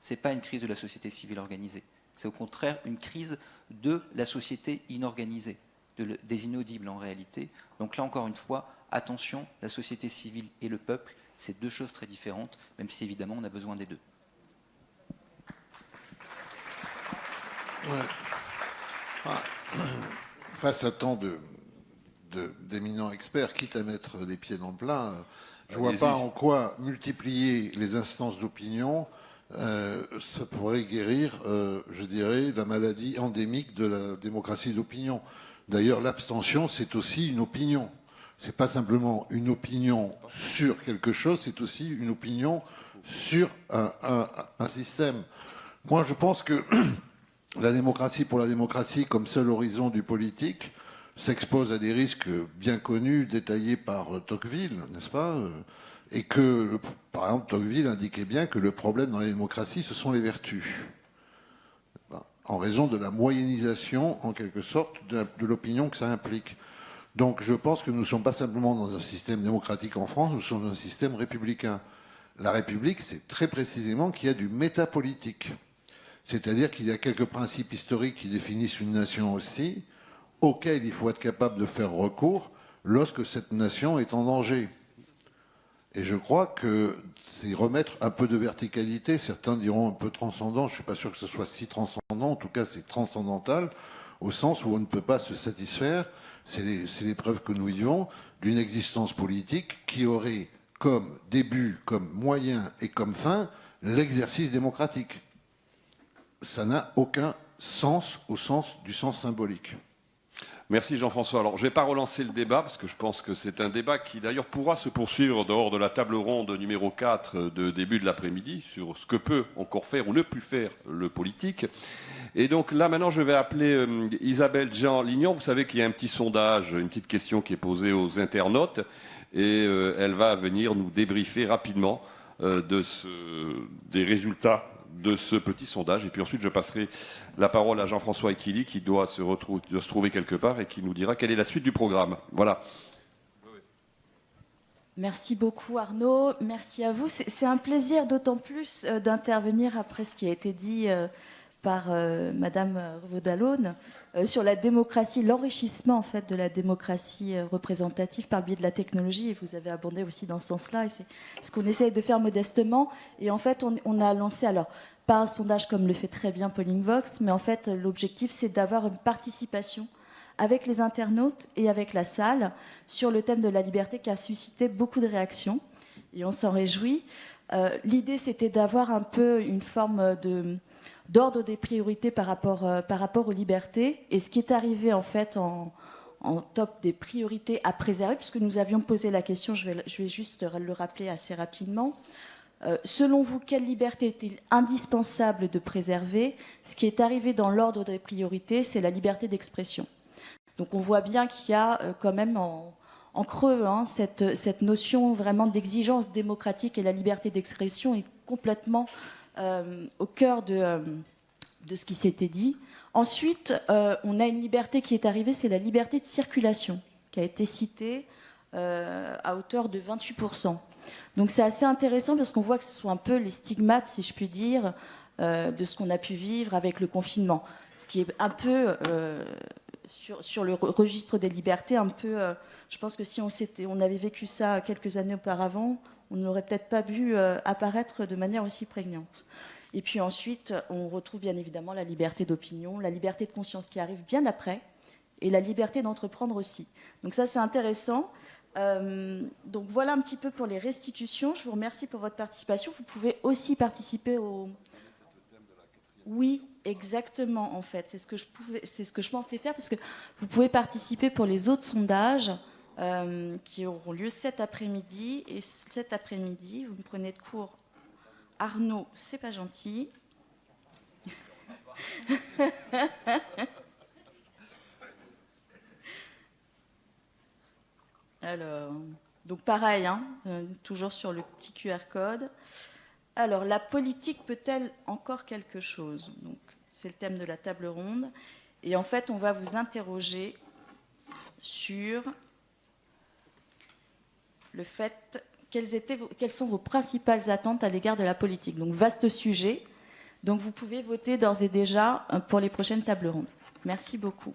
ce n'est pas une crise de la société civile organisée. C'est au contraire une crise de la société inorganisée, des inaudibles en réalité. Donc là encore une fois, attention, la société civile et le peuple, c'est deux choses très différentes, même si évidemment on a besoin des deux. Ouais. Face à tant d'éminents experts, quitte à mettre les pieds dans le plat, je ne vois pas en quoi multiplier les instances d'opinion ça pourrait guérir, je dirais, la maladie endémique de la démocratie d'opinion. D'ailleurs, l'abstention, c'est aussi une opinion. C'est pas simplement une opinion sur quelque chose, c'est aussi une opinion sur un système. Moi, je pense que la démocratie pour la démocratie, comme seul horizon du politique, s'expose à des risques bien connus, détaillés par Tocqueville, n'est-ce pas ? Et que, par exemple, Tocqueville indiquait bien que le problème dans la démocratie, ce sont les vertus. En raison de la moyennisation, en quelque sorte, de l'opinion que ça implique. Donc je pense que nous ne sommes pas simplement dans un système démocratique en France, nous sommes dans un système républicain. La République, c'est très précisément qu'il y a du métapolitique. C'est-à-dire qu'il y a quelques principes historiques qui définissent une nation aussi, auxquels il faut être capable de faire recours lorsque cette nation est en danger. Et je crois que c'est remettre un peu de verticalité, certains diront un peu transcendant, je ne suis pas sûr que ce soit si transcendant, en tout cas c'est transcendantal, au sens où on ne peut pas se satisfaire, c'est l'épreuve que nous vivons, d'une existence politique qui aurait comme début, comme moyen et comme fin l'exercice démocratique. Ça n'a aucun sens au sens du sens symbolique. Merci Jean-François. Alors, je ne vais pas relancer le débat, parce que je pense que c'est un débat qui, d'ailleurs, pourra se poursuivre dehors de la table ronde numéro 4 de début de l'après-midi, sur ce que peut encore faire ou ne plus faire le politique. Et donc là, maintenant, je vais appeler Isabelle Jean-Lignon. Vous savez qu'il y a un petit sondage, une petite question qui est posée aux internautes, et elle va venir nous débriefer rapidement des résultats de ce petit sondage. Et puis ensuite, je passerai la parole à Jean-François Equili, qui doit se trouver quelque part et qui nous dira quelle est la suite du programme. Voilà. Merci beaucoup Arnaud, merci à vous. C'est un plaisir d'autant plus d'intervenir après ce qui a été dit par Madame Revaud-Dallon sur la démocratie, l'enrichissement en fait de la démocratie représentative par le biais de la technologie. Et vous avez abondé aussi dans ce sens-là. Et c'est ce qu'on essaye de faire modestement. Et en fait, on a lancé, alors pas un sondage comme le fait très bien Polling Vox, mais en fait l'objectif c'est d'avoir une participation avec les internautes et avec la salle sur le thème de la liberté qui a suscité beaucoup de réactions. Et on s'en réjouit. L'idée c'était d'avoir un peu une forme d'ordre des priorités par rapport aux libertés. Et ce qui est arrivé en fait en top des priorités à préserver, puisque nous avions posé la question, je vais juste le rappeler assez rapidement. Selon vous, quelle liberté est-il indispensable de préserver ? Ce qui est arrivé dans l'ordre des priorités, c'est la liberté d'expression. Donc on voit bien qu'il y a quand même en creux cette notion vraiment d'exigence démocratique, et la liberté d'expression est complètement au cœur de ce qui s'était dit. Ensuite, on a une liberté qui est arrivée, c'est la liberté de circulation, qui a été citée à hauteur de 28%. Donc c'est assez intéressant parce qu'on voit que ce sont un peu les stigmates, si je puis dire, de ce qu'on a pu vivre avec le confinement. Ce qui est un peu, sur le registre des libertés, un peu, je pense que si on avait vécu ça quelques années auparavant, on n'aurait peut-être pas vu apparaître de manière aussi prégnante. Et puis ensuite, on retrouve bien évidemment la liberté d'opinion, la liberté de conscience qui arrive bien après, et la liberté d'entreprendre aussi. Donc ça, c'est intéressant. Donc voilà un petit peu pour les restitutions. Je vous remercie pour votre participation. Vous pouvez aussi participer au... Oui, exactement, en fait. C'est ce que je pensais faire, parce que vous pouvez participer pour les autres sondages qui auront lieu cet après-midi. Et cet après-midi, vous me prenez de court. Arnaud, c'est pas gentil. Alors, donc pareil, toujours sur le petit QR code. Alors, la politique peut-elle encore quelque chose ? Donc, c'est le thème de la table ronde. Et en fait, on va vous interroger sur le fait, quelles sont vos principales attentes à l'égard de la politique ? Donc, vaste sujet. Donc, vous pouvez voter d'ores et déjà pour les prochaines tables rondes. Merci beaucoup.